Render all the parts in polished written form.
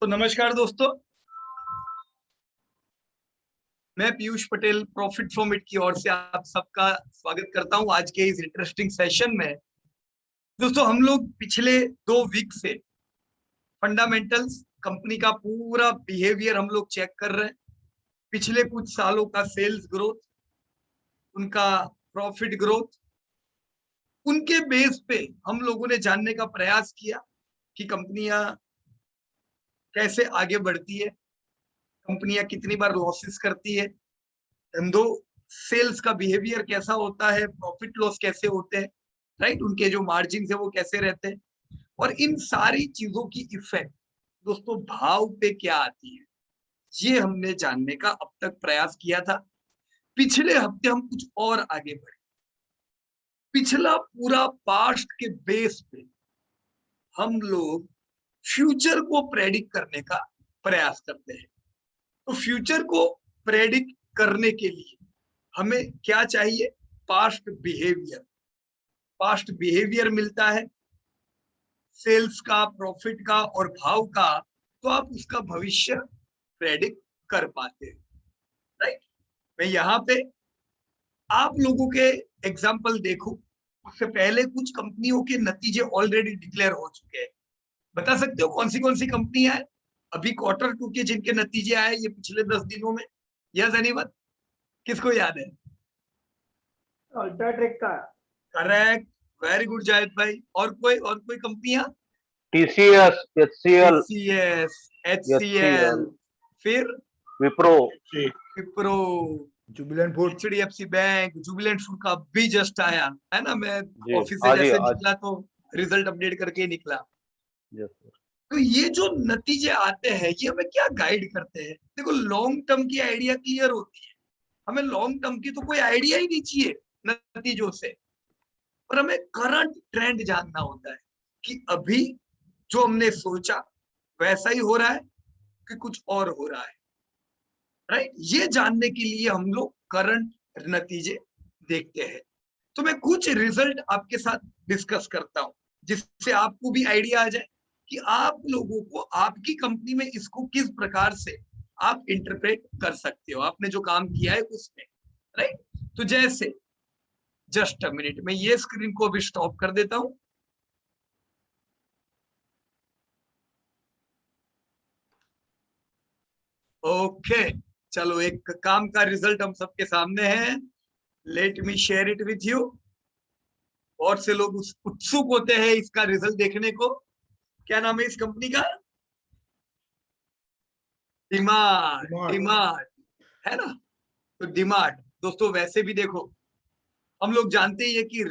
तो नमस्कार दोस्तों, मैं Piyush Patel profit from it की ओर से आप सबका स्वागत करता हूं आज के इस इंटरेस्टिंग सेशन में। दोस्तों, हम लोग पिछले 2 वीक से फंडामेंटल्स कंपनी का पूरा बिहेवियर हम लोग चेक कर रहे हैं। पिछले कुछ सालों का सेल्स ग्रोथ, उनका प्रॉफिट ग्रोथ, उनके बेस पे हम लोगों ने जानने का प्रयास किया कि कंपनियां कैसे आगे बढ़ती है, कंपनियां कितनी बार लॉसेस करती है, धंधों सेल्स का बिहेवियर कैसा होता है, प्रॉफिट लॉस कैसे होते हैं, राइट, उनके जो मार्जिन है वो कैसे रहते हैं, और इन सारी चीजों की इफेक्ट दोस्तों भाव पे क्या आती है, ये हमने जानने का अब तक प्रयास किया था। पिछले हफ्ते हम कुछ और आगे बढ़े। पिछला पूरा पास्ट के बेस पे हम लोग फ्यूचर को प्रेडिक्ट करने का प्रयास करते हैं। तो फ्यूचर को प्रेडिक्ट करने के लिए हमें क्या चाहिए? Past behaviour. पास्ट बिहेवियर मिलता है सेल्स का, प्रॉफिट का और भाव का, तो आप उसका भविष्य प्रेडिक्ट कर पाते हैं, राइट। मैं यहाँ पे आप लोगों के एग्जाम्पल देखूं उससे पहले कुछ कंपनियों के नतीजे ऑलरेडी डिक्लेयर हो चुके हैं। बता सकते हो कौन सी कंपनियां हैं अभी Q2 के जिनके नतीजे आए ये पिछले 10 दिनों में? Yes anyone? किसको याद है? अल्ट्राटेक का। करेक्ट, वेरी गुड जाहिद भाई। और कोई कंपनियां? TCS, HCL, TCS, HCL, फिर Wipro, Jubilant food, HDFC bank, Jubilant food का भी जस्ट आया है ना। मैं ऑफिस से आज जैसे निकला तो रिजल्ट अपडेट करके ही निकला। तो ये जो नतीजे आते हैं ये हमें क्या गाइड करते हैं? देखो, लॉन्ग टर्म की आइडिया क्लियर होती है, हमें लॉन्ग टर्म की तो कोई आइडिया ही नहीं चाहिए नतीजों से, पर हमें करंट ट्रेंड जानना होता है कि अभी जो हमने सोचा वैसा ही हो रहा है कि कुछ और हो रहा है, राइट। ये जानने के लिए हम लोग करंट नतीजे देखते हैं। तो मैं कुछ रिजल्ट आपके साथ डिस्कस करता हूं जिससे आपको भी आइडिया आ जाए कि आप लोगों को आपकी कंपनी में इसको किस प्रकार से आप इंटरप्रेट कर सकते हो, आपने जो काम किया है उसमें, राइट। तो जैसे जस्ट अ मिनट, मैं ये स्क्रीन को अभी स्टॉप कर देता हूं। ओके, चलो एक काम का रिजल्ट हम सबके सामने है। Let me share it with you. बहुत से लोग उत्सुक होते हैं इसका रिजल्ट देखने को। क्या नाम है इस कंपनी का? डिमार्ट है ना। तो डिमार्ट दोस्तों, वैसे भी देखो हम लोग जानते ही है कि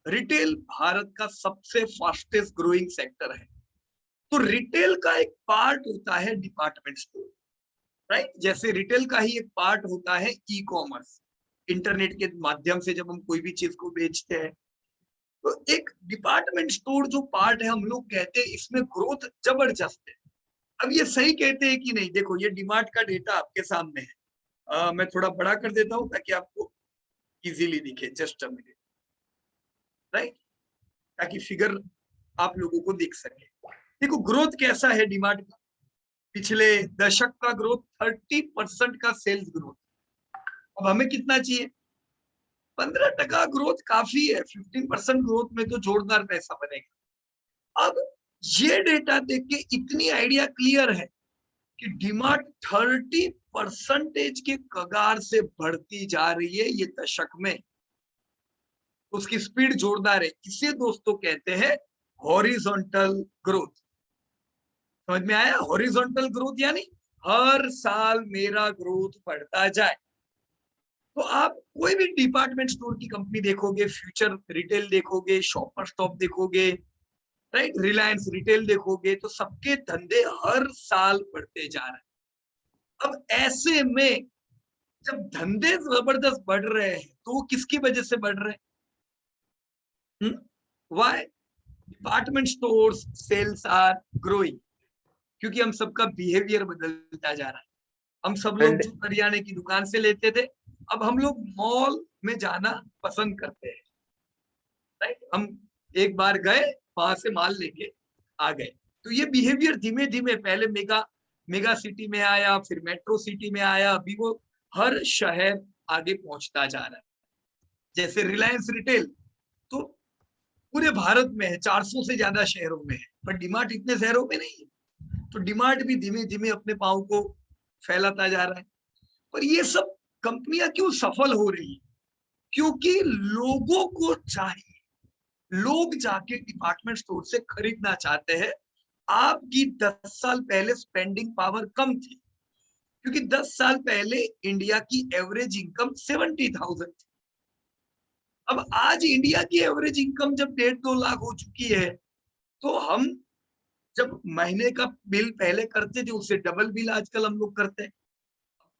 रिटेल भारत का सबसे फास्टेस्ट ग्रोइंग सेक्टर है। तो रिटेल का एक पार्ट होता है डिपार्टमेंट स्टोर, राइट। जैसे रिटेल का ही एक पार्ट होता है ई कॉमर्स, इंटरनेट के माध्यम से जब हम कोई भी चीज को बेचते हैं। तो एक डिपार्टमेंट स्टोर जो पार्ट है, हम लोग कहते हैं इसमें ग्रोथ जबरदस्त है। अब ये सही कहते हैं कि नहीं? देखो, ये डिमार्ट का डेटा आपके सामने है। मैं थोड़ा बड़ा कर देता हूं ताकि आपको इजीली दिखे। जस्ट अ मिनट, राइट, ताकि फिगर आप लोगों को दिख सके। देखो ग्रोथ कैसा है डिमार्ट का। पिछले दशक का ग्रोथ 30% का सेल्स ग्रोथ। अब हमें कितना चाहिए? 15% ग्रोथ काफी है। 15% ग्रोथ में तो जोरदार पैसा बनेगा। अब ये डेटा देख के इतनी आइडिया क्लियर है कि डिमांड 30% के कगार से बढ़ती जा रही है ये दशक में। उसकी स्पीड जोरदार है। इसे दोस्तों कहते हैं हॉरिजॉन्टल ग्रोथ। समझ में आया? हॉरिजॉन्टल ग्रोथ यानी हर साल मेरा ग्रोथ बढ़ता जाए। तो आप कोई भी डिपार्टमेंट स्टोर की कंपनी देखोगे, फ्यूचर रिटेल देखोगे, शॉपर स्टॉप देखोगे, राइट, रिलायंस रिटेल देखोगे, तो सबके धंधे हर साल बढ़ते जा रहे हैं। अब ऐसे में जब धंधे जबरदस्त बढ़ रहे हैं तो वो किसकी वजह से बढ़ रहे हैं? Why? Department stores sales are growing, क्योंकि हम सबका बिहेवियर बदलता जा रहा है। हम सब लोग जो करियाने की दुकान से लेते थे, अब हम लोग मॉल में जाना पसंद करते हैं, राइट। हम एक बार गए, वहां से माल लेके आ गए। तो ये बिहेवियर धीमे धीमे पहले मेगा मेगा सिटी में आया, फिर मेट्रो सिटी में आया, अभी वो हर शहर आगे पहुंचता जा रहा है। जैसे रिलायंस रिटेल तो पूरे भारत में है, 400 से ज्यादा शहरों में है, पर डीमार्ट इतने शहरों में नहीं है। तो डीमार्ट भी धीमे धीमे अपने पांव को फैलाता जा रहा है। पर ये सब कंपनियां क्यों सफल हो रही है? क्योंकि लोगों को चाहिए, लोग जाके डिपार्टमेंट स्टोर से खरीदना चाहते हैं। आपकी 10 साल पहले स्पेंडिंग पावर कम थी, क्योंकि 10 साल पहले इंडिया की एवरेज इनकम 70,000 थी। अब आज इंडिया की एवरेज इनकम जब 1.5-2 लाख हो चुकी है, तो हम जब महीने का बिल पहले करते थे उससे डबल बिल आजकल हम लोग करते हैं।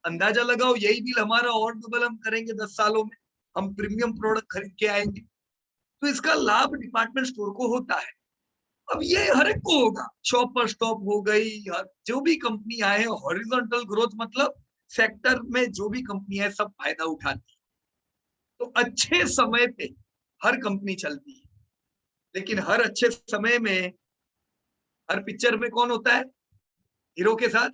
अंदाजा लगाओ, यही बिल हमारा और डबल हम करेंगे 10 सालों में, हम प्रीमियम प्रोडक्ट खरीद के आएंगे। तो इसका लाभ डिपार्टमेंट स्टोर को होता है। अब ये हर एक को होगा, शॉपर स्टॉप हो गई, जो भी कंपनी आए, हॉरिजॉन्टल ग्रोथ मतलब सेक्टर में जो भी कंपनी है सब फायदा उठाती है। तो अच्छे समय पे हर कंपनी चलती है, लेकिन हर अच्छे समय में हर पिक्चर में कौन होता है हीरो के साथ?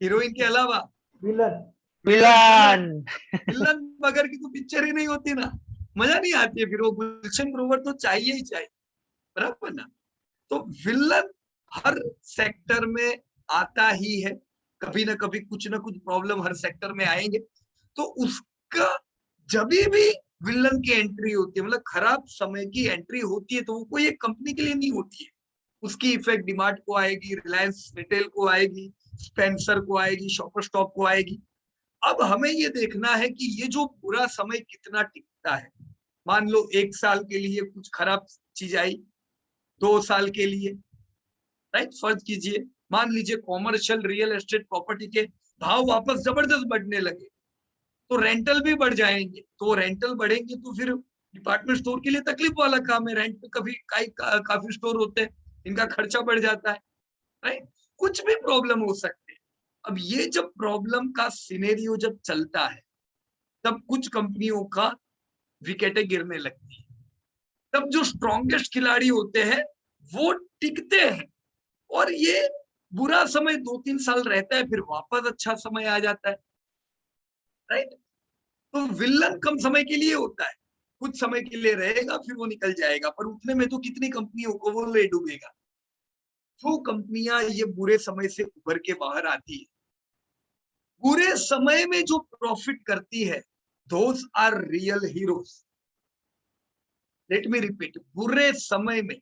हीरोइन के अलावा विलन। विलन। विलन बगैर की तो पिक्चर ही नहीं होती ना, मजा नहीं आती है। फिर वो गुलशन ग्रोवर तो चाहिए ही चाहिए, बराबर ना? तो विलन हर सेक्टर में आता ही है, कभी ना कभी कुछ ना कुछ प्रॉब्लम हर सेक्टर में आएंगे। तो उसका जब भी विलन की एंट्री होती है, मतलब खराब समय की एंट्री होती है, तो वो कोई एक कंपनी के लिए नहीं होती है। उसकी इफेक्ट डीमार्ट को आएगी, रिलायंस रिटेल को आएगी, स्पेंसर को आएगी, शॉपर स्टॉप को आएगी। अब हमें ये देखना है कि ये जो बुरा समय कितना टिकता है। मान लो 1 साल के लिए कुछ खराब चीज आई, 2 साल के लिए, राइट? फर्ज कीजिए, मान लीजिए कॉमर्शियल रियल एस्टेट प्रॉपर्टी के भाव वापस जबरदस्त बढ़ने लगे, तो रेंटल भी बढ़ जाएंगे। तो रेंटल बढ़ेंगे तो फिर डिपार्टमेंट स्टोर के लिए तकलीफ वाला काम है। रेंट पे कभी काफी स्टोर होते हैं, इनका खर्चा बढ़ जाता है, राइट? कुछ भी प्रॉब्लम हो सकते हैं। अब ये जब प्रॉब्लम का सिनेरियो जब चलता है, तब कुछ कंपनियों का विकेटें गिरने लगती है। तब जो स्ट्रॉन्गेस्ट खिलाड़ी होते हैं वो टिकते हैं, और ये बुरा समय 2-3 साल रहता है, फिर वापस अच्छा समय आ जाता है, राइट? तो विलन कम समय के लिए होता है, कुछ समय के लिए रहेगा, फिर वो निकल जाएगा। पर उतने में तो कितनी कंपनियों को वो ले डूबेगा। जो कंपनियां ये बुरे समय से उभर के बाहर आती है, बुरे समय में जो प्रॉफिट करती है, those are real heroes. Let me repeat, बुरे समय में,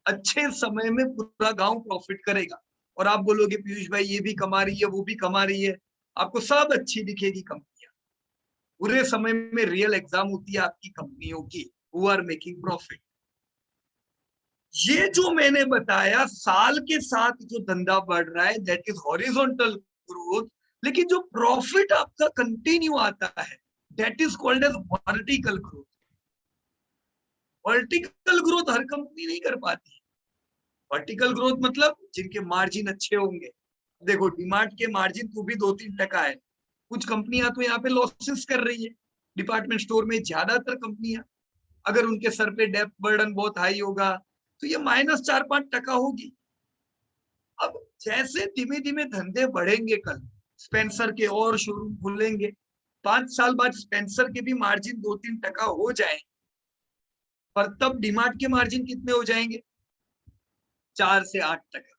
अच्छे समय में पूरा गांव प्रॉफिट करेगा। और आप बोलोगे पीयूष भाई ये भी कमा रही है, वो भी कमा रही है, आपको सब अच्छी दिखेगी कंपनियां। बुरे समय में रियल एग्जाम होती है आपकी कंपनियों की, हु आर मेकिंग प्रॉफिट। ये जो मैंने बताया, साल के साथ जो धंधा बढ़ रहा है, दैट इज हॉरिजॉन्टल ग्रोथ। लेकिन जो प्रॉफिट आपका कंटिन्यू आता है, that is called as vertical growth. Vertical growth हर कंपनी नहीं कर पाती। वर्टिकल ग्रोथ मतलब जिनके मार्जिन अच्छे होंगे। देखो डीमार्ट के मार्जिन तो भी 2-3% है, कुछ कंपनियां तो यहाँ पे लॉसेस कर रही है। डिपार्टमेंट स्टोर में ज्यादातर कंपनियां, अगर उनके सर पे डेब्ट बर्डन बहुत हाई होगा तो ये -4-5% होगी। अब जैसे धीमे धीमे धंधे बढ़ेंगे, कल स्पेंसर के और शोरूम खुलेंगे, 5 साल बाद स्पेंसर के भी मार्जिन 2-3% हो जाए, पर तब डीमार्ट के मार्जिन कितने हो जाएंगे? 4 से 8%।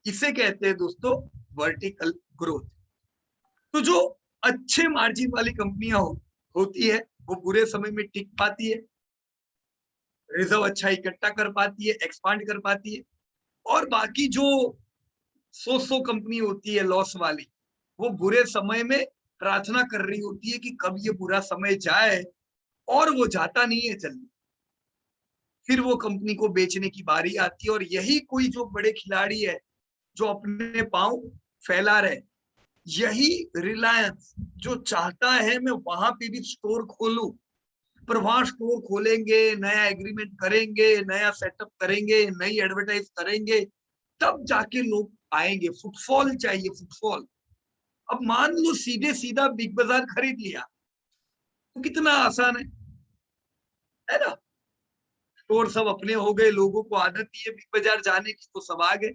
इसे कहते हैं दोस्तों वर्टिकल ग्रोथ। तो जो अच्छे मार्जिन वाली कंपनियां होती है, वो बुरे समय में टिक पाती है, रिजर्व अच्छा इकट्ठा कर पाती है, एक्सपांड कर पाती है। और बाकी जो 100 कंपनी होती है लॉस वाली, वो बुरे समय में प्रार्थना कर रही होती है कि कब ये बुरा समय जाए, और वो जाता नहीं है जल्दी। फिर वो कंपनी को बेचने की बारी आती है। और यही कोई जो बड़े खिलाड़ी है जो अपने पांव फैला रहे, यही रिलायंस जो चाहता है मैं वहां पे भी स्टोर खोलूं, पर वहां स्टोर खोलेंगे, नया एग्रीमेंट करेंगे, नया सेटअप करेंगे, नई एडवर्टाइज करेंगे, तब जाके लोग आएंगे। फुटफॉल चाहिए, फुटफॉल। अब मान लो सीधे सीधा बिग बाजार खरीद लिया, तो कितना आसान है ना? स्टोर सब अपने हो गए, लोगों को आदत ही है बिग बाजार जाने की, तो सब आ गए।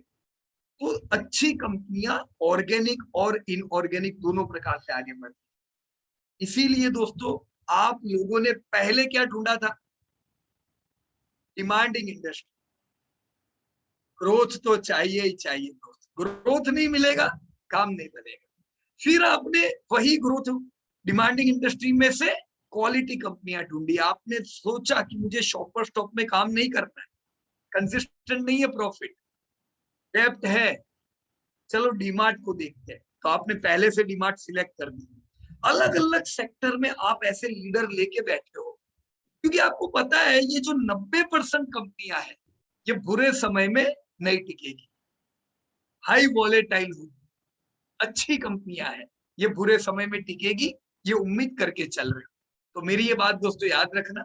तो अच्छी कंपनियां ऑर्गेनिक और इनऑर्गेनिक दोनों प्रकार से आगे बढ़ती। इसीलिए दोस्तों आप लोगों ने पहले क्या ढूंढा था? Demanding industry. ग्रोथ तो चाहिए ही चाहिए दोस्त, ग्रोथ नहीं मिलेगा काम नहीं बनेगा। फिर आपने वही ग्रोथ डिमांडिंग इंडस्ट्री में से क्वालिटी कंपनियां ढूंढी। आपने सोचा कि मुझे शॉपर स्टॉप में काम नहीं करना है, कंसिस्टेंट नहीं है प्रॉफिट, डेप्थ है, चलो डीमार्ट को देखते हैं। तो आपने पहले से डीमार्ट सिलेक्ट कर दी। अलग अलग सेक्टर में आप ऐसे लीडर लेके बैठे हो, क्योंकि आपको पता है ये जो 90% कंपनियां हैं ये बुरे समय में नहीं टिकेगी, हाई वॉलेटाइल होगी। अच्छी कंपनियां हैं ये बुरे समय में टिकेगी, ये उम्मीद करके चल रहे हो। तो मेरी ये बात दोस्तों याद रखना,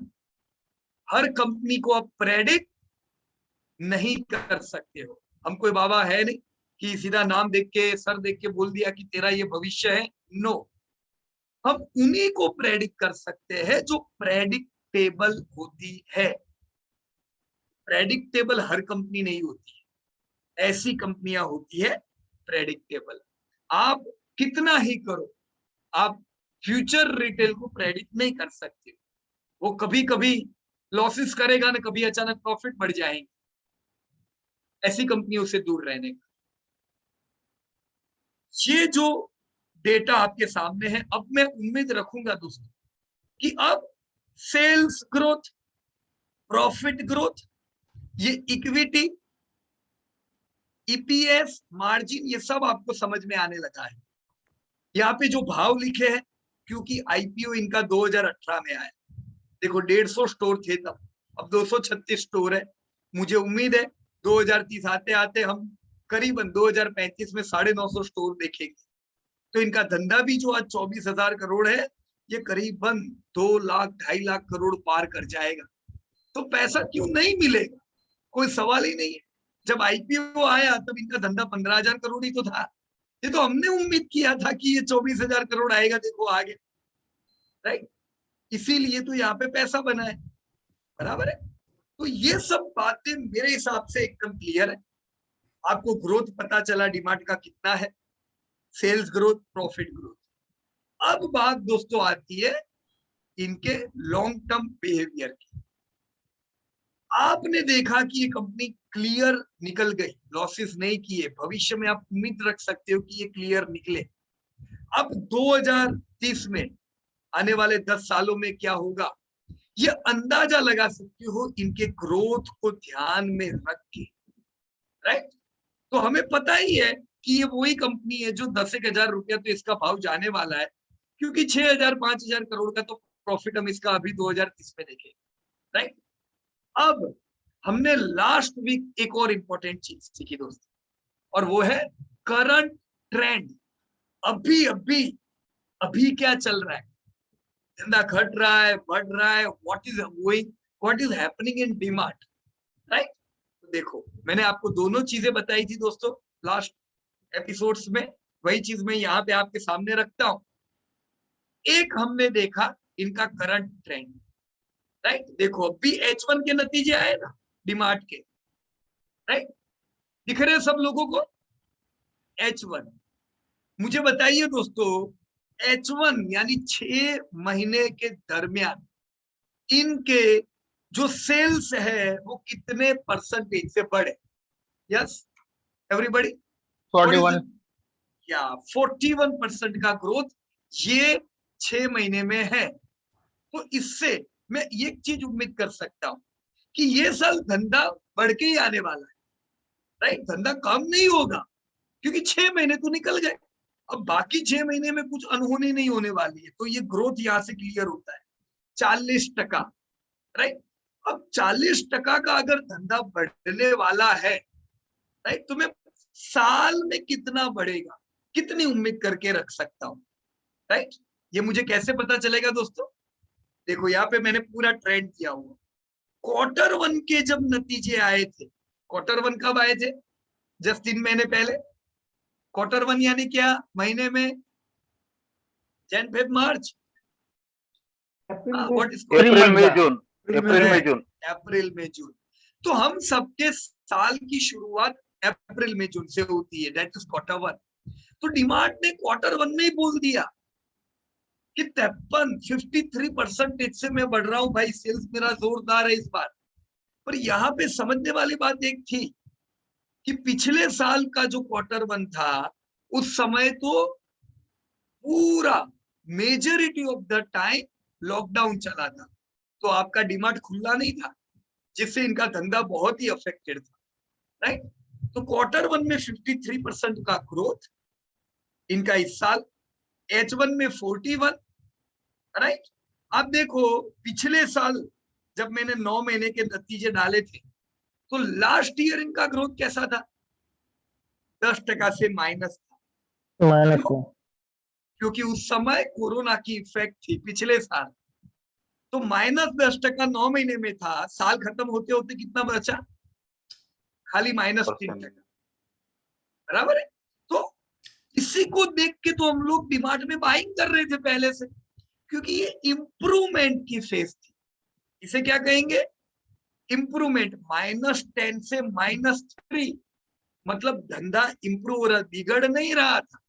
हर कंपनी को आप प्रेडिक्ट नहीं कर सकते हो। हम कोई बाबा है नहीं कि सीधा नाम देख के सर देख के बोल दिया कि तेरा ये भविष्य है। नो, हम उन्हीं को प्रेडिक्ट कर सकते हैं जो प्रेडिक्टेबल होती है। प्रेडिक्टेबल हर कंपनी नहीं होती है, ऐसी कंपनियां होती है प्रेडिक्टेबल। आप कितना ही करो, आप फ्यूचर रिटेल को प्रेडिक्ट नहीं कर सकते। वो कभी कभी लॉसेस करेगा ना, कभी अचानक प्रॉफिट बढ़ जाएंगे। ऐसी कंपनियों से दूर रहने का। ये जो डेटा आपके सामने है, अब मैं उम्मीद रखूंगा दोस्तों कि अब सेल्स ग्रोथ, प्रॉफिट ग्रोथ, ये इक्विटी, ईपीएस, मार्जिन, ये सब आपको समझ में आने लगा है। यहाँ पे जो भाव लिखे हैं, क्योंकि आईपीओ इनका 2018 में आया। देखो 150 स्टोर थे तब, अब 236 स्टोर है। मुझे उम्मीद है 2030 आते आते हम करीबन 2035 में 950 स्टोर देखेंगे। तो इनका धंधा भी जो आज 24,000 करोड़ है, ये करीबन 2 लाख 2.5 लाख करोड़ पार कर जाएगा। तो पैसा क्यों नहीं मिलेगा, कोई सवाल ही नहीं है। जब आईपीओ आया तब इनका धंधा 15,000 करोड़ ही तो था। ये तो हमने उम्मीद किया था कि ये 24,000 करोड़ आएगा, देखो आ गया, राइट। इसीलिए तो यहाँ पे पैसा बना है, बराबर है। तो ये सब बातें मेरे हिसाब से एकदम क्लियर है। आपको ग्रोथ पता चला डिमांड का कितना है, सेल्स ग्रोथ, प्रॉफिट ग्रोथ। अब बात दोस्तों आती है इनके लॉन्ग टर्म बिहेवियर की। आपने देखा कि ये कंपनी क्लियर निकल गई, लॉसेस नहीं किए, भविष्य में आप उम्मीद रख सकते हो कि ये क्लियर निकले। अब 2030 में आने वाले 10 सालों में क्या होगा, ये अंदाजा लगा सकते हो इनके ग्रोथ को ध्यान में रख के, राइट। तो हमें पता ही है कि ये वही कंपनी है जो 10,000 रुपया तो इसका भाव जाने वाला है, क्योंकि 6,000 5,000 करोड़ का तो प्रॉफिट हम इसका अभी 2030 में देखेंगे, राइट। अब हमने लास्ट वीक एक और इंपॉर्टेंट चीज सीखी दोस्तों, और वो है करंट ट्रेंड। अभी अभी अभी क्या चल रहा है, धंधा घट रहा है, बढ़ रहा है, what is going, what is happening in demand, right. तो देखो मैंने आपको दोनों चीजें बताई थी दोस्तों लास्ट एपिसोड्स में, वही चीज मैं यहाँ पे आपके सामने रखता हूं। एक हमने देखा इनका करंट ट्रेंड, राइट। देखो अभी H1 के नतीजे आए ना डिमार्ट के, राइट, दिख रहे सब लोगों को H1। मुझे बताइए दोस्तों H1 यानी 6 महीने के दरमियान इनके जो सेल्स है वो कितने परसेंटेज से बढ़े? Yes everybody, 41। या 41% का ग्रोथ ये 6 महीने में है। तो इससे मैं ये चीज उम्मीद कर सकता हूं कि ये साल धंधा बढ़ के ही आने वाला है, राइट। धंधा कम नहीं होगा, क्योंकि 6 महीने तो निकल गए, अब बाकी 6 महीने में कुछ अनहोनी नहीं होने वाली है। तो ये ग्रोथ यहां से क्लियर होता है 40%, राइट। अब 40% का अगर धंधा बढ़ने वाला है, राइट, तो मैं साल में कितना बढ़ेगा, कितनी उम्मीद करके रख सकता हूं, राइट। ये मुझे कैसे पता चलेगा दोस्तों? देखो यहाँ पे मैंने पूरा ट्रेंड किया हुआ। Q1 के जब नतीजे आए थे, Q1 कब आए थे? जस्ट 3 महीने पहले। Q1 यानी क्या महीने में? Jan Feb March, what is April May June. April में जून। अप्रैल में जून। तो हम सबके साल की शुरुआत अप्रैल में जून से होती है, दैट इज क्वार्टर वन। तो डिमांड ने क्वार्टर वन में ही बोल दिया कि 53% से मैं बढ़ रहा हूं भाई, सेल्स मेरा जोरदार है इस बार। पर यहाँ पे समझने वाली बात एक थी कि पिछले साल का जो क्वार्टर वन था उस समय तो पूरा majority of the time lockdown चला था, तो आपका डिमांड खुला नहीं था, जिससे इनका धंधा बहुत ही अफेक्टेड था, राइट। तो क्वार्टर वन में 53% का ग्रोथ इनका इस साल, H1 में 41, राइट। आप देखो पिछले साल जब मैंने 9 महीने के नतीजे डाले थे तो लास्ट ईयर इनका ग्रोथ कैसा था, 10% से माइनस था। क्योंकि उस समय कोरोना की इफेक्ट थी पिछले साल, तो -10% 9 महीने में था। साल खत्म होते होते कितना बचा, खाली -3%, बराबर है। तो इसी को देख के तो हम लोग डिमांड में बाइंग कर रहे थे पहले से, क्योंकि ये इंप्रूवमेंट की फेज थी। इसे क्या कहेंगे, इंप्रूवमेंट। -10 से -3 मतलब धंधा इंप्रूव हो रहा, बिगड़ नहीं रहा था,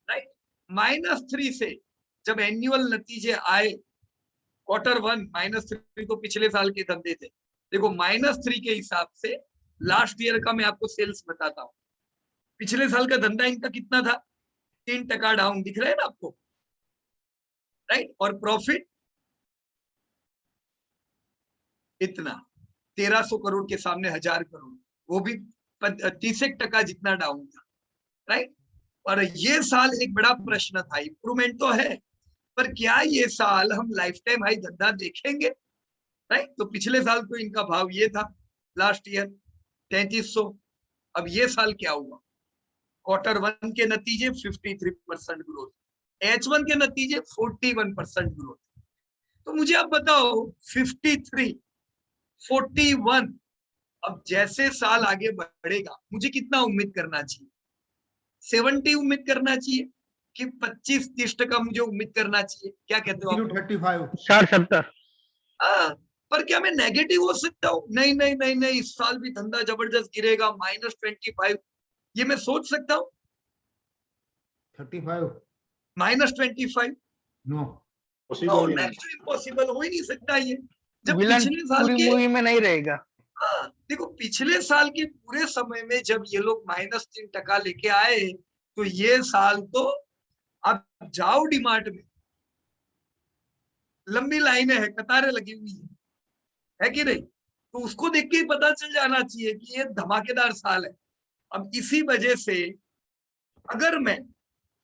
राइट। -3 से जब एनुअल नतीजे आए क्वार्टर वन, -3 तो पिछले साल के धंधे थे। देखो -3 के हिसाब से लास्ट ईयर का मैं आपको सेल्स बताता हूँ। पिछले साल का धंधा इनका कितना था, 3% डाउन दिख रहा है ना आपको, राइट। और प्रॉफिट इतना 1300 करोड़ के सामने 1000 करोड़, वो भी 30% जितना डाउन था, राइट। और ये साल एक बड़ा प्रश्न था, इंप्रूवमेंट तो है पर क्या ये साल हम लाइफ टाइम हाई धंधा देखेंगे, राइट। तो पिछले साल तो इनका भाव ये था, लास्ट ईयर 3300। अब ये साल क्या हुआ, क्वार्टर वन के नतीजे 53% ग्रोथ, H1 के नतीजे 41% ग्रोथ। तो मुझे आप बताओ 53, 41, अब जैसे साल आगे बढ़ेगा मुझे कितना उम्मीद करना चाहिए, 70 उम्मीद करना चाहिए कि 25-30% मुझे उम्मीद करना चाहिए, क्या कहते हो आप? 35, 60-70। पर क्या मैं नेगेटिव हो सकता हूँ? नहीं नहीं नहीं नहीं, इस साल भी धंधा जबरदस्त गिरेगा, -25, ये मैं सोच सकता हूँ? 35 -25 नो, नेक्स्ट इम्पॉसिबल हो ही नहीं सकता ये, जब विलन पिछले साल पूरी के, मूवी में नहीं रहेगा। हाँ देखो पिछले साल के पूरे समय में जब ये लोग -3% लेके आए, तो ये साल तो आप जाओ डिमार्ट में, लंबी लाइनें हैं, कतारें लगी हुई है कि नहीं? तो उसको देख के ही पता चल जाना चाहिए कि ये धमाकेदार साल है। अब इसी वजह से अगर मैं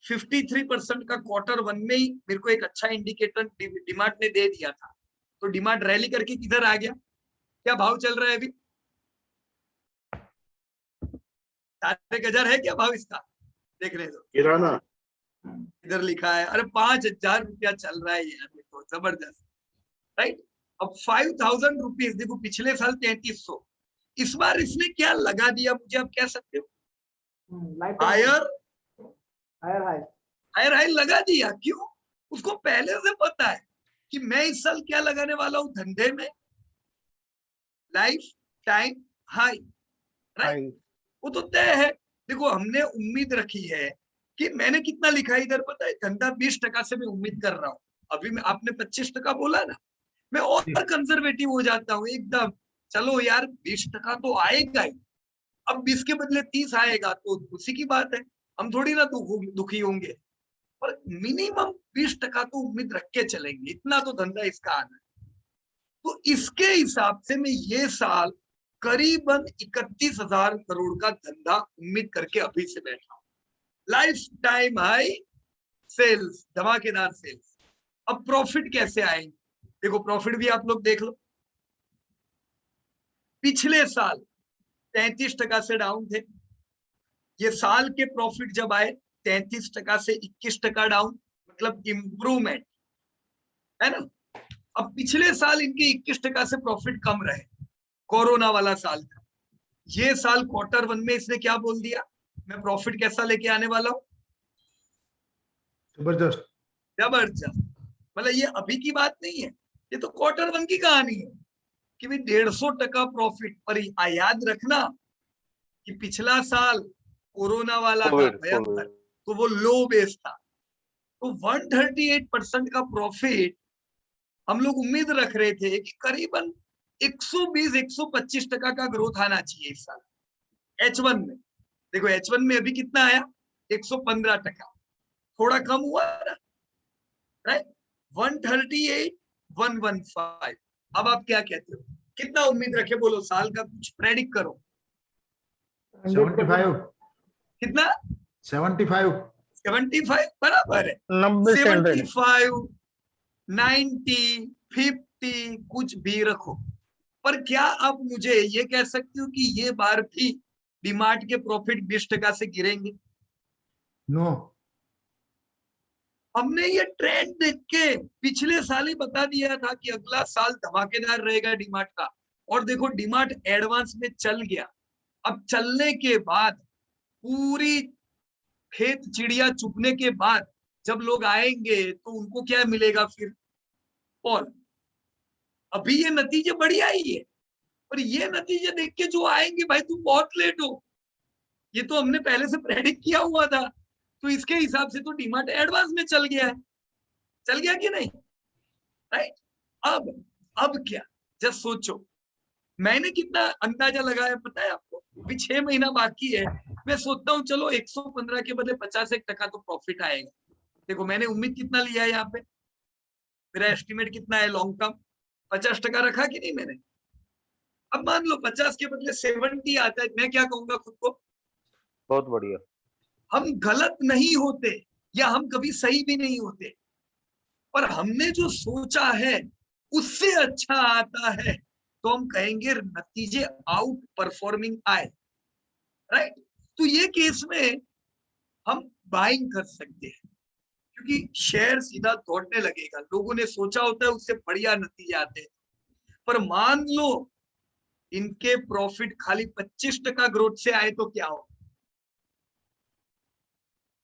53% का क्वार्टर वन में ही मेरे को एक अच्छा इंडिकेटर डिमांड ने दे दिया था, तो डिमांड रैली करके किधर आ गया, क्या भाव चल रहा है अभी? 4,000 है क्या भाव इसका, देखने दो, किराना इधर लिखा है, अरे 5,000 रुपया चल रहा है यार, देखो जबरदस्त, राइट। अब 5,000 रुपीज, देखो पिछले साल 3,300, इस बार इसने क्या लगा दिया मुझे आप कह सकते हो, हायर हायर हाई लगा दिया। क्यों? उसको पहले से पता है कि मैं इस साल क्या लगाने वाला हूं धंधे में, लाइफ टाइम हाई, राइट। वो तो तय है। देखो हमने उम्मीद रखी है कि मैंने कितना लिखा है इधर पता है, धंधा 20% से मैं उम्मीद कर रहा हूँ। अभी मैं आपने 25% बोला ना, मैं और कंजर्वेटिव हो जाता हूँ एकदम, चलो यार 20% तो आएगा ही, अब 20 के बदले 30 आएगा तो उसी की बात है, हम थोड़ी ना दुखी होंगे, पर मिनिमम 20% तो उम्मीद रख के चलेंगे, इतना तो धंधा इसका आना है। तो इसके हिसाब से मैं ये साल करीबन 31,000 करोड़ का धंधा उम्मीद करके अभी से बैठा हूं, लाइफ टाइम हाई सेल्स, धमाकेदार सेल्स। अब प्रॉफिट कैसे आएंगे, देखो प्रॉफिट भी आप लोग देख लो, पिछले साल 33% से डाउन थे, ये साल के प्रॉफिट जब आए 33% से 21% डाउन, मतलब इंप्रूवमेंट है ना। अब पिछले साल इनके 21% से प्रॉफिट कम रहे, कोरोना वाला साल था। ये साल क्वार्टर वन में इसने क्या बोल दिया, मैं प्रॉफिट कैसा लेके आने वाला हूं, जबरदस्त। जबरदस्त। मतलब ये अभी की बात नहीं है, ये तो क्वार्टर वन की कहानी है, कि भी 150% प्रॉफिट। पर याद रखना कि पिछला साल कोरोना वाला था कोविड भयंकर, कोविड तो वो लो बेस था। तो 138% का प्रॉफिट हम लोग उम्मीद रख रहे थे कि करीबन 120-125% का ग्रोथ आना चाहिए इस साल H1 में। देखो H1 में अभी कितना आया, 115%, थोड़ा कम हुआ ना, राइट। 138, 115। अब आप क्या कहते हो, कितना उम्मीद रखे, बोलो साल का कुछ प्रेडिक्ट करो। 75 कितना? 75 75 बराबर है। 90 से 100 75, 90, 50 कुछ भी रखो, पर क्या आप मुझे ये कह सकते हो कि ये बार भी डीमार्ट के प्रॉफिट 20% से गिरेंगे? नो। हमने ये ट्रेंड देख के पिछले साल ही बता दिया था कि अगला साल धमाकेदार रहेगा डीमार्ट का, और देखो डीमार्ट एडवांस में चल गया। अब चलने के बाद पूरी खेत चिड़िया चुपने के बाद जब लोग आएंगे तो उनको क्या मिलेगा फिर? और अभी ये नतीजे बढ़िया ही है, पर ये नतीजे देख के जो आएंगे, भाई तुम बहुत लेट हो, ये तो हमने पहले से प्रेडिक्ट किया हुआ था। तो इसके हिसाब से तो डीमार्ट एडवांस में चल गया है, चल गया कि नहीं, राइट। अब क्या, जस्ट सोचो, मैंने कितना अंदाजा लगाया पता है आपको? अभी 6 महीना बाकी है, मैं सोचता हूँ चलो 115 के बदले 51% तो प्रॉफिट आएगा। देखो मैंने उम्मीद कितना लिया है यहाँ पे, मेरा एस्टिमेट कितना है लॉन्ग टर्म, 50% रखा कि नहीं मैंने? अब मान लो 50 के बदले 70 आता है, मैं क्या कहूंगा खुद को? बहुत बढ़िया। हम गलत नहीं होते, या हम कभी सही भी नहीं होते, पर हमने जो सोचा है उससे अच्छा आता है तो हम कहेंगे नतीजे आउट परफॉर्मिंग आए, राइट। तो ये केस में हम बाइंग कर सकते हैं, क्योंकि शेयर सीधा दौड़ने लगेगा। लोगों ने सोचा होता है उससे बढ़िया नतीजे आते हैं। पर मान लो इनके प्रॉफिट खाली 25% ग्रोथ से आए तो क्या हो?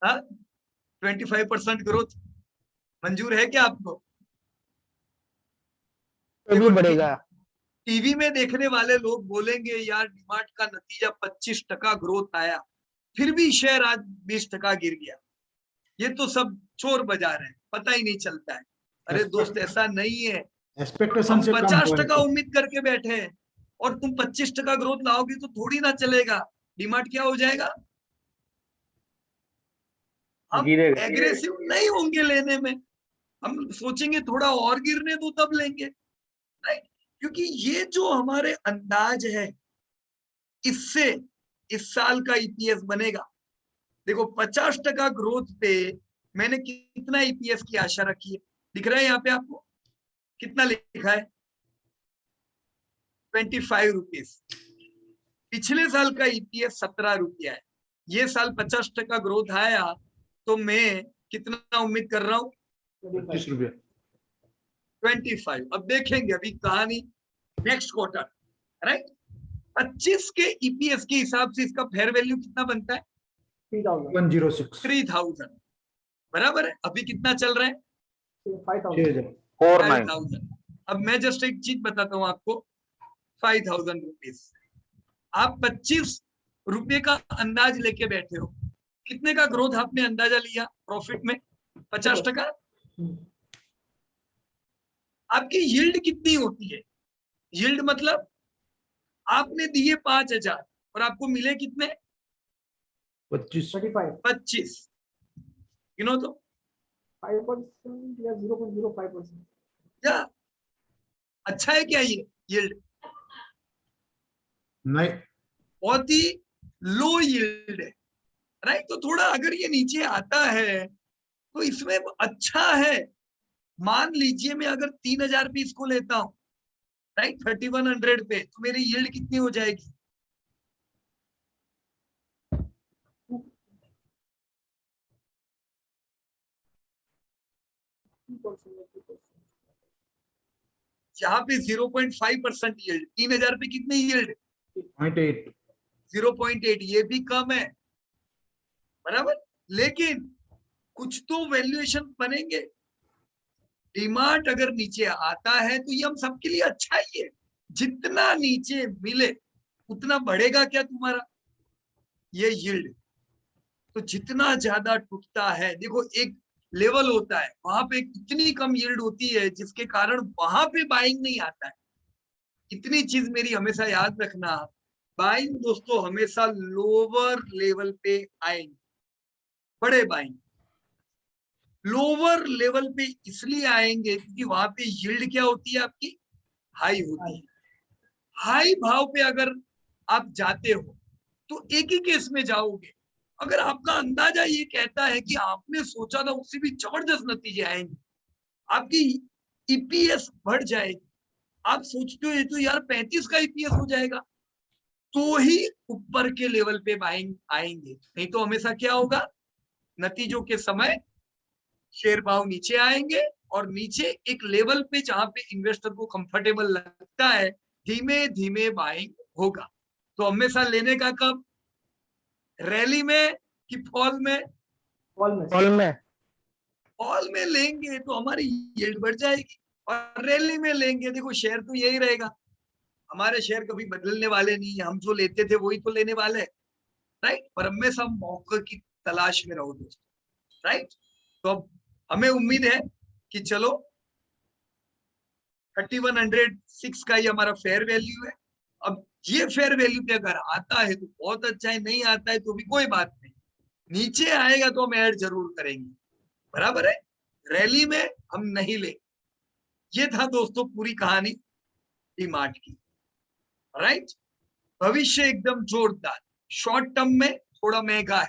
25% ग्रोथ मंजूर है क्या आपको? भी बढ़ेगा। टीवी में देखने वाले लोग बोलेंगे यार डीमार्ट का नतीजा 25% ग्रोथ आया, फिर भी शेयर आज 20% गिर गया, ये तो सब चोर बाजार है, पता ही नहीं चलता है। अरे दोस्त ऐसा नहीं है, एक्सपेक्टेशन हम से कम 50% हुआ है। उम्मीद करके बैठे हैं और तुम 25% ग्रोथ लाओगे तो थोड़ी ना चलेगा। डीमार्ट क्या हो जाएगा? हम गिरेगा एग्रेसिव नहीं होंगे लेने में, हम सोचेंगे थोड़ा और गिरने दो तब लेंगे, राइट। क्योंकि ये जो हमारे अंदाज है, इससे इस साल का ईपीएस बनेगा। देखो 50% ग्रोथ पे मैंने कितना ईपीएस की आशा रखी है, दिख रहा है यहाँ पे आपको कितना लिखा है? 25 रुपीज। पिछले साल का ईपीएस 17 रुपया है। ये साल 50% ग्रोथ आया तो मैं कितना उम्मीद कर रहा हूँ? 25 रुपये। 25। अब देखेंगे अभी कहानी नेक्स्ट क्वार्टर, राइट। 25 के ईपीएस के हिसाब से इसका फेयर वैल्यू कितना बनता है? 106। 3000 बराबर है। अभी कितना चल रहा है? 6000। 49 5000। अब मैं जस्ट एक चीज बताता हूँ आपको, 5000 रुपीज आप 25 रुपये का अंदाज लेके बैठे हो, कितने का ग्रोथ आपने अंदाजा लिया प्रॉफिट में? 50%। आपकी यील्ड कितनी होती है? यील्ड मतलब आपने दिए 5000 और आपको मिले कितने? 25। 25। गिनो तो 5% या 0.05%। क्या अच्छा है क्या ये यील्ड? नहीं। बहुत ही लो यील्ड है, राइट। तो थोड़ा अगर ये नीचे आता है तो इसमें अच्छा है। मान लीजिए मैं अगर 3000 पे इसको लेता हूं, राइट, 3100 पे, तो मेरी यील्ड कितनी हो जाएगी? यहाँ पे 0.5% यील्ड, 3000 पे कितनी यील्ड? 0.8। 0.8, ये भी कम है, बराबर। लेकिन कुछ तो वैल्यूएशन बनेंगे। डिमांड अगर नीचे आता है तो ये हम सबके लिए अच्छा ही है, जितना नीचे मिले उतना बढ़ेगा क्या तुम्हारा ये यील्ड। तो जितना ज्यादा टूटता है, देखो एक लेवल होता है वहां पे इतनी कम यील्ड होती है जिसके कारण वहां पे बाइंग नहीं आता है। इतनी चीज मेरी हमेशा याद रखना, बाइंग दोस्तों हमेशा लोअर लेवल पे आएंगे, बड़े बाइंग लोअर लेवल पे इसलिए आएंगे क्योंकि वहां पे यील्ड क्या होती है आपकी, हाई होती है। हाई भाव पे अगर आप जाते हो तो एक ही केस में जाओगे, अगर आपका अंदाजा ये कहता है कि आपने सोचा था उससे भी जबरदस्त नतीजे आएंगे, आपकी ईपीएस बढ़ जाएगी, आप सोचते हो ये तो यार 35 का ईपीएस हो जाएगा, तो ही ऊपर के लेवल पे बाइंग आएंगे। नहीं तो हमेशा क्या होगा, नतीजों के समय शेयर भाव नीचे आएंगे और नीचे एक लेवल पे जहां पे इन्वेस्टर को कंफर्टेबल लगता है धीमे धीमे बाइंग होगा। तो हमेशा लेने का कब, रैली में कि फॉल में, कॉल में कॉल में फॉल में लेंगे तो हमारी यील्ड बढ़ जाएगी, और रैली में लेंगे देखो शेयर तो यही रहेगा, हमारे शेयर कभी बदलने वाले नहीं है, हम जो लेते थे वही तो लेने वाले, राइट। पर हमेशा मौके की तलाश में रहो दोस्तों, राइट। तो अब हमें उम्मीद है कि चलो 3106 का ये हमारा फेयर वैल्यू है। अब ये फेयर वैल्यू पे अगर आता है तो बहुत अच्छा है, नहीं आता है तो भी कोई बात नहीं, नीचे आएगा तो हम ऐड जरूर करेंगे, बराबर है। रैली में हम नहीं ले। ये था दोस्तों पूरी कहानी डीमार्ट की, राइट। भविष्य एकदम जोरदार, शॉर्ट टर्म में थोड़ा महंगा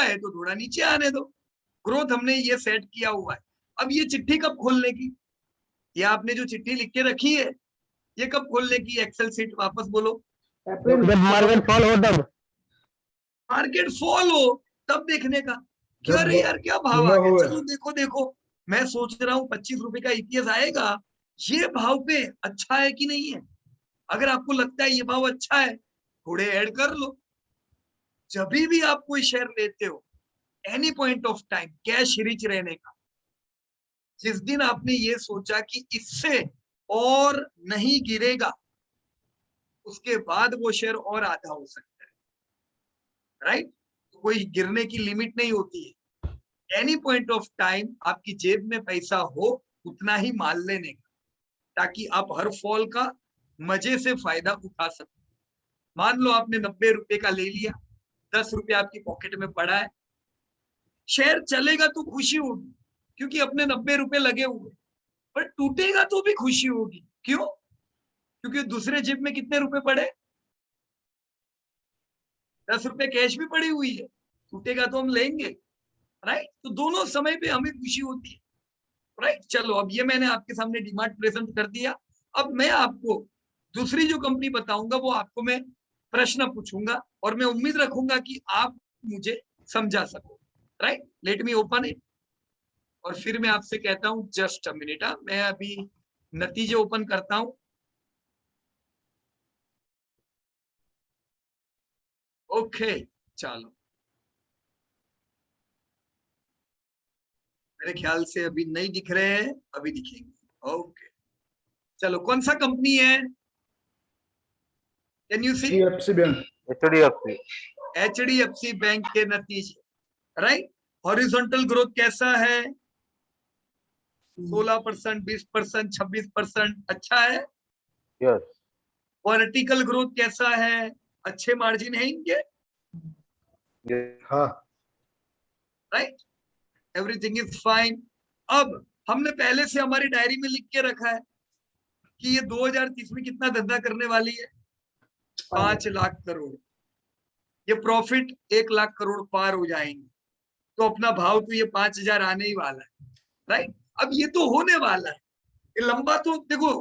है तो थोड़ा नीचे आने दो, ग्रोथ हमने ये सेट किया हुआ है। अब ये चिट्ठी कब खोलने की, ये आपने जो चिट्ठी लिख के रखी है ये कब खोलने की, एक्सेल सीट वापस बोलो। अप्रैल जब मार्केट फॉल हो तब। मार्केट फॉल हो तब देखने का कि जब अरे यार क्या भाव आ लो गया, हुए। चलो देखो देखो मैं सोच रहा हूँ 25 रुपए का ईपीएस आएगा, ये भाव पे अच्छा है कि नहीं है। अगर आपको लगता है ये भाव अच्छा है थोड़े ऐड कर लो। जब भी आप कोई शेयर लेते हो any point of time cash rich रहने का, जिस दिन आपने ये सोचा कि इससे और नहीं गिरेगा उसके बाद वो शेयर और आधा हो सकता है, राइट। तो कोई गिरने की लिमिट नहीं होती है, एनी पॉइंट ऑफ टाइम आपकी जेब में पैसा हो उतना ही माल लेने का, ताकि आप हर फॉल का मजे से फायदा उठा सको। मान लो आपने 90 रुपए का ले लिया, 10 रुपए आपकी पॉकेट में पड़ा है, शेयर चलेगा तो खुशी होगी क्योंकि अपने 90 रुपए लगे हुए, पर टूटेगा तो भी खुशी होगी। क्यों, क्योंकि दूसरे जेब में कितने रुपए पड़े, 10 रुपए कैश भी पड़ी हुई है, टूटेगा तो हम लेंगे, राइट। तो दोनों समय पे हमें खुशी होती है, राइट। चलो अब ये मैंने आपके सामने डीमार्ट प्रेजेंट कर दिया। अब मैं आपको दूसरी जो कंपनी बताऊंगा वो आपको मैं प्रश्न पूछूंगा और मैं उम्मीद रखूंगा कि आप मुझे समझा सको, right. Let me open it और फिर मैं आपसे कहता हूं जस्ट अ मिनट, मैं अभी नतीजे ओपन करता हूं। ओके चलो, मेरे ख्याल से अभी नहीं दिख रहे हैं, अभी दिखेंगे। ओके चलो, कौन सा कंपनी है, can you see, HDFC bank. HDFC HDFC bank के नतीजे, राइट। हॉरिजॉन्टल ग्रोथ कैसा है, 16%, 20%, 26%, अच्छा है। यस वर्टिकल ग्रोथ कैसा है, अच्छे मार्जिन है इनके, हाँ। Right, everything is fine. अब हमने पहले से हमारी डायरी में लिख के रखा है कि ये 2030 में कितना धंधा करने वाली है, 5 लाख करोड़। ये प्रॉफिट 1 लाख करोड़ पार हो जाएंगे, तो अपना भाव तो ये 5,000 आने ही वाला है, राइट। अब ये तो होने वाला है, ये लंबा तो देखो,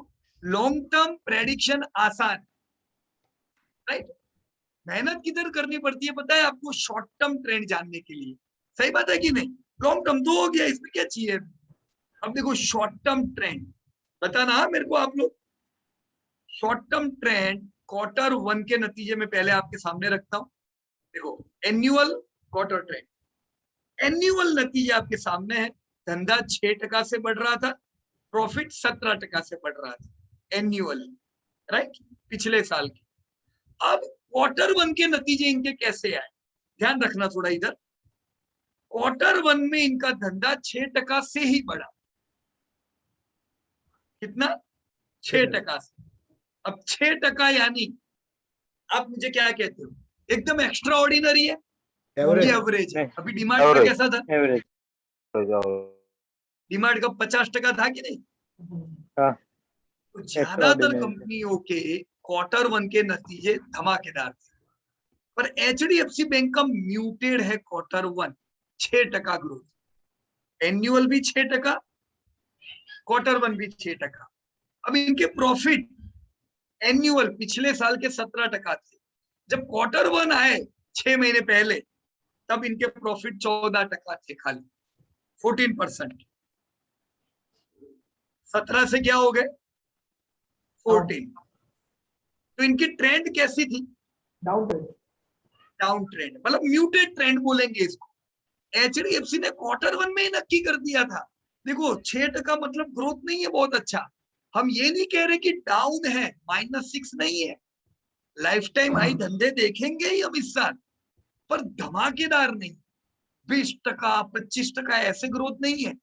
लॉन्ग टर्म प्रेडिक्शन आसान, राइट। मेहनत किधर करनी पड़ती है पता है आपको, शॉर्ट टर्म ट्रेंड जानने के लिए, सही बात है कि नहीं। लॉन्ग टर्म तो हो गया, इसमें क्या चाहिए। अब देखो शॉर्ट टर्म ट्रेंड बताना मेरे को आप लोग, शॉर्ट टर्म ट्रेंड Q1 के नतीजे में पहले आपके सामने रखता हूं। देखो एनुअल क्वार्टर ट्रेंड, एनुअल नतीजे आपके सामने है। धंधा 6% से बढ़ रहा था, प्रॉफिट 17% से बढ़ रहा था एनुअली, राइट, पिछले साल की। अब क्वार्टर वन के नतीजे इनके कैसे आए, ध्यान रखना थोड़ा इधर। क्वार्टर वन में इनका धंधा 6% से ही बढ़ा। कितना? 6% से। अब 6% यानी आप मुझे क्या कहते हो, एकदम एक्स्ट्रा ऑर्डिनरी है, एवरेज एवरेज है। नहीं, अभी डिमांड का average. कैसा था? एवरेज। डिमांड का 50% था कि नहीं? हाँ, तो ज्यादातर Extraordinary. कंपनियों के क्वार्टर वन के नतीजे धमाकेदार थे, पर एचडीएफसी बैंक का म्यूटेड है क्वार्टर वन, 6% ग्रोथ, एनुअल भी 6%, क्वार्टर वन भी 6%। अब इनके प्रॉफिट एनुअल पिछले साल के 17% थे, जब क्वार्टर वन आए 6 महीने पहले, तब इनके प्रॉफिट 14% थे, खाली 14%। 17 से क्या हो गए? 14। तो इनकी ट्रेंड कैसी थी? Down trend. डाउन ट्रेंड, मतलब म्यूटेड ट्रेंड बोलेंगे इसको। एचडीएफसी ने क्वार्टर वन में ही नक्की कर दिया था। देखो 6% मतलब ग्रोथ नहीं है बहुत अच्छा, हम ये नहीं कह रहे कि डाउन है, -6 नहीं है। लाइफ टाइम हाई धंधे देखेंगे ही हम इस साल, पर धमाकेदार नहीं। 20%, 25% ऐसे ग्रोथ नहीं है।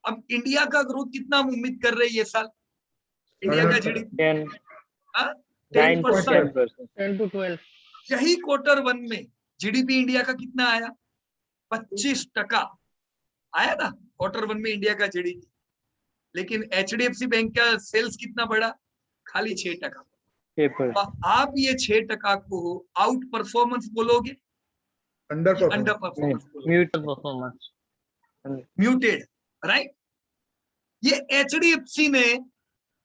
अब इंडिया का ग्रोथ कितना हम उम्मीद कर रहे हैं ये साल? इंडिया का जीडीपी 10, 10%। 10%. 10 to 12. यही क्वार्टर वन में जीडीपी इंडिया का कितना आया? 25% आया ना क्वार्टर वन में इंडिया का जीडीपी। लेकिन एचडीएफसी बैंक का सेल्स कितना बढ़ा? खाली 6%। पेपर. आप ये 6% को आउट परफॉर्मेंस बोलोगे, under under performance, performance? Mute. Performance. Muted, right. ये एचडीएफसी ने,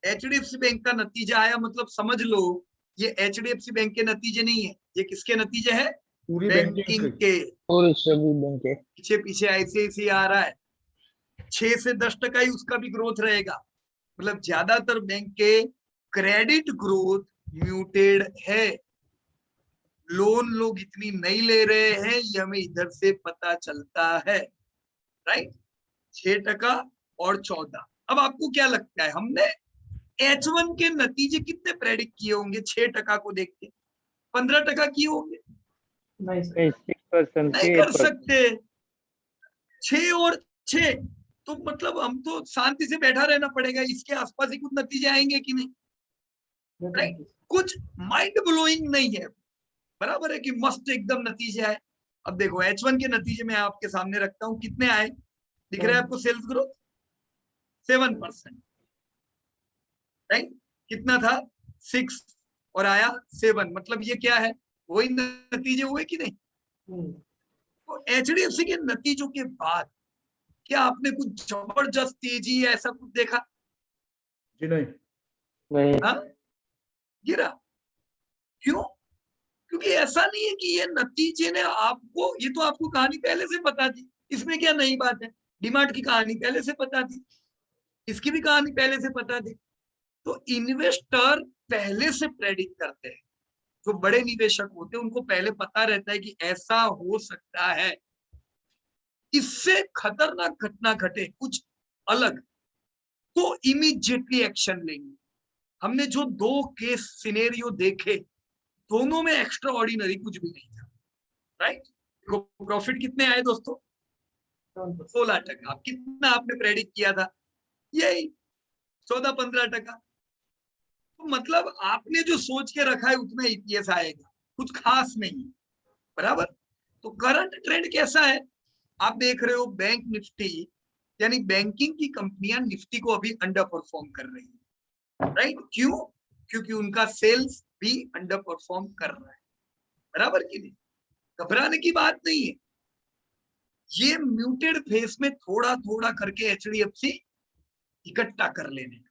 एचडीएफसी बैंक का नतीजा आया, मतलब समझ लो ये एचडीएफसी बैंक के नतीजे नहीं है, ये किसके नतीजे हैं? पूरी बैंकिंग बैंकिंग के। पूरी सभी बैंक के पीछे पीछे आईसीआईसी आ रहा है, 6 से 10% ही उसका भी ग्रोथ रहेगा। मतलब ज्यादातर बैंक के क्रेडिट ग्रोथ म्यूटेड है। लोन लोग इतनी नहीं ले रहे हैं, ये हमें इधर से पता चलता है, राइट। 6% और 14। अब आपको क्या लगता है, हमने H1 के नतीजे कितने प्रेडिक्ट किए होंगे 6% को देख के? 15% किए होंगे? नहीं सर। 6%. नहीं कर सकते। 6 और 6 तो मतलब हम तो शांति से बैठा रहना पड़ेगा, इसके आसपास ही कुछ नतीजे आएंगे कि नहीं, राइट। कुछ माइंड ब्लोइंग नहीं है, बराबर है कि मस्त एकदम नतीजे आए। अब देखो H1 के नतीजे में आपके सामने रखता हूं, कितने आए दिख रहे हैं आपको? Sales growth 7%, right. कितना था? 6 और आया 7, मतलब ये क्या है, वही नतीजे हुए कि नहीं? तो एचडीएफसी के नतीजों के बाद क्या आपने कुछ जबरदस्त तेजी या ऐसा कुछ देखा? जी नहीं, नहीं. हाँ, गिरा। क्यों? क्योंकि ऐसा नहीं है कि ये नतीजे ने आपको, ये तो आपको कहानी पहले से पता थी, इसमें क्या नई बात है? डिमांड की कहानी पहले से पता थी, इसकी भी कहानी पहले से पता थी। तो इन्वेस्टर पहले से प्रेडिक्ट करते हैं, जो बड़े निवेशक होते हैं उनको पहले पता रहता है कि ऐसा हो सकता है, इससे खतरनाक घटना घटे कुछ अलग, तो इमीडिएटली एक्शन लेंगे। हमने जो 2 केस सिनेरियो देखे, दोनों में एक्स्ट्रा ऑर्डिनरी कुछ भी नहीं था, राइट। प्रॉफिट कितने आए दोस्तों? 16%। कितना आपने प्रेडिक्ट किया था? यही 14-15%। तो मतलब आपने जो सोच के रखा है उतना ईपीएस आएगा, कुछ खास नहीं, बराबर। तो करंट ट्रेंड कैसा है आप देख रहे हो? बैंक निफ्टी यानी बैंकिंग की कंपनियां निफ्टी को अभी अंडर परफॉर्म कर रही है, राइट। क्यों? क्योंकि उनका सेल्स भी अंडर परफॉर्म कर रहा है, बराबर कि नहीं? घबराने की बात नहीं है। ये म्यूटेड फेस में थोड़ा थोड़ा करके एचडीएफसी इकट्ठा कर लेने का,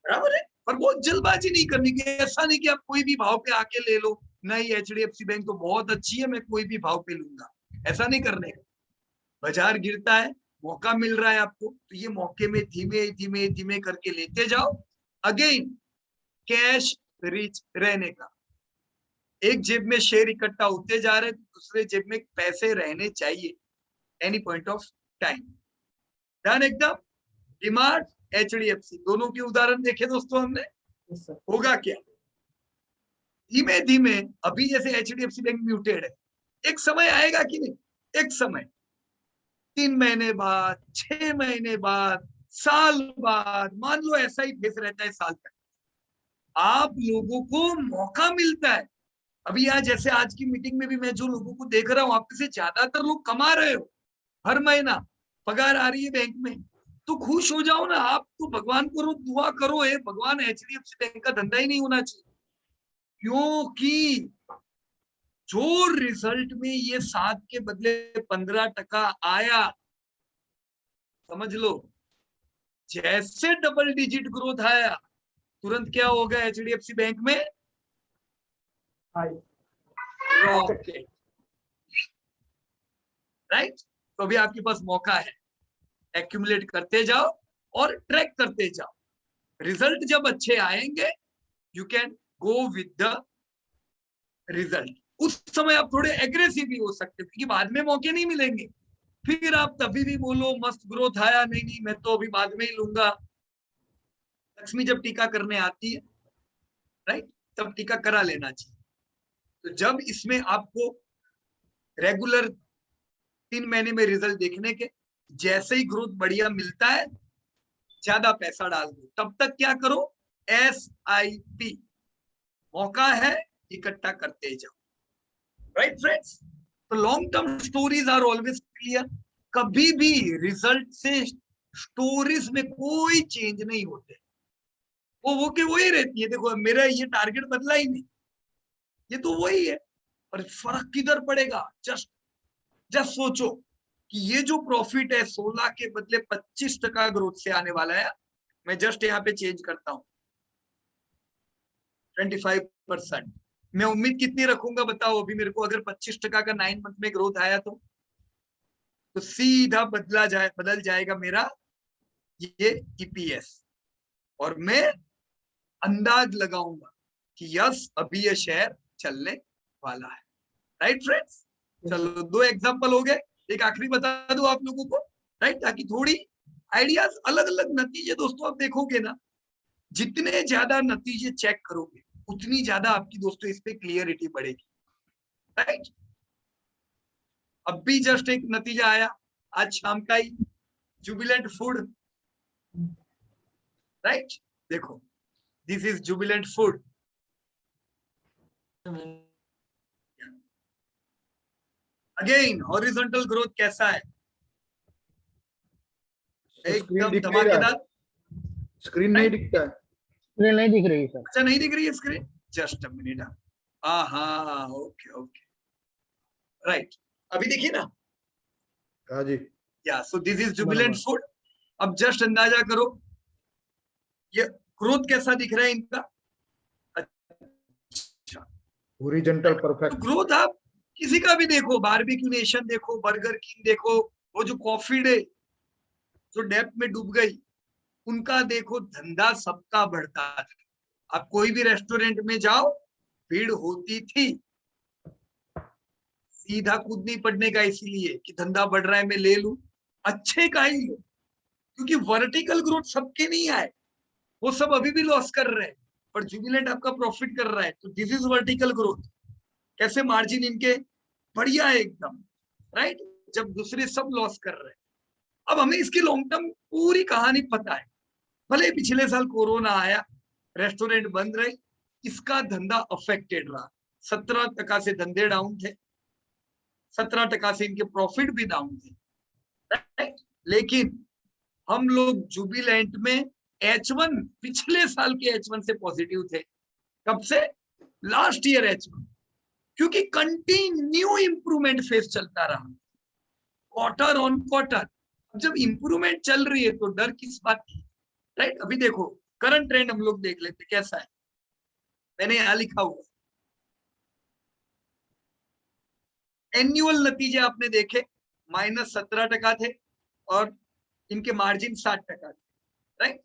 बराबर है। पर बहुत जल्दबाजी नहीं करनी की, ऐसा नहीं कि आप कोई भी भाव पे आके ले लो, नहीं एचडीएफसी बैंक तो बहुत अच्छी है मैं कोई भी भाव पे लूंगा, ऐसा नहीं करने का। बाजार गिरता है, मौका मिल रहा है आपको, तो ये मौके में धीमे धीमे धीमे करके लेते जाओ। अगेन कैश रिच रहने का, एक जेब में शेयर इकट्ठा होते जा रहे, दूसरे जेब में पैसे रहने चाहिए एनी पॉइंट ऑफ टाइम। ध्यान एकदम। डिमांड एचडीएफसी दोनों के उदाहरण देखे दोस्तों हमने। होगा क्या? धीमे धीमे अभी जैसे एचडीएफसी बैंक म्यूटेड है, एक समय आएगा कि नहीं, एक समय 3 महीने बाद, 6 महीने बाद, साल बाद, मान लो ऐसा ही फेस रहता है साल तक, आप लोगों को मौका मिलता है। अभी आज जैसे आज की मीटिंग में भी मैं जो लोगों को देख रहा हूं, आप में से ज्यादातर लोग कमा रहे हो, हर महीना पगार आ रही है बैंक में, तो खुश हो जाओ ना आप। तो भगवान को दुआ करो, हे भगवान एचडीएफसी बैंक का धंधा ही नहीं होना चाहिए, क्योंकि जो रिजल्ट में ये 7 के बदले 15% आया, समझ लो जैसे डबल डिजिट ग्रोथ आया, तुरंत क्या होगा एचडीएफसी बैंक में, हाई रॉकेट, राइट। तो अभी आपके पास मौका है, एक्यूमुलेट करते जाओ और ट्रैक करते जाओ। रिजल्ट जब अच्छे आएंगे, you can go with the result. उस समय आप थोड़े एग्रेसिव भी हो सकते हो, क्योंकि बाद में मौके नहीं मिलेंगे। फिर आप तभी भी बोलो मस्त ग्रोथ आया, नहीं नहीं मैं तो अभी बाद में ही लूंगा। लक्ष्मी जब टीका करने आती है, राइट, तब टीका करा लेना चाहिए। तो जब इसमें आपको रेगुलर 3 महीने में रिजल्ट देखने के, जैसे ही ग्रोथ बढ़िया मिलता है, ज्यादा पैसा डाल दो। तब तक क्या करो, SIP, मौका है, इकट्ठा करते जाओ, राइट फ्रेंड्स। तो long term stories are always clear. कभी भी रिजल्ट से स्टोरीज में कोई चेंज नहीं होते, वो के वही रहती है। देखो मेरा ये टारगेट बदला ही नहीं, ये तो वही है, पर फर्क किधर पड़ेगा। जस्ट सोचो कि ये जो प्रॉफिट है 16 के बदले 25% ग्रोथ से आने वाला है। मैं जस्ट यहाँ पे चेंज करता हूँ 25%। मैं उम्मीद कितनी रखूंगा बताओ अभी मेरे को, अगर 25% का 9 मंथ में ग्रोथ आया तो सीधा बदल जाएगा मेरा ये EPS, और मैं अंदाज लगाऊंगा कि यस अभी ये शेयर चलने वाला है, राइट फ्रेंड्स। चलो 2 एग्जांपल हो गए, एक आखिरी बता दूं आप लोगों को, राइट, ताकि थोड़ी आइडियाज, अलग अलग नतीजे दोस्तों आप देखोगे ना, जितने ज्यादा नतीजे चेक करोगे उतनी ज्यादा आपकी दोस्तों इस पे क्लियरिटी बढ़ेगी, राइट। अब भी जस्ट एक नतीजा आया आज शाम का ही, जुबिलेंट फूड, राइट, देखो this is Jubilant food. Again horizontal growth कैसा है, एकदम धमाकेदार। स्क्रीन नहीं दिखता है, स्क्रीन नहीं दिख रही सर। अच्छा नहीं दिख रही है स्क्रीन, जस्ट अ मिनट। हाँ ओके ओके, राइट, अभी देखिए ना। हाँ जी। या so this is Jubilant food. अब जस्ट अंदाजा करो ये ग्रोथ कैसा दिख रहा है इनका। अच्छा, हॉरिजॉन्टल तो परफेक्ट। ग्रोथ आप किसी का भी देखो, बारबेक्यू नेशन देखो, बर्गर किंग देखो, वो जो कॉफी डे जो डेप्थ में डूब गई, उनका देखो, धंधा सबका बढ़ता था। आप कोई भी रेस्टोरेंट में जाओ, भीड़ होती थी, सीधा कूद नहीं पड़ने का, इसीलिए कि धंधा बढ़ रहा है मैं ले लूं, अच्छे का ही लो, क्योंकि वर्टिकल ग्रोथ सबके नहीं आए, वो सब अभी भी लॉस कर रहे हैं, पर जुबिलेंट आपका प्रॉफिट कर रहा है। तो दिस इज वर्टिकल ग्रोथ। कैसे मार्जिन इनके बढ़िया है एकदम, राइट, जब दूसरे सब लॉस कर रहे हैं। अब हमें इसकी लॉन्ग टर्म पूरी कहानी पता है। भले पिछले साल कोरोना आया, रेस्टोरेंट बंद रहे, इसका धंधा अफेक्टेड रहा, 17% से धंधे डाउन थे, 17% से इनके प्रॉफिट भी डाउन थे, राइट। लेकिन हम लोग जुबिलेंट में H1, पिछले साल के H1 से पॉजिटिव थे। कब से, लास्ट ईयर H1, क्योंकि कंटिन्यू इंप्रूवमेंट फेस चलता रहा, क्वार्टर ऑन क्वार्टर। जब इंप्रूवमेंट चल रही है तो डर किस बात की, राइट। अभी देखो करंट ट्रेंड हम लोग देख लेते कैसा है, मैंने यहां लिखा हुआ एनुअल नतीजे आपने देखे, -17% थे और इनके मार्जिन 60% थे, राइट।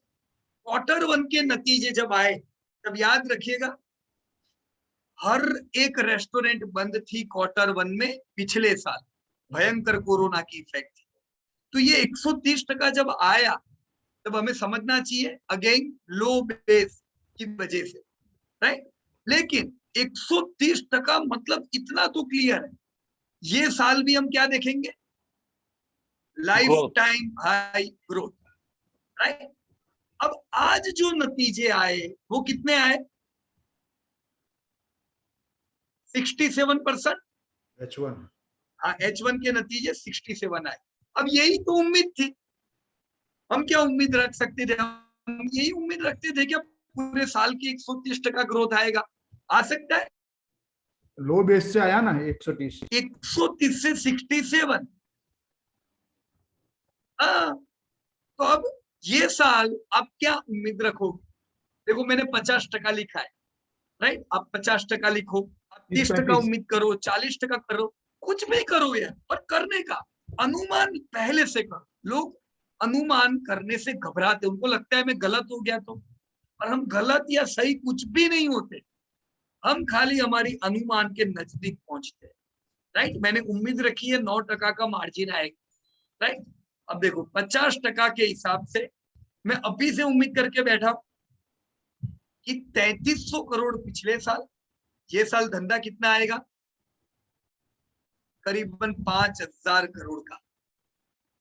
क्वार्टर 1 के नतीजे जब आए, तब याद रखिएगा हर एक रेस्टोरेंट बंद थी क्वार्टर 1 में पिछले साल, भयंकर कोरोना की इफेक्ट थी। तो ये 130% जब आया, तब हमें समझना चाहिए अगेन लो बेस की वजह से, राइट। लेकिन 130%, मतलब इतना तो क्लियर है। ये साल भी हम क्या देखेंगे? Life time high growth, right. अब आज जो नतीजे आए वो कितने आए? 67%। H1 हाँ, H1 के नतीजे 67 आए। अब यही तो उम्मीद थी। हम क्या उम्मीद रख सकते थे? हम यही उम्मीद रखते थे कि पूरे साल की 130% ग्रोथ आएगा। आ सकता है। लो बेस से आया ना 130। 130 से 67। हाँ, तो अब ये साल आप क्या उम्मीद रखोगे? देखो, मैंने 50% लिखा है, राइट। आप 50% लिखो, आप 30% 35। उम्मीद करो, 40% करो, कुछ भी करो यार, और करने का अनुमान पहले से करो। लोग अनुमान करने से घबराते, उनको लगता है मैं गलत हो गया तो। और हम गलत या सही कुछ भी नहीं होते, हम खाली हमारी अनुमान के नजदीक पहुंचते हैं, राइट। मैंने उम्मीद रखी है 9% का मार्जिन आएगा, राइट। अब देखो 50% के हिसाब से मैं अभी से उम्मीद करके बैठा कि 3300 करोड़ पिछले साल, ये साल धंधा कितना आएगा? करीबन 5000 करोड़ का,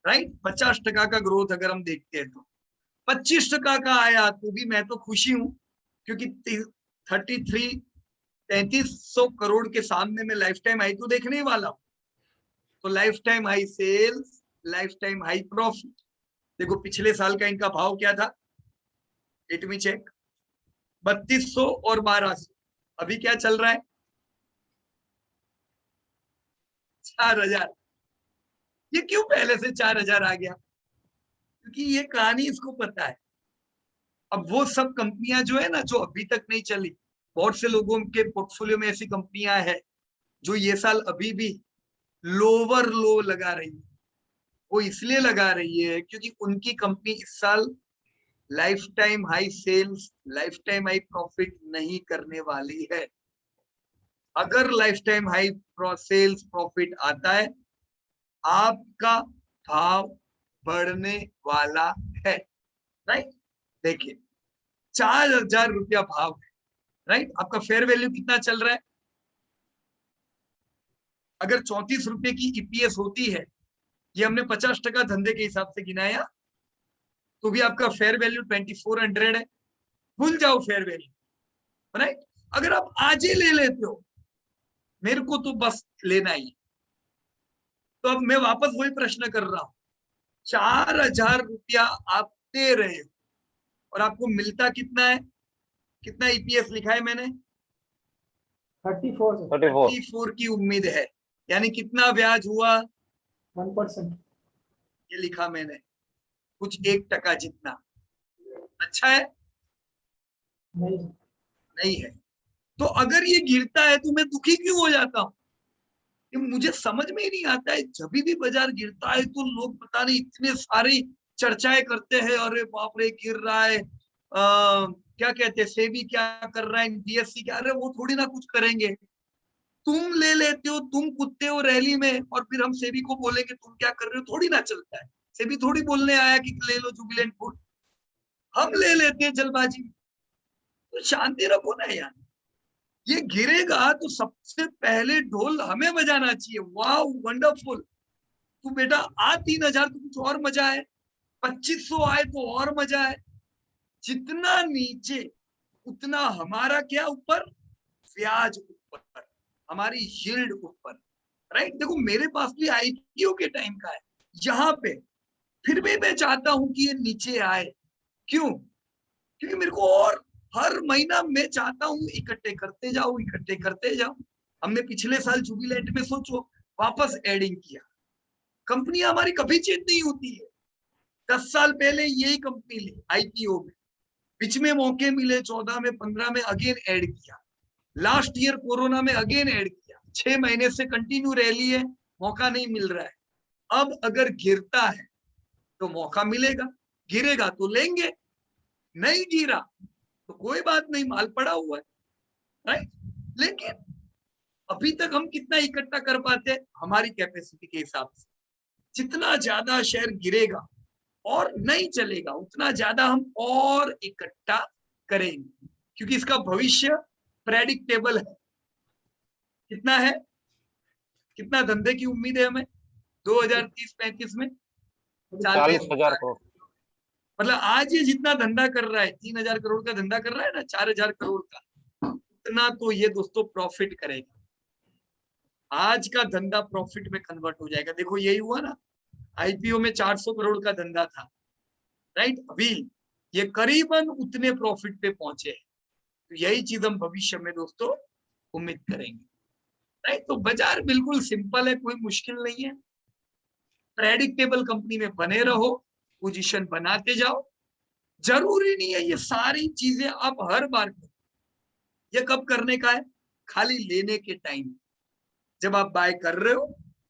राइट। 50% का ग्रोथ अगर हम देखते हैं तो 25% का आया तो भी मैं तो खुशी हूं, क्योंकि 3300 करोड़ के सामने मैं लाइफ टाइम हाई तो देखने ही वाला हूं। तो life time high sales, life time high profit. देखो पिछले साल का इनका भाव क्या था? Let me check. 3200 और 1200। अभी क्या चल रहा है? 4000। ये क्यों पहले से 4000 आ गया? क्योंकि ये कहानी इसको पता है। अब वो सब कंपनियां जो है ना, जो अभी तक नहीं चली, बहुत से लोगों के पोर्टफोलियो में ऐसी कंपनियां है जो ये साल अभी भी लोअर लो लगा रही है। वो इसलिए लगा रही है क्योंकि उनकी कंपनी इस साल life time high sales, life time high profit नहीं करने वाली है। अगर life time high sales profit आता है, आपका भाव बढ़ने वाला है, राइट। देखिए 4000 रुपया भाव है, राइट। आपका फेयर वैल्यू कितना चल रहा है? अगर 34 रुपए की ईपीएस होती है, ये हमने 50% धंधे के हिसाब से गिनाया, तो भी आपका फेयर वैल्यू 2400 है। भूल जाओ फेयर वैल्यू, राइट। अगर आप आज ही ले लेते हो, मेरे को तो बस लेना ही। तो अब मैं वापस वही प्रश्न कर रहा हूं, 4000 रुपया आप दे रहे हो और आपको मिलता कितना है? कितना ईपीएस लिखा है मैंने? 34 34 की उम्मीद है, यानी कितना ब्याज हुआ? 1%। ये लिखा मैंने, कुछ 1% जितना। अच्छा है? नहीं, नहीं है। तो अगर ये गिरता है तो मैं दुखी क्यों हो जाता हूँ? ये मुझे समझ में ही नहीं आता है। जब भी बाजार गिरता है तो लोग पता नहीं इतने सारी चर्चाएं करते हैं, अरे बाप रे गिर रहा है, क्या कहते हैं, सेबी क्या कर रहा है, बीएससी क्या। अरे वो थोड़ी ना कुछ करेंगे। तुम ले लेते हो, तुम कूदते हो रैली में, और फिर हम सेबी को बोलेंगे तुम क्या कर रहे हो, थोड़ी ना चलता है। सेबी थोड़ी बोलने आया कि ले लो जुबिलेंट फूड। हम ले लेते हैं जल्दबाजी में। तो शांति रखो ना यार। ये गिरेगा तो सबसे पहले ढोल हमें बजाना चाहिए, वाह वंडरफुल। तू बेटा आ 3000 तो कुछ और मजा है, 2500 आए तो और मजा है। जितना नीचे उतना हमारा क्या ऊपर? ब्याज ऊपर, हमारी यील्ड ऊपर, राइट। देखो मेरे पास भी आईपीओ के टाइम का है यहाँ पे, फिर भी मैं चाहता हूं कि ये नीचे आए। क्यों? क्योंकि मेरे को और हर महीना मैं चाहता हूं इकट्ठे करते जाओ, इकट्ठे करते जाओ। हमने पिछले साल जुबिलेंट में सोचो वापस एडिंग किया। कंपनी हमारी कभी चेंज नहीं होती है। 10 साल पहले यही कंपनी ली आईपीओ में, बीच में मौके मिले 14 में 15 में अगेन ऐड किया, लास्ट ईयर कोरोना में अगेन ऐड किया। 6 महीने से कंटिन्यू रैली है, मौका नहीं मिल रहा है। अब अगर गिरता है तो मौका मिलेगा, गिरेगा तो लेंगे, नहीं गिरा तो कोई बात नहीं, माल पड़ा हुआ है, राइट। लेकिन अभी तक हम कितना इकट्ठा कर पाते हैं? हमारी कैपेसिटी के हिसाब से। जितना ज्यादा शेयर गिरेगा और नहीं चलेगा, उतना ज्यादा हम और इकट्ठा करेंगे, क्योंकि इसका भविष्य प्रेडिक्टेबल है। कितना है, कितना धंधे की उम्मीद है हमें 2030-35 में? 40,000 करोड़। मतलब आज ये जितना धंधा कर रहा है, 3,000 करोड़ का धंधा कर रहा है ना, 4,000 करोड़ का, उतना तो ये दोस्तों प्रॉफिट करेगा। आज का धंधा प्रॉफिट में कन्वर्ट हो जाएगा। देखो यही हुआ ना, आईपीओ में 400 करोड़ का धंधा था, राइट, अभी ये करीबन उतने प्रॉफिट पे पहुंचे हैं। तो यही चीज हम भविष्य में दोस्तों उम्मीद करेंगे, राइट। तो बाजार बिल्कुल सिंपल है, कोई मुश्किल नहीं है। प्रेडिक्टेबल कंपनी में बने रहो, पोजीशन बनाते जाओ। जरूरी नहीं है ये सारी चीजें आप हर बार करो। ये कब करने का है? खाली लेने के टाइम, जब आप बाय कर रहे हो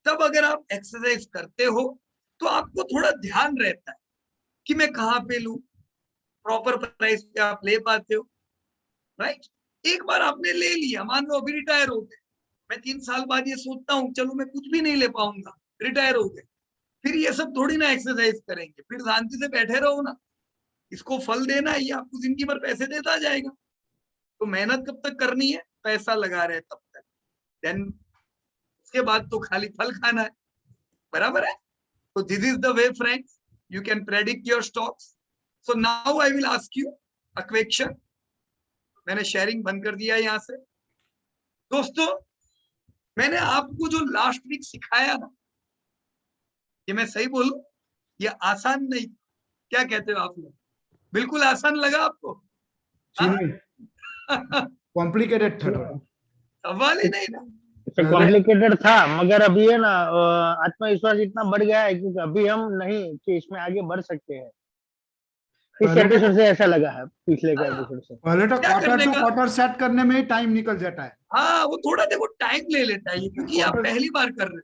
तब अगर आप एक्सरसाइज करते हो तो आपको थोड़ा ध्यान रहता है कि मैं कहाँ पे लूं, प्रॉपर प्राइस पे आप ले पाते हो, राइट। एक बार आपने ले लिया, मान लो अभी रिटायर हो गए, मैं 3 साल बाद ये सोचता हूँ चलो मैं कुछ भी नहीं ले पाऊंगा, रिटायर हो गए, फिर ये सब थोड़ी ना एक्सरसाइज करेंगे, फिर शांति से बैठे रहो ना। इसको फल देना है, ये आपको जिंदगी भर पैसे देता जाएगा। तो मेहनत कब तक करनी है? पैसा लगा रहे तब तक, देन उसके बाद तो खाली फल खाना है, बराबर है। तो this is the way friends, you can predict your stocks. So now I will ask you a question. मैंने शेयरिंग बंद कर दिया यहाँ से। दोस्तों मैंने आपको जो लास्ट वीक सिखाया ना, ये मैं सही बोलूं, ये आसान नहीं, क्या कहते हो आप लोग? बिल्कुल आसान लगा आपको? जी नहीं, कॉम्प्लिकेटेड था थोड़ा। सवाल ही नहीं ना। कॉम्प्लिकेटेड था, मगर अभी है ना आत्मविश्वास इतना बढ़ गया है क्योंकि अभी हम नहीं कि इसमें आगे बढ़ सकते हैं। इस एपिसोड से ऐसा लगा है, पिछले के एपिसोड से। पहले तो क्या क्वार्टर करने टू का? क्वार्टर सेट करने में ही टाइम निकल जाता है। हाँ, वो थोड़ा देखो टाइम ले लेता है ये, क्योंकि आप पहली बार कर रहे हो।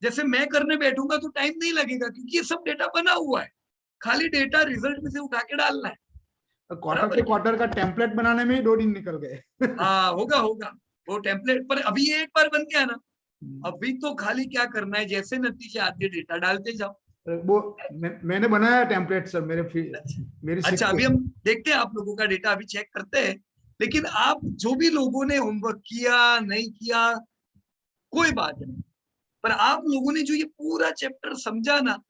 जैसे मैं करने बैठूंगा तो टाइम नहीं लगेगा, क्योंकि ये सब डेटा बना हुआ है, खाली डेटा रिजल्ट में से उठा के डालना है। क्वार्टर टू क्वार्टर का टेम्पलेट बनाने में ही 2 दिन निकल गए। हाँ, होगा होगा वो टेम्पलेट, पर अभी ये एक बार बन गया ना, अभी तो खाली क्या करना है, जैसे नतीजे आते डेटा डालते जाओ। वो मैंने बनाया टेम्पलेट सर, मेरी अच्छा, अभी हम देखते हैं आप लोगों का डेटा, अभी चेक करते हैं। लेकिन आप जो भी लोगों ने होमवर्क किया नहीं किया कोई बात नहीं, पर आप लोगों ने जो ये पूरा चैप्टर समझा ना,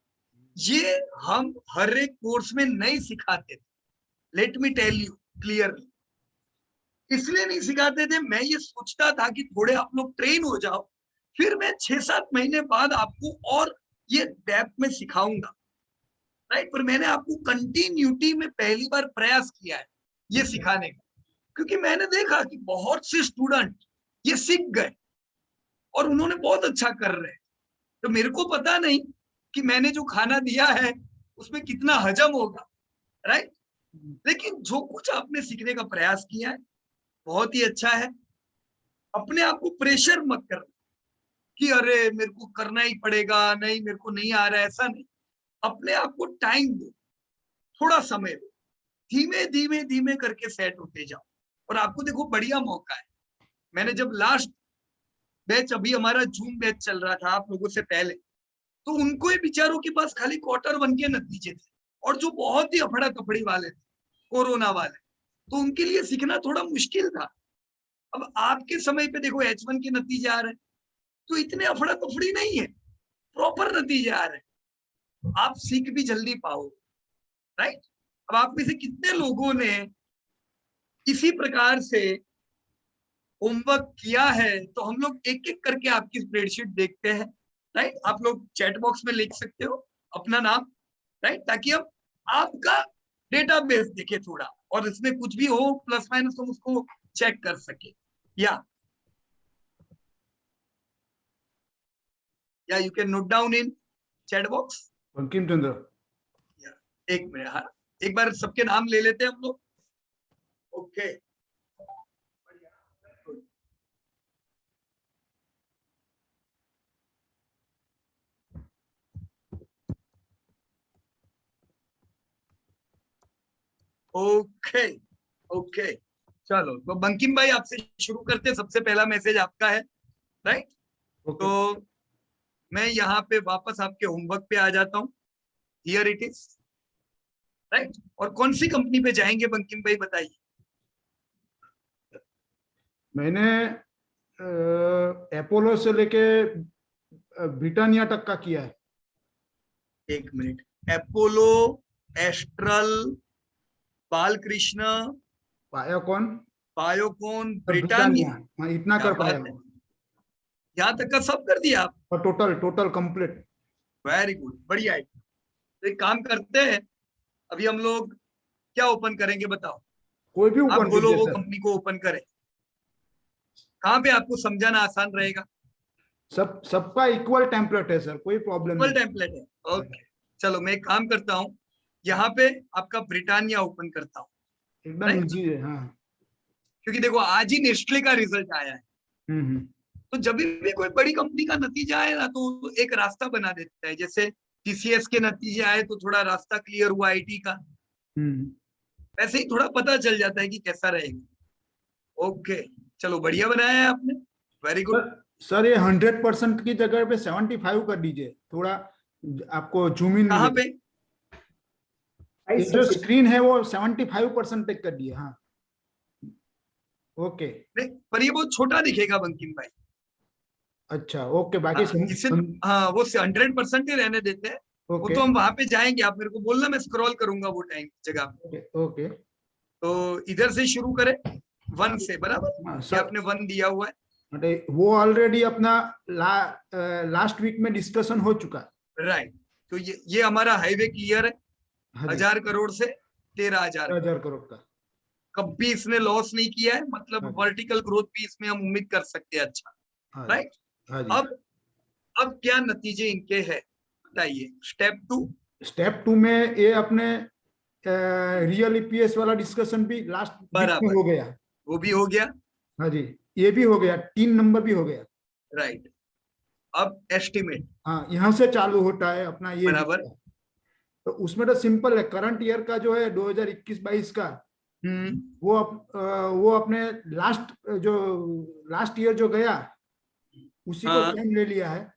ये हम हर एक कोर्स में नहीं सिखाते थे। Let me tell you clearly, इसलिए नहीं सिखाते थे, मैं ये सोचता था कि थोड़े आप लोग ट्रेन हो जाओ, फिर मैं 6-7 महीने बाद आपको और ये डेप्थ में सिखाऊंगा, राइट। पर मैंने आपको कंटिन्यूटी में पहली बार प्रयास किया है ये सिखाने का, क्योंकि मैंने देखा कि बहुत से स्टूडेंट ये सीख गए और उन्होंने बहुत अच्छा कर रहे हैं। तो मेरे को पता नहीं कि मैंने जो खाना दिया है उसमें कितना हजम होगा, राइट। लेकिन जो कुछ आपने सीखने का प्रयास किया है बहुत ही अच्छा है। अपने आप को प्रेशर मत करना कि अरे मेरे को करना ही पड़ेगा, नहीं मेरे को नहीं आ रहा है, ऐसा नहीं। अपने आप को टाइम दो, थोड़ा समय दो, धीमे धीमे धीमे करके सेट होते जाओ। और आपको देखो बढ़िया मौका है। मैंने जब लास्ट बैच, अभी हमारा जून बैच चल रहा था आप लोगों से पहले, तो उनको ही बेचारों के पास खाली Q1 के नतीजे थे, और जो बहुत ही अफड़ा तफड़ी वाले थे, कोरोना वाले, तो उनके लिए सीखना थोड़ा मुश्किल था। अब आपके समय पे देखो H1 के नतीजे आ रहे हैं, तो इतने अफड़ा तफड़ी नहीं है, प्रॉपर नतीजे आ रहे हैं, आप सीख भी जल्दी पाओ, राइट। अब आप में से कितने लोगों ने इसी प्रकार से होमवर्क किया है? तो हम लोग एक एक करके आपकी स्प्रेडशीट देखते हैं, राइट। आप लोग चैट बॉक्स में लिख सकते हो अपना नाम, राइट, ताकि हम आपका डेटाबेस देखे थोड़ा, और इसमें कुछ भी हो प्लस माइनस हम उसको चेक कर सके। या you can note down in chat box. Bankim Chandra. एक मिनट, हाँ, एक बार सबके नाम ले लेते हैं हम लोग। ओके, ओके, ओके, चलो तो बंकिम भाई आपसे शुरू करते हैं। सबसे पहला मैसेज आपका है, राइट। तो मैं यहाँ पे वापस आपके होमवर्क पे आ जाता हूँ, हियर इट इज, राइट। और कौन सी कंपनी पे जाएंगे बंकिम भाई बताइए? मैंने अपोलो से लेके ब्रिटानिया तक का किया है। एक minute, Apollo, astral, Balkrishna, Biocon Biocon, और ब्रिटानिया। हाँ, इतना क्या कर पाया बात है, वो। यहाँ तक का सब कर दिया आप। और total total complete. Very good, बढ़िया है। तो एक काम करते हैं, अभी हम लोग क्या ओपन करेंगे बताओ। कोई भी आप ओपन बोलो कीजिए वो सर। कंपनी को ओपन करें, कहाँ पे आपको समझाना आसान रहेगा। सबका इक्वल टेम्पलेट है सर, कोई प्रॉब्लम इक्वल नहीं। टेम्पलेट है, ओके। चलो मैं एक काम करता हूँ, यहाँ पे आपका ब्रिटानिया ओपन करता हूँ, एकदम right? इजी है। हाँ। क्योंकि देखो आज ही नेस्ले का रिजल्ट आया है। हम्म। तो जब भी कोई बड़ी कंपनी का नतीजा आए ना, तो एक रास्ता बना देता है। जैसे टीसीएस के नतीजे आए तो थोड़ा रास्ता क्लियर हुआ आईटी का, हम्म। वैसे ही थोड़ा पता चल जाता है कि कैसा रहेगा। ओके, चलो बढ़िया बनाया है आपने, वेरी गुड। सर ये 100% की जगह पे 75 कर दीजिए, थोड़ा आपको जूम इन कहाँ मिलेगा। पे? ये जो स्क्रीन है वो 75% तक कर दिए। हाँ, ओके। नहीं, पर ये बहुत छोटा दिखेगा बंकिम भाई। अच्छा, ओके। बाकी हाँ, इससे हाँ वो 100% ही रहने देते हैं। वो ओके तो हम वहां पे जाएंगे, आप मेरे को बोलना, मैं स्क्रॉल करूंगा वो टाइम जगह पे। Okay okay. तो इधर से शुरू करें, 1 से, बराबर। हाँ ये सर, आपने 1 दिया हुआ है, वो ऑलरेडी अपना लास्ट वीक में डिस्कशन हो चुका है। राइट। तो ये हमारा हाईवे क्लियर है, हाँ जी, 1000 करोड़ से 13,000। 1000 करोड़ का। कभी इसने लॉस नहीं किया है, मतलब हाँ जी, वर्टिकल ग्रोथ भी इसमें हम उम्मीद कर सकते हैं। अच्छा, हाँ जी, राइट। हाँ जी। अब क्या नतीजे इनके हैं बताइए, स्टेप 2। स्टेप 2 में ये अपने रियल ईपीएस वाला डिस्कशन भी लास्ट वीक में बराबर, हो गया। वो भी हो गया, हाँ जी, ये भी हो गया, 3 नंबर भी हो गया। राइट। अब एस्टिमेट, हाँ, यहाँ से चालू होता है अपना ये बराबर। हिस्सा। तो उसमें तो सिंपल है, करंट ईयर का जो है 2021-22 का, वो अपने लास्ट ईयर जो गया उसी को हाँ, सेम ले लिया है।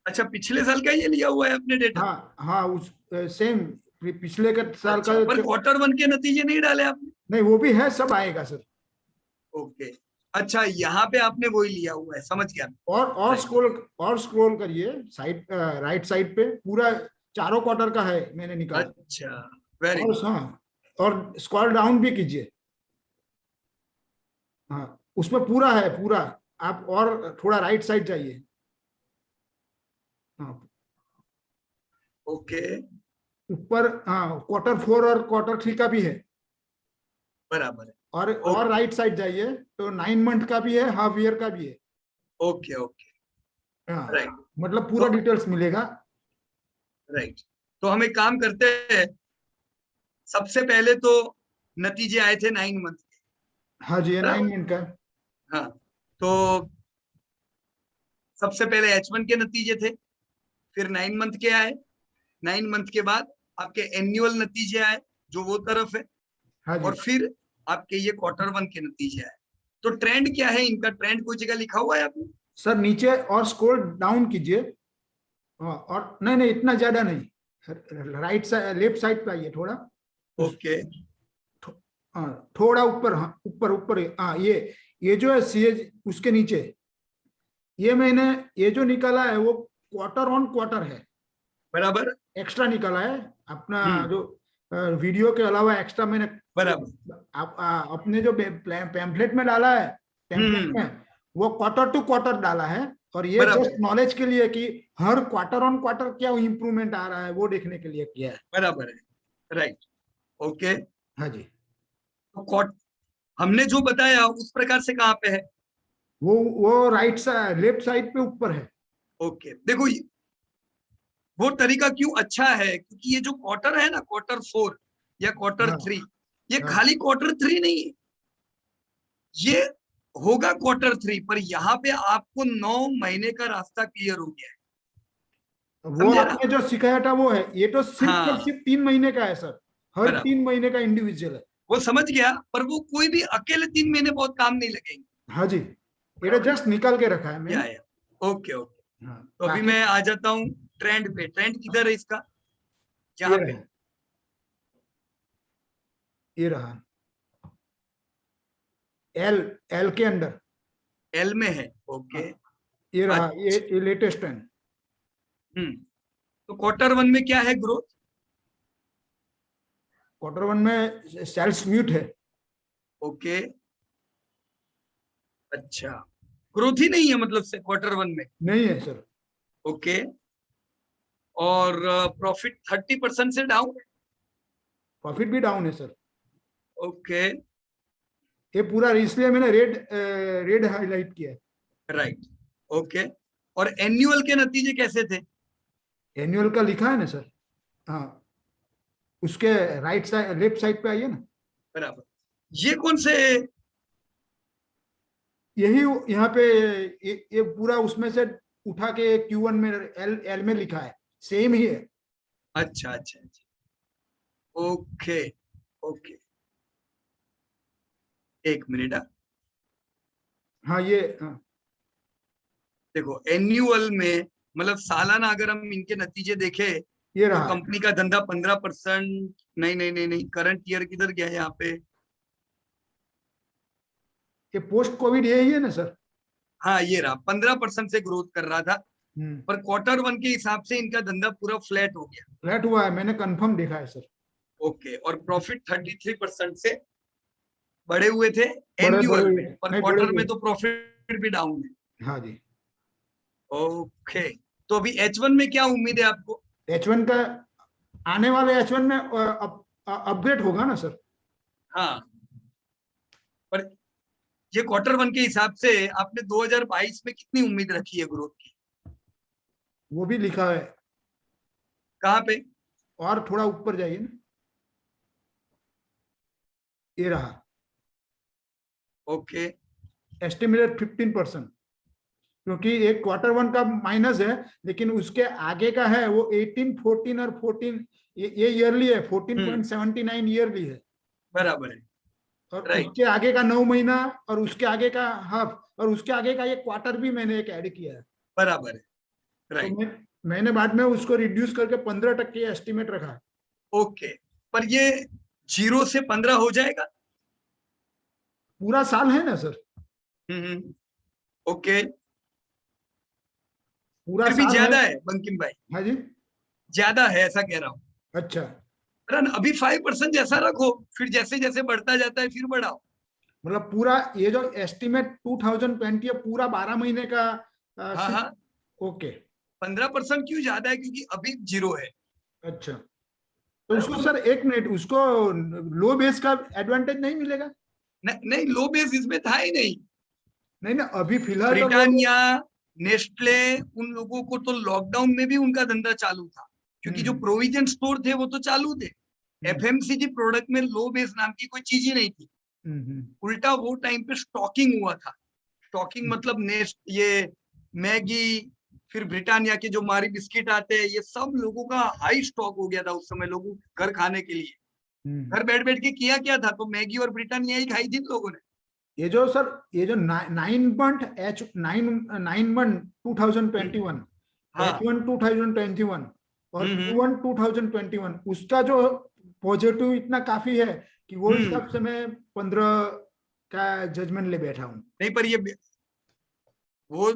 अच्छा, पिछले साल का ये लिया हुआ है अपने डेटा। हाँ हाँ, उस सेम पिछले के साल अच्छा, का पर Q1 के नतीजे नहीं डाले आपने। नहीं, वो भी है, सब आएगा सर। ओके, अच्छा, यहाँ पे आपने वही लिया हुआ है, समझ गया। और स्क्रॉल करिए साइड, राइट साइड पे पूरा चारों क्वार्टर का है मैंने निकाला। अच्छा, वेरी और गुड। हाँ, और स्क्रॉल डाउन भी कीजिए। हाँ, उसमें पूरा है पूरा। आप और थोड़ा राइट साइड जाइए। हाँ, ओके, ऊपर। हाँ, Q4 और Q3 का भी है। बराबर है। और राइट साइड जाइए तो 9 मंथ का भी है, हाफ ईयर का भी है। ओके ओके, हाँ, राइट। मतलब पूरा तो डिटेल्स मिलेगा। राइट, तो हम एक काम करते हैं, सबसे पहले तो नतीजे आए थे 9 मंथ के, हाँ जी, ये 9 बराबर। मंथ का। हाँ, तो सबसे पहले H1 के नतीजे थे, फिर 9 मंथ के आए, 9 मंथ के बाद आपके एनुअल नतीजे आए जो वो तरफ है, हाँ जी और फिर आपके ये Q1 के नतीजे आए। तो ट्रेंड क्या है इनका, ट्रेंड कोई जगह लिखा हुआ है आपने? सर, नीचे और स्क्रॉल डाउन कीजिए। हाँ, और नहीं नहीं, इतना ज्यादा नहीं, राइट साइड लेफ्ट साइड पे आइए थोड़ा। ओके, हाँ, थोड़ा ऊपर। हाँ, ऊपर ऊपर। हाँ, ये जो है सीएज उसके नीचे, ये जो निकाला है वो Q-on-Q है, बराबर, एक्स्ट्रा निकाला है अपना। हम्म, जो वीडियो के अलावा एक्स्ट्रा मैंने बराबर, अपने जो पैम्फलेट में डाला है, टेम्पलेट हम्म, में वो Q-to-Q डाला है। और ये बराबर, जस्ट नॉलेज के लिए कि हर Q-on-Q क्या इंप्रूवमेंट आ रहा है वो देखने के लिए किया है। बराबर है, राइट। ओके, हाँ जी, तो हमने जो बताया उस प्रकार से कहाँ पे है? वो राइट साइड लेफ्ट साइड पे ऊपर है। ओके, देखो वो तरीका क्यों अच्छा है, क्योंकि ये जो क्वार्टर है ना, Q4 या हाँ Q3, ये हाँ, खाली Q3 नहीं है, ये होगा Q3, पर यहाँ पे आपको 9 महीने का रास्ता क्लियर हो गया है। वो समझे ना? आपने जो सिखाया था वो है, ये तो सिर्फ और हाँ, सिर्फ 3 महीने का है सर। हर बराबर, 3 महीने का इंडिविजुअल है। वो समझ गया, पर वो कोई भी अकेले 3 महीने बहुत काम नहीं लगेंगे। हाँ जी, ये तो बराबर, जस्ट निकाल के रखा है मैंने। Okay okay. हाँ, तो अभी बाकी मैं आ जाता हूँ ट्रेंड पे। ट्रेंड किधर है इसका? ये यहाँ पे। रहा, ये रहा, एल एल के अंदर। एल में है, ओके। ये रहा, ये लेटेस्ट है। तो क्वार्टर वन में क्या है ग्रोथ? क्वार्टर वन में सेल्स म्यूट है। ओके, अच्छा, ग्रोथ ही नहीं है मतलब से क्वार्टर वन में? नहीं है सर। ओके, और प्रॉफिट 30% से डाउन? प्रॉफिट भी डाउन है सर। ओके, ये पूरा इसलिए मैंने रेड हाईलाइट किया है। Right, okay. और एनुअल के नतीजे कैसे थे? एनुअल का लिखा है ना सर, हाँ, उसके राइट साइड लेफ्ट साइड पे आइए ना। बराबर। ये कौन से? यही यहाँ पे ये पूरा उसमें से उठा के Q1 में एल में लिखा है, सेम ही है। अच्छा अच्छा अच्छा, ओके ओके, एक मिनट। हाँ ये, हाँ देखो एन्युअल में मतलब सालाना अगर हम इनके नतीजे देखें ये तो रहा। कंपनी का धंधा 15%, नहीं नहीं नहीं नहीं, करंट ईयर किधर गया यहाँ पे? ये पोस्ट कोविड यही है ना सर। हाँ ये रहा, 15% से ग्रोथ कर रहा था, पर क्वार्टर वन के हिसाब से इनका धंधा पूरा फ्लैट हो गया। फ्लैट हुआ है, मैंने कंफर्म देखा है सर। ओके, और प्रॉफिट 33% से बढ़े हुए थे बड़े एन्युअल बड़े में, पर नहीं, क्वार्टर बड़े। में तो प्रॉफिट भी डाउन है। हाँ जी। ओके, तो अभी H1 में क्या उम्मीद है आपको? H1 का आने वाले H1 में अपग्रेड होगा ना सर। हाँ, पर ये क्वार्टर वन के हिसाब से आपने 2022 में कितनी उम्मीद रखी है ग्रोथ की? वो भी लिखा है। कहाँ पे? और थोड़ा ऊपर जाइए ना, ये रहा। ओके, एस्टिमेटेड 15%, क्योंकि एक क्वार्टर वन का माइनस है, लेकिन उसके आगे का है वो 18, 14 और 14, ये ईयरली है, 14.79 ईयरली है। बराबर है, और राइट, उसके आगे का 9 महीना, और उसके आगे का हाफ, और उसके आगे का ये क्वार्टर भी मैंने एक ऐड किया है। बराबर है, तो राइट, मैंने बाद में उसको रिड्यूस करके 15% एस्टिमेट रखा है। ओके। पर ये 0 से 15 हो जाएगा? पूरा साल है ना सर, ओके, पूरा फिर भी साल है। ज्यादा है बंकिम भाई, हाँ जी। ज्यादा है ऐसा कह रहा हूँ। अच्छा, अभी 5% जैसा रखो, फिर जैसे जैसे बढ़ता जाता है फिर बढ़ाओ। मतलब पूरा ये जो एस्टिमेट 2020 है, पूरा 12 महीने का हाँ हाँ, ओके। 15% क्यों ज्यादा है? क्योंकि अभी 0 है। अच्छा, तो उसको सर एक मिनट, उसको लो बेस का एडवांटेज नहीं मिलेगा? नहीं, लो बेस इसमें था ही नहीं। नहीं ना, अभी फिलहाल तो लो ब्रिटानिया, नेस्ले, उन लोगों को तो लॉकडाउन में भी उनका धंधा चालू था, क्योंकि जो प्रोविजन स्टोर थे वो तो चालू थे। एफएमसीजी प्रोडक्ट में लो बेस नाम की कोई चीज ही नहीं थी। उल्टा वो टाइम पे स्टॉकिंग हुआ था। स्टॉकिंग मतलब नेस्ट, ये मैगी, फिर ब्रिटानिया के जो मारी बिस्किट आते हैं, ये सब लोगों का हाई स्टॉक हो गया था उस समय, लोगों घर खाने के लिए। घर बैठ बैठ के किया क्या था, तो मैगी और ब्रिटानिया ही खाई थी लोगों ने। ये जो सर, ये जो 9 मंथ 2021, हाँ, H1 2021 और हम्म Q1 2021, उसका जो पॉजिटिव इतना काफी है कि वो हम्म। हिसाब से मैं 15 का जजमेंट ले बैठा हूँ। नहीं, पर ये वो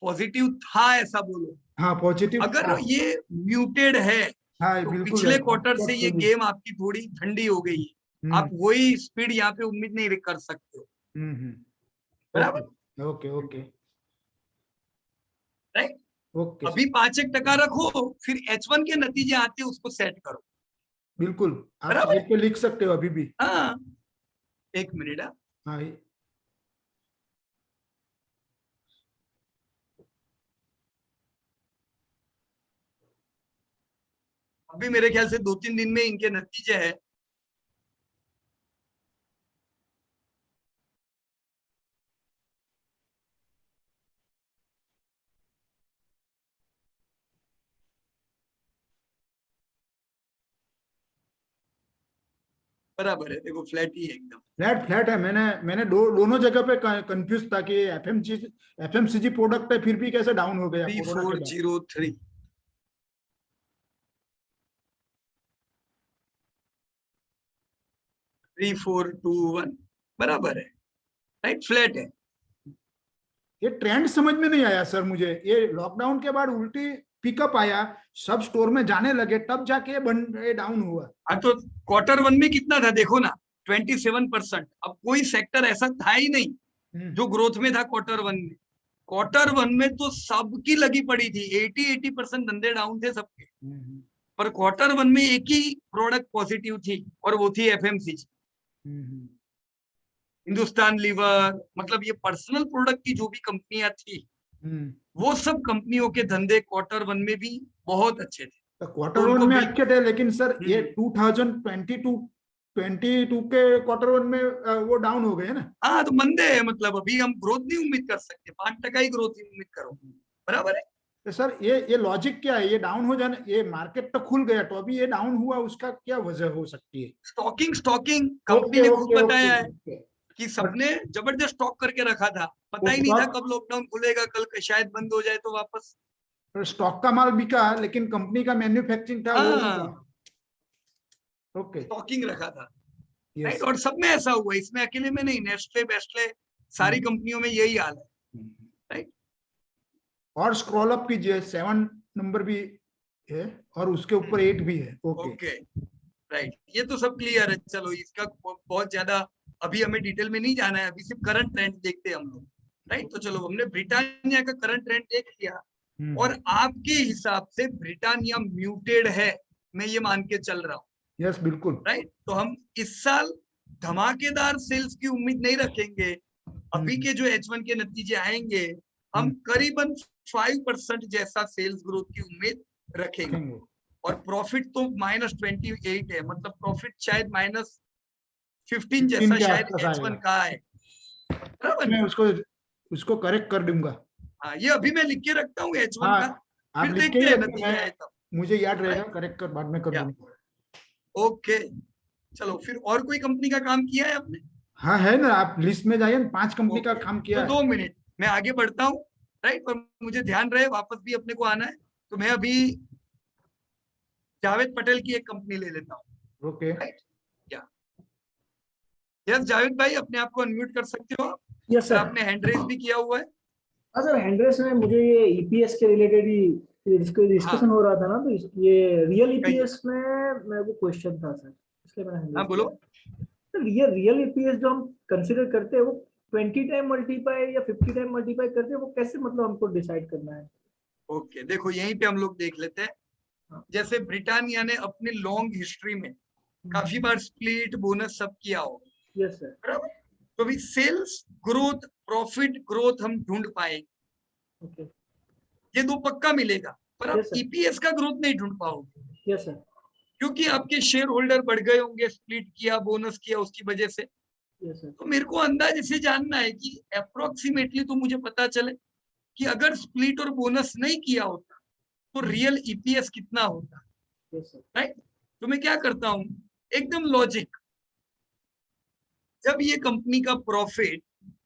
पॉजिटिव था ऐसा बोलो। हाँ पॉजिटिव अगर था। ये म्यूटेड है हाँ तो बिल्कुल है। पिछले क्वार्टर से ये गेम आपकी थोड़ी ठंडी हो गई है। आप वही स्पीड यहाँ पे उम्मीद नहीं कर सकते हो। बराबर, okay okay okay right. Okay अभी सर, 5% रखो, फिर H1 के नतीजे आते हैं उसको सेट करो। बिल्कुल। आप बराबर, साइड पे लिख सकते हो अभी भी। हाँ, एक मिनट। हाँ अभी मेरे ख्याल से 2-3 दिन में इनके नतीजे हैं। बराबर है, देखो फ्लैट ही है एकदम। फ्लैट फ्लैट है। मैंने दोनों जगह पे कंफ्यूज था कि एफएमसीजी प्रोडक्ट है, फिर भी कैसे डाउन हो गया कोरोना के बाद। 3403, 3421, बराबर है, राइट, फ्लैट है। ये ट्रेंड समझ में नहीं आया सर मुझे। ये लॉकडाउन के बाद उल्टी पिकअप आया, सब स्टोर में जाने लगे, तब जाके ये डाउन हुआ। हाँ तो Q1 में कितना था देखो ना, 27%। अब कोई सेक्टर ऐसा था ही नहीं जो ग्रोथ में था Q1 में। Q1 में तो सबकी लगी पड़ी थी, 80% धंधे डाउन थे सबके, पर Q1 में एक ही प्रोडक्ट पॉजिटिव थी और वो थी FMCG, हिंदुस्तान लीवर, मतलब ये पर्सनल प्रोडक्ट की जो भी कंपनियां थी वो सब कंपनियों के धंधे Q1 में भी बहुत अच्छे थे। तो Q1 में अच्छे थे, लेकिन सर ये 2022 के Q1 में वो डाउन हो गए ना। हाँ तो मंदे है, मतलब अभी हम ग्रोथ नहीं उम्मीद कर सकते, 5% ही ग्रोथ ही उम्मीद करो, बराबर है। तो सर ये लॉजिक क्या है, ये डाउन हो जाना, ये मार्केट तो खुल गया तो अभी ये डाउन हुआ, उसका क्या वजह हो सकती है? स्टॉकिंग कंपनी ने खुद बताया है ओके। कि सबने जबरदस्त स्टॉक करके रखा था, पता ही नहीं था कब लॉकडाउन खुलेगा, कल शायद बंद हो जाए तो वापस। स्टॉक का माल बिका, लेकिन कंपनी का मैन्युफैक्चरिंग था वो बिका। ओके, स्टॉकिंग रखा था, यस। राइट। और सब में ऐसा हुआ, इसमें अकेले में नहीं, नेस्ले बेस्ले सारी कंपनियों में यही हाल है, राइट। और स्क्रॉल अप कीजिए, 7 नंबर भी है और उसके ऊपर 8 भी है। ओके, राइट, ये तो सब क्लियर है। चलो इसका बहुत ज्यादा अभी हमें डिटेल में नहीं जाना है, अभी सिर्फ करंट ट्रेंड देखते हैं हम लोग, राइट। तो चलो हमने ब्रिटानिया का करंट ट्रेंड देख लिया, और आपके हिसाब से ब्रिटानिया म्यूटेड है, मैं ये मान के चल रहा हूँ, यस बिल्कुल, राइट। तो हम इस साल धमाकेदार सेल्स की उम्मीद नहीं रखेंगे। अभी के जो H1 के नतीजे आएंगे, हम करीबन 5% जैसा सेल्स ग्रोथ की उम्मीद रखेंगे, और प्रॉफिट तो -28 है, मतलब प्रॉफिट शायद -15 जैसा शायद H1 का है, बराबर। मैं उसको करेक्ट कर दूंगा। हाँ, ये अभी मैं लिख के रखता हूँ H1 का, आप फिर लिख देखते के हैं नतीजे आए तब। मुझे याद रहेगा, करेक्ट कर बाद में कर दूंगा। ओके, चलो फिर और कोई कंपनी का काम किया है आपने? हाँ है ना, आप लिस्ट में जाइए, 5 कंपनी का काम किया तो है। 2 मिनट मैं आगे बढ़ता हूँ, राइट। और मुझे ध्यान रहे वापस भी अपने को आना है, तो मैं अभी जावेद पटेल की एक कंपनी ले लेता हूँ, ओके, राइट। या यस जावेद भाई, अपने आप को अनम्यूट कर सकते हो? Yes sir sir. आपने हैंड रेज भी किया हुआ है। हाँ सर, हैंड्रेस में मुझे ये ईपीएस के रिलेटेड ही डिस्कशन हो रहा था ना, तो ये रियल ईपीएस में मेरे को क्वेश्चन था सर, इसलिए मैंने हैंड हाँ रेज बोलो। किया। सर रियल ईपीएस जो हम कंसीडर करते हैं, वो 20 टाइम मल्टीप्लाई या 50 टाइम मल्टीप्लाई करते हैं, वो कैसे मतलब हमको डिसाइड करना है? ओके, देखो यहीं पे हम लोग देख लेते हैं। हाँ। जैसे ब्रिटानिया ने अपनी लॉन्ग हिस्ट्री में काफी बार स्प्लिट बोनस सब किया हो, यस सर। बराबर। तो भी सेल्स ग्रोथ प्रॉफिट ग्रोथ हम ढूंढ पाएंगे, ओके। ये दो पक्का मिलेगा, पर आप यस सर। ईपीएस का ग्रोथ नहीं ढूंढ पाओगे, यस सर। क्योंकि आपके शेयर होल्डर बढ़ गए होंगे, स्प्लिट किया बोनस किया उसकी वजह से। Yes sir. तो मेरे को अंदाज इसे जानना है कि अप्रोक्सीमेटली तो मुझे पता चले कि अगर स्प्लिट और बोनस नहीं किया होता तो रियल ईपीएस कितना होता, यस सर। राइट। तो मैं क्या करता हूं, एकदम लॉजिक, जब ये कंपनी का प्रॉफिट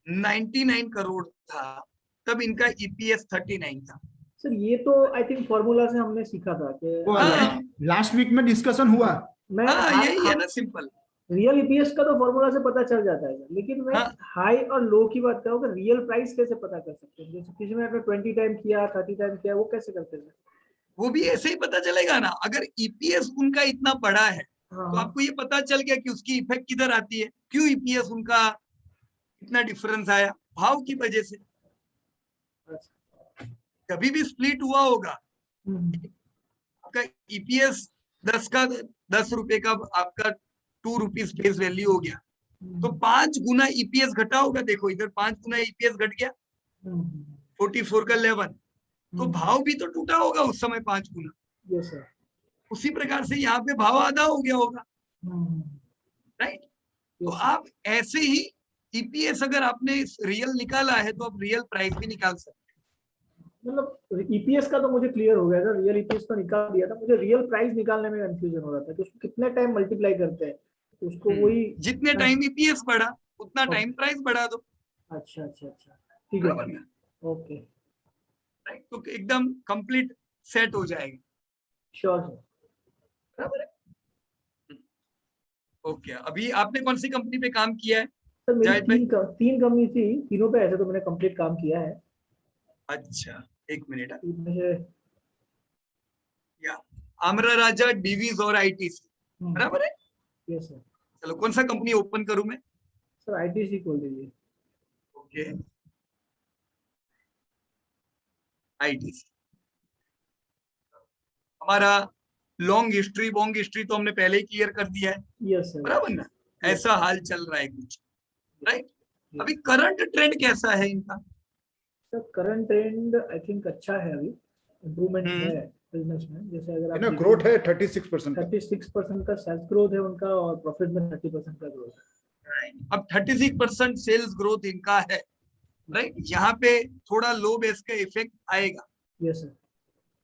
99 करोड़ था, तब इनका ईपीएस 39 था। सर ये तो आई थिंक फॉर्मूला से हमने सीखा था कि हाँ लास्ट वीक में डिस्कशन हुआ। मैं हाँ, यही है ना, सिंपल। रियल ईपीएस का तो फॉर्मूला से पता चल जाता है, लेकिन मैं हाँ। हाई और लो की बात करूँ, रियल प्राइस कैसे पता कर सकते हैं? जैसे किसी ने 20 टाइम किया, 30 टाइम किया, वो कैसे करते हैं? वो भी ऐसे ही पता चलेगा ना, अगर ईपीएस उनका इतना बड़ा है हाँ तो आपको ये पता चल गया कि उसकी इफेक्ट किधर आती है, क्यों ईपीएस उनका इतना डिफरेंस आया, भाव की वजह से। अच्छा। कभी भी स्प्लिट हुआ होगा, आपका ईपीएस 10 रुपए का आपका 2 रुपीज फेस वैल्यू हो गया, तो 5 गुना ईपीएस घटा होगा। देखो इधर 5 गुना ईपीएस घट गया, 44 का 11, तो भाव भी तो टूटा होगा उस समय 5 गुना। Yes sir. उसी प्रकार से यहाँ पे भाव आधा हो गया होगा, राइट। तो आप ऐसे ही ईपीएस अगर आपने रियल निकाला है तो आप रियल प्राइस भी निकाल सकते हैं। मतलब ईपीएस का तो मुझे क्लियर हो गया था, रियल ईपीएस तो निकाल दिया था, मुझे रियल प्राइस निकालने में कंफ्यूजन हो रहा था कि उसको कितने टाइम मल्टीप्लाई करते हैं, तो उसको वही जितने टाइम ईपीएस बढ़ा उतना टाइम प्राइस बढ़ा दो। अच्छा अच्छा अच्छा, ठीक है, ओके, राइट, तो एकदम कंप्लीट सेट हो जाएगा, श्योर सर। बराबर है। ओके, अभी आपने कौन सी कंपनी पे काम किया है? सर मेरी जाहिद भाई? तीन कंपनी थी, तीनों पे ऐसे तो मैंने कंप्लीट काम किया है। अच्छा एक मिनट, इसमें से आमरा राजा, डिवीज और आईटीसी, बराबर है। Yes sir. चलो कौन सा कंपनी ओपन करूं मैं? सर आईटीसी खोल दीजिए। Okay, ITC. हमारा लॉन्ग हिस्ट्री वॉन्ग हिस्ट्री तो हमने पहले ही क्लियर कर दिया है, यस सर। बराबर ना? ऐसा हाल चल रहा है कुछ, राइट। Yes. अभी करंट ट्रेंड कैसा है इनका? Sir current trend I think अच्छा है, अभी इम्प्रूवमेंट हम्म। है बिजनेस में। जैसे अगर आप ना ग्रोथ है 36% का। 36% का सेल्स ग्रोथ है उनका और प्रॉफिट में 30% का ग्रोथ है। अब 36% सेल्स ग्रोथ इनका है, राइट। यहाँ पे थोड़ा लो बेस का इफेक्ट आएगा, यस सर।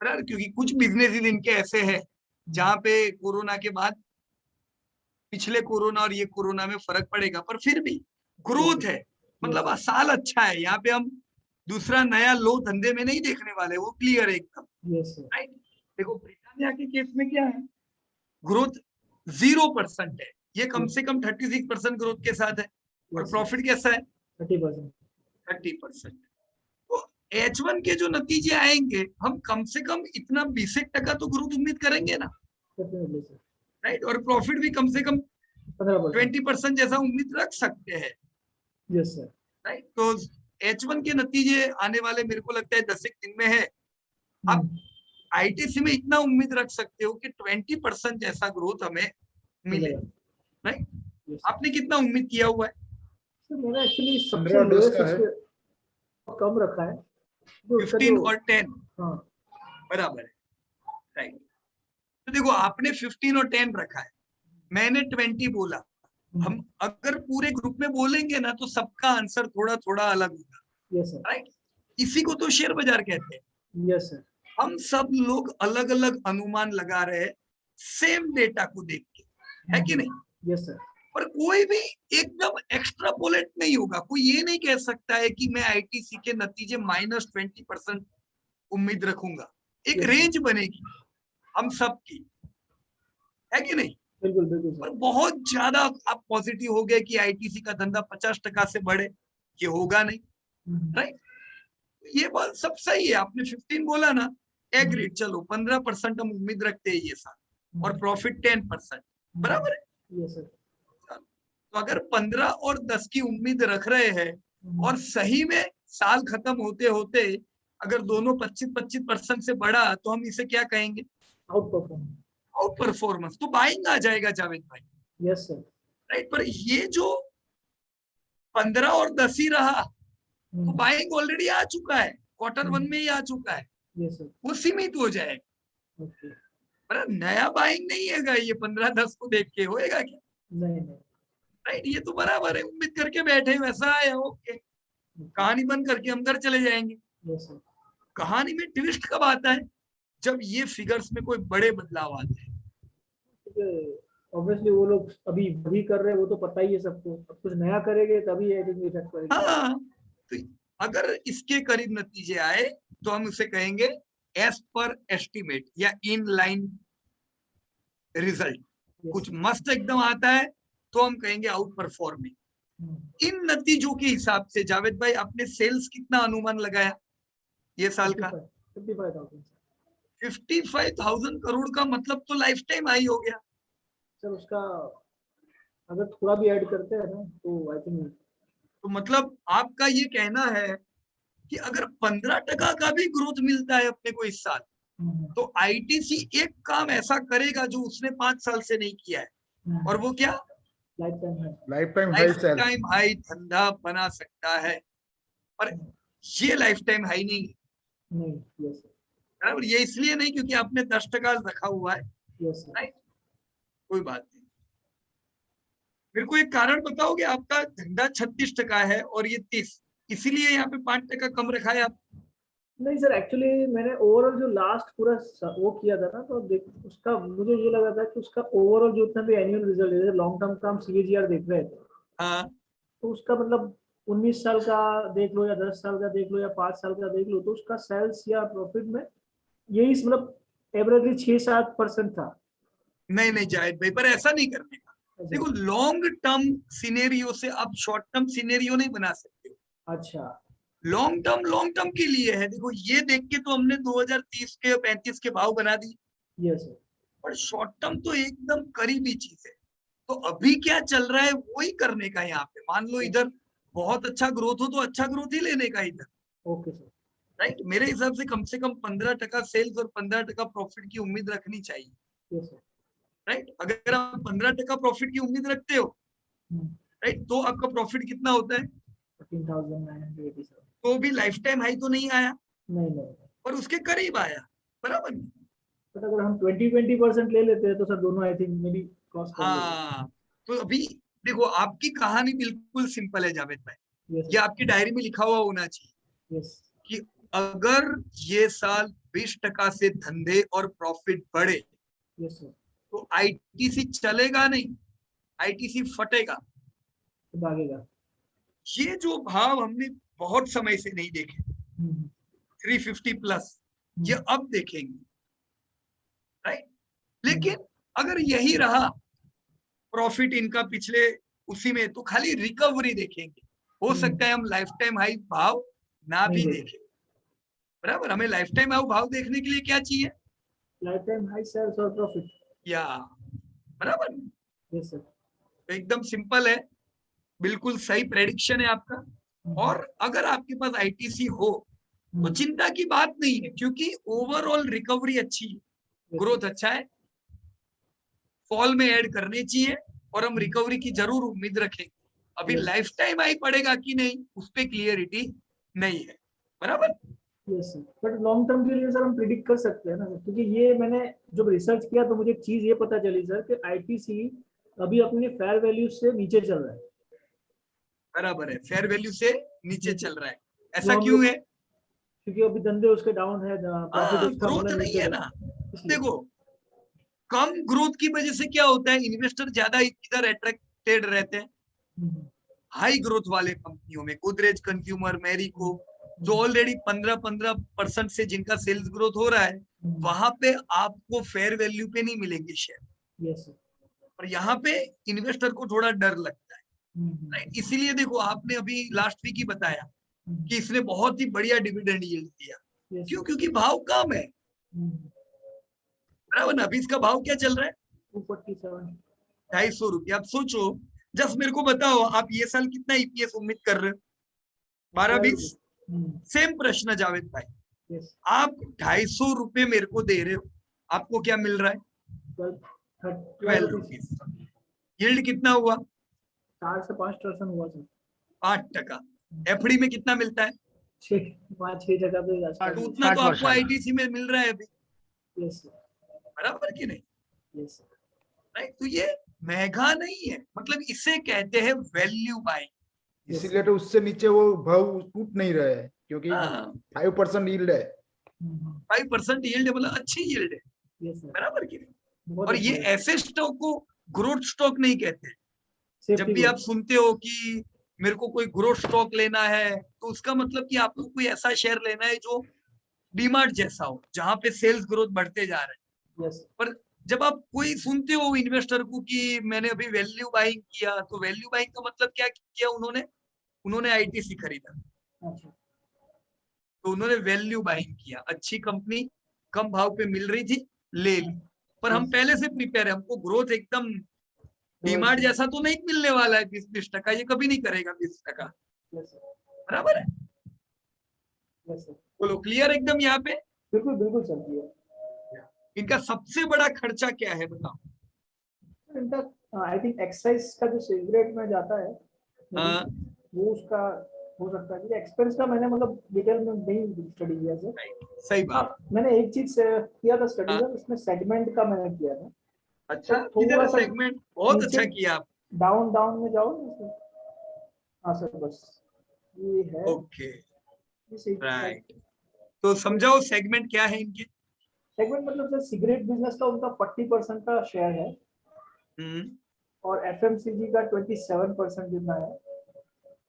बराबर, क्योंकि कुछ बिजनेस इनके ऐसे हैं जहाँ पे कोरोना के बाद, पिछले कोरोना और ये कोरोना में फर्क पड़ेगा, पर फिर भी ग्रोथ है, मतलब साल अच्छा है। यहाँ पे हम दूसरा नया लो धंधे में नहीं देखने वाले, वो क्लियर है एकदम, यस सर। राइट। देखो ब्रिटानिया के केस में क्या है, ग्रोथ 0% है, ये कम से कम 36% ग्रोथ के साथ है, और प्रॉफिट कैसा है? 30%। 30%। तो H1 के जो नतीजे आएंगे, हम कम से कम इतना 20% तो ग्रोथ उम्मीद करेंगे ना, डेफिनेटली सर। राइट। और प्रॉफिट भी कम से कम 15%। 20% जैसा उम्मीद रख सकते हैं, यस सर। राइट। तो H1 के नतीजे आने वाले मेरे को लगता है 10 एक दिन में है। अब आईटीसी में इतना उम्मीद रख सकते हो कि 20% जैसा ग्रोथ हमें मिले, राइट। Yes, sir. आपने कितना उम्मीद किया हुआ है? सर मैंने एक्चुअली सबसे 15 लोएस्ट का है। कम रखा है, तो उसका 15 जो और 10 हाँ बराबर है, राइट। तो देखो आपने 15 और 10 रखा है, मैंने 20 बोला। हम अगर पूरे ग्रुप में बोलेंगे ना तो सबका आंसर थोड़ा थोड़ा अलग होगा, यस सर। राइट। इसी को तो शेयर बाजार कहते हैं। Yes sir. हम सब लोग अलग अलग अनुमान लगा रहे हैं सेम डेटा को देख के, है कि नहीं? Yes sir. पर कोई भी एकदम एक्स्ट्रापोलेट नहीं होगा। कोई ये नहीं कह सकता है कि मैं आईटीसी के नतीजे -20% उम्मीद रखूंगा। एक Yes, रेंज बनेगी हम सब की, है कि नहीं? बिल्कुल बिल्कुल पर सर। बहुत ज्यादा आप पॉजिटिव हो गए कि आईटीसी का धंधा 50% से बढ़े, ये होगा नहीं, राइट। ये बात सब सही है, आपने 15 बोला ना, एग्रीड, चलो 15% हम उम्मीद रखते हैं ये साल, और प्रॉफिट 10%, बराबर है। Yes sir. तो अगर 15 और 10 की उम्मीद रख रहे हैं और सही में साल खत्म होते होते अगर दोनों 25% से बढ़ा, तो हम इसे क्या कहेंगे? Out perform. Out performance. तो बाइंग आ जाएगा जावेद भाई, यस सर। राइट। पर ये जो 15 और 10 ही रहा, तो बाइंग ऑलरेडी आ चुका है, Q1 में ही आ चुका है, यस सर। वो सीमित हो जाएगा। ओके। पर नया बाइंग नहीं है, ये 15-10 को देख के होएगा क्या? नहीं नहीं। राइट। ये तो बराबर है, उम्मीद करके बैठे वैसा है, ओके, कहानी बंद करके हम घर चले जाएंगे। Yes sir. कहानी में ट्विस्ट कब आता है? जब ये फिगर्स में कोई बड़े बदलाव आते हैं। ऑब्वियसली वो लोग अभी वही कर रहे हैं, वो तो पता ही है सबको। अब कुछ नया करेंगे तभी आई थिंक इफेक्ट पड़ेगा। हाँ, तो अगर इसके करीब नतीजे आए तो हम उसे कहेंगे एज पर एस्टिमेट या इन लाइन रिजल्ट। कुछ मस्त एकदम आता है तो हम कहेंगे आउट परफॉर्मिंग। इन नतीजों के हिसाब से जावेद भाई, आपने सेल्स कितना अनुमान लगाया ये साल का? 55,000। 55,000 करोड़ का मतलब तो लाइफ टाइम हाई हो गया सर उसका अगर थोड़ा भी ऐड करते हैं ना तो आई थिंक। तो मतलब आपका ये कहना है कि अगर 15% का भी ग्रोथ मिलता है अपने को इस साल, तो आईटीसी एक काम ऐसा करेगा जो उसने 5 साल से नहीं किया है, और वो क्या? लाइफ टाइम हाई धंधा बना सकता है। और ये लाइफ टाइम हाई नहीं है, नहीं। यस बराबर। ये इसलिए नहीं क्योंकि आपने 10% रखा हुआ है, यस राइट। कोई बात नहीं। मेरे को एक कारण बताओगे? आपका धंधा 36% है और ये 30, इसीलिए यहाँ पे 5% कम रखा है आप? नहीं सर, एक्चुअली मैंने ओवरऑल जो लास्ट पूरा वो किया था ना, तो देख उसका मुझे ये लगा था कि उसका ओवरऑल जो उतना भी एनुअल रिजल्ट है, लॉन्ग टर्म का हम CAGR देख रहे थे, हाँ, तो उसका मतलब 19 साल का देख लो या 10 साल का देख लो या 5 साल का देख लो, तो उसका सेल्स या प्रॉफिट में यही मतलब एवरेजली 6-7% था। नहीं जायद भाई, पर ऐसा नहीं करने का। देखो लॉन्ग टर्म सिनेरियो से आप शॉर्ट टर्म सिनेरियो नहीं बना सकते। अच्छा। लॉन्ग टर्म के लिए है। देखो ये देख के तो हमने 2030 के 35 के भाव बना दिए, यस सर, पर शॉर्ट टर्म तो एकदम करीबी चीज है। तो अभी क्या चल रहा है वही करने का। यहाँ पे मान लो इधर बहुत अच्छा ग्रोथ हो तो अच्छा ग्रोथ ही लेने का इधर, ओके सर, राइट। मेरे हिसाब से कम 15% सेल्स और 15% प्रॉफिट की उम्मीद रखनी चाहिए, यस सर, राइट। अगर आप 15% प्रॉफिट की उम्मीद रखते हो, राइट, तो आपका प्रॉफिट कितना होता है? 14,987, तो भी लाइफ टाइम हाई तो नहीं आया, नहीं नहीं, पर उसके करीब आया, बराबर। बट अगर हम 20% ले लेते हैं तो सर दोनों आई थिंक मेरी क्रॉस कर लेते हाँ, तो अभी देखो आपकी कहानी बिल्कुल सिंपल है जावेद भाई, हैं। यस ये आपकी डायरी में लिखा हुआ होना चाहिए यस, कि अगर ये साल 20% से धंधे और प्रॉफिट बढ़े यस सर, तो आईटीसी चलेगा नहीं, आईटीसी फटेगा। तो भागेगा। ये जो भाव हमने बहुत समय से नहीं देखे, 350 प्लस, ये अब देखेंगे, राइट। लेकिन अगर यही रहा प्रॉफिट इनका पिछले उसी में, तो खाली रिकवरी देखेंगे। हो सकता है हम लाइफ टाइम हाई भाव ना भी नहीं देखें, बराबर। हमें लाइफ टाइम हाई भाव देखने के लिए क्या चाहिए? लाइफ टाइम हाई सेल्स और प्रॉफिट। या बराबर, यस सर, तो एकदम सिंपल है, बिल्कुल सही प्रेडिक्शन है आपका। और अगर आपके पास आईटीसी हो तो चिंता की बात नहीं है, क्योंकि ओवरऑल रिकवरी अच्छी है, ग्रोथ अच्छा है, फॉल में ऐड करने चाहिए, और हम रिकवरी की जरूर उम्मीद रखेंगे। अभी Yes. लाइफ टाइम हाई पड़ेगा कि नहीं उस पर क्लियरिटी नहीं है, बराबर। Yes sir, but long term के लिए सर हम प्रिडिक्ट कर सकते हैं ना, क्योंकि ये मैंने जब रिसर्च किया तो मुझे एक चीज ये पता चली सर कि आईटीसी अभी अपने फेयर वैल्यू से नीचे चल रहा है। बराबर है, फेयर वैल्यू से नीचे चल रहा है। जो ऐसा हम क्यों लोग- है? क्योंकि अभी धंधे उसके डाउन है, प्रॉफिट उसका ग्रोथ मतलब नहीं नीचे है है। ना। इसलिए। देखो कम ग्रोथ की वजह से क्या होता है, इन्वेस्टर ज्यादा इधर अट्रैक्टेड रहते हैं हाई ग्रोथ वाले कंपनियों में। गोदरेज कंज्यूमर, मैरिको, जो ऑलरेडी 15% से जिनका सेल्स ग्रोथ हो रहा है, वहां पे आपको फेयर वैल्यू पे नहीं मिलेंगे शेयर। यस सर, पर यहाँ पे इन्वेस्टर को थोड़ा डर लगता है, राइट। इसीलिए देखो आपने अभी लास्ट वीक ही बताया कि इसने बहुत ही बढ़िया डिविडेंड यील्ड दिया। यस क्यों? क्योंकि भाव कम है, बराबर ना। अभी इसका भाव क्या चल रहा है? 247। 250 रुपये। आप सोचो, जस्ट मेरे को बताओ आप ये साल कितना ईपीएस उम्मीद कर रहे हो? 12-20? सेम प्रश्न जावेद भाई, यस, आप 250 रुपये मेरे को दे रहे हो, आपको क्या मिल रहा है? 12 रुपीज। यील्ड कितना हुआ? 4 से 5% हुआ सर। 8%। एफडी में कितना मिलता है? 5-6 जगह पे तो उतना तो आपको 60%। आईटीसी में मिल रहा है अभी, यस सर, बराबर कि नहीं, यस सर, राइट। तो ये महंगा नहीं है, मतलब इसे कहते हैं वैल्यू बाइंग। इसीलिए तो उससे नीचे वो भाव टूट नहीं रहे हैं, क्योंकि 5% यील्ड है। 5% यील्ड है, मतलब अच्छी यील्ड है, यस सर, बराबर कि नहीं। बहुत और अच्छी ये है। ऐसे स्टॉक को ग्रोथ स्टॉक नहीं कहते। जब Safety भी आप growth। सुनते हो कि मेरे को कोई ग्रोथ स्टॉक लेना है, तो उसका मतलब कि आपको कोई ऐसा शेयर लेना है जो डीमार्ट जैसा हो, जहां पे सेल्स ग्रोथ बढ़ते जा रहे हैं। यस, पर जब आप कोई सुनते हो इन्वेस्टर को कि मैंने अभी वैल्यू बाइंग किया, तो वैल्यू बाइंग का मतलब क्या किया उन्होंने आईटीसी खरीदा, अच्छा, तो उन्होंने वैल्यू बाइंग किया। अच्छी कंपनी कम भाव पे मिल रही थी, ले ली। पर हम पहले से प्रिपेयर है, हमको ग्रोथ एकदम डीमार्ट जैसा तो नहीं मिलने वाला है 20-20%, ये कभी नहीं करेगा 20%, यस सर, बराबर है। यस सर, बोलो क्लियर एकदम यहाँ पे। बिल्कुल बिल्कुल सर, क्लियर। इनका सबसे बड़ा खर्चा क्या है बताओ? इनका आई थिंक एक्साइज का जो सिगरेट में जाता है, हाँ, वो उसका हो सकता है। एक्सपेंस का मैंने मतलब डिटेल में नहीं स्टडी किया सर। सही हाँ, बात। मैंने एक चीज किया था स्टडी हाँ। सर, उसमें सेगमेंट का मैंने किया था। अच्छा, तो थोड़ा किधर सा सेगमेंट? बहुत नीचे अच्छा किया आप। डाउन में जाओ ना सर। हाँ सर, बस ये है। Okay, right. तो समझाओ सेगमेंट क्या है इनके। सेगमेंट मतलब सर सिगरेट बिजनेस का उनका 40% का शेयर है, और एफएमसीजी का 27% जितना है,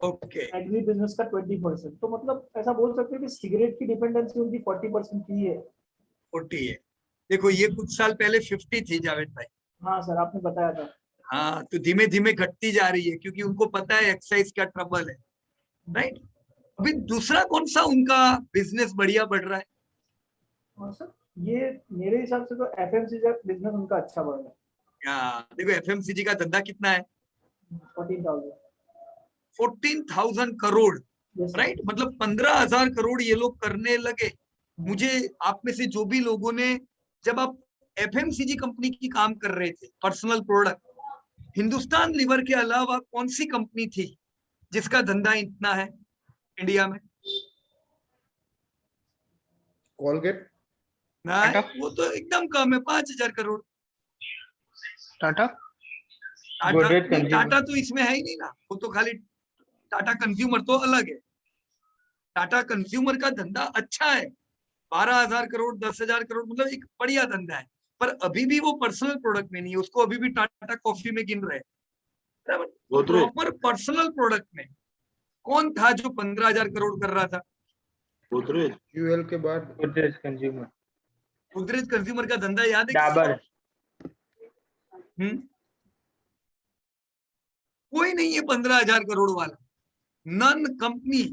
ओके, एग्री बिजनेस का 20%। तो मतलब ऐसा बोल सकते हैं कि सिगरेट की डिपेंडेंसी उनकी 40% की है। 40 है। देखो ये कुछ साल पहले 50 थी जावेद भाई। हाँ सर, आपने बताया था। हाँ, तो धीमे धीमे घटती जा रही है, क्योंकि उनको पता है एक्साइज का ट्रबल है, राइट। अभी दूसरा कौन सा उनका बिजनेस बढ़िया बढ़ रहा है? हाँ सर, ये मेरे हिसाब से तो एफएमसीजी का बिजनेस उनका अच्छा बढ़ रहा है। देखो एफएमसीजी का धंधा कितना है? 14,000। 14,000 करोड़, Yes, sir. राइट? मतलब 15,000 करोड़ ये लोग करने लगे। मुझे आप में से जो भी लोगों ने, जब आप एफएमसीजी कंपनी की काम कर रहे थे, पर्सनल प्रोडक्ट, हिंदुस्तान लीवर के अलावा कौन सी कंपनी थी जिसका धंधा इतना है इंडिया में? कोलगेट। नहीं, टाटा? वो तो एकदम कम है, 5,000 करोड़। टाटा? टाटा Godrej नहीं, Consumer। टाटा तो इसमें है ही नहीं ना, वो तो खाली टाटा कंज्यूमर तो अलग है। टाटा कंज्यूमर का धंधा अच्छा है, 12,000 करोड़, 10,000 करोड़, मतलब एक बढ़िया धंधा है। पर अभी भी वो पर्सनल प्रोडक्ट में नहीं है, उसको अभी भी टाटा कॉफी में गिन रहे हैं। प्रॉपर पर्सनल प्रोडक्ट में कौन था जो 15,000 करोड़ कर रहा था? यूएल के बाद Godrej Consumer। गोदरेज कंज्यूमर का धंधा याद है? डाबर। कोई नहीं है 15,000 करोड़ वाला, नन कंपनी।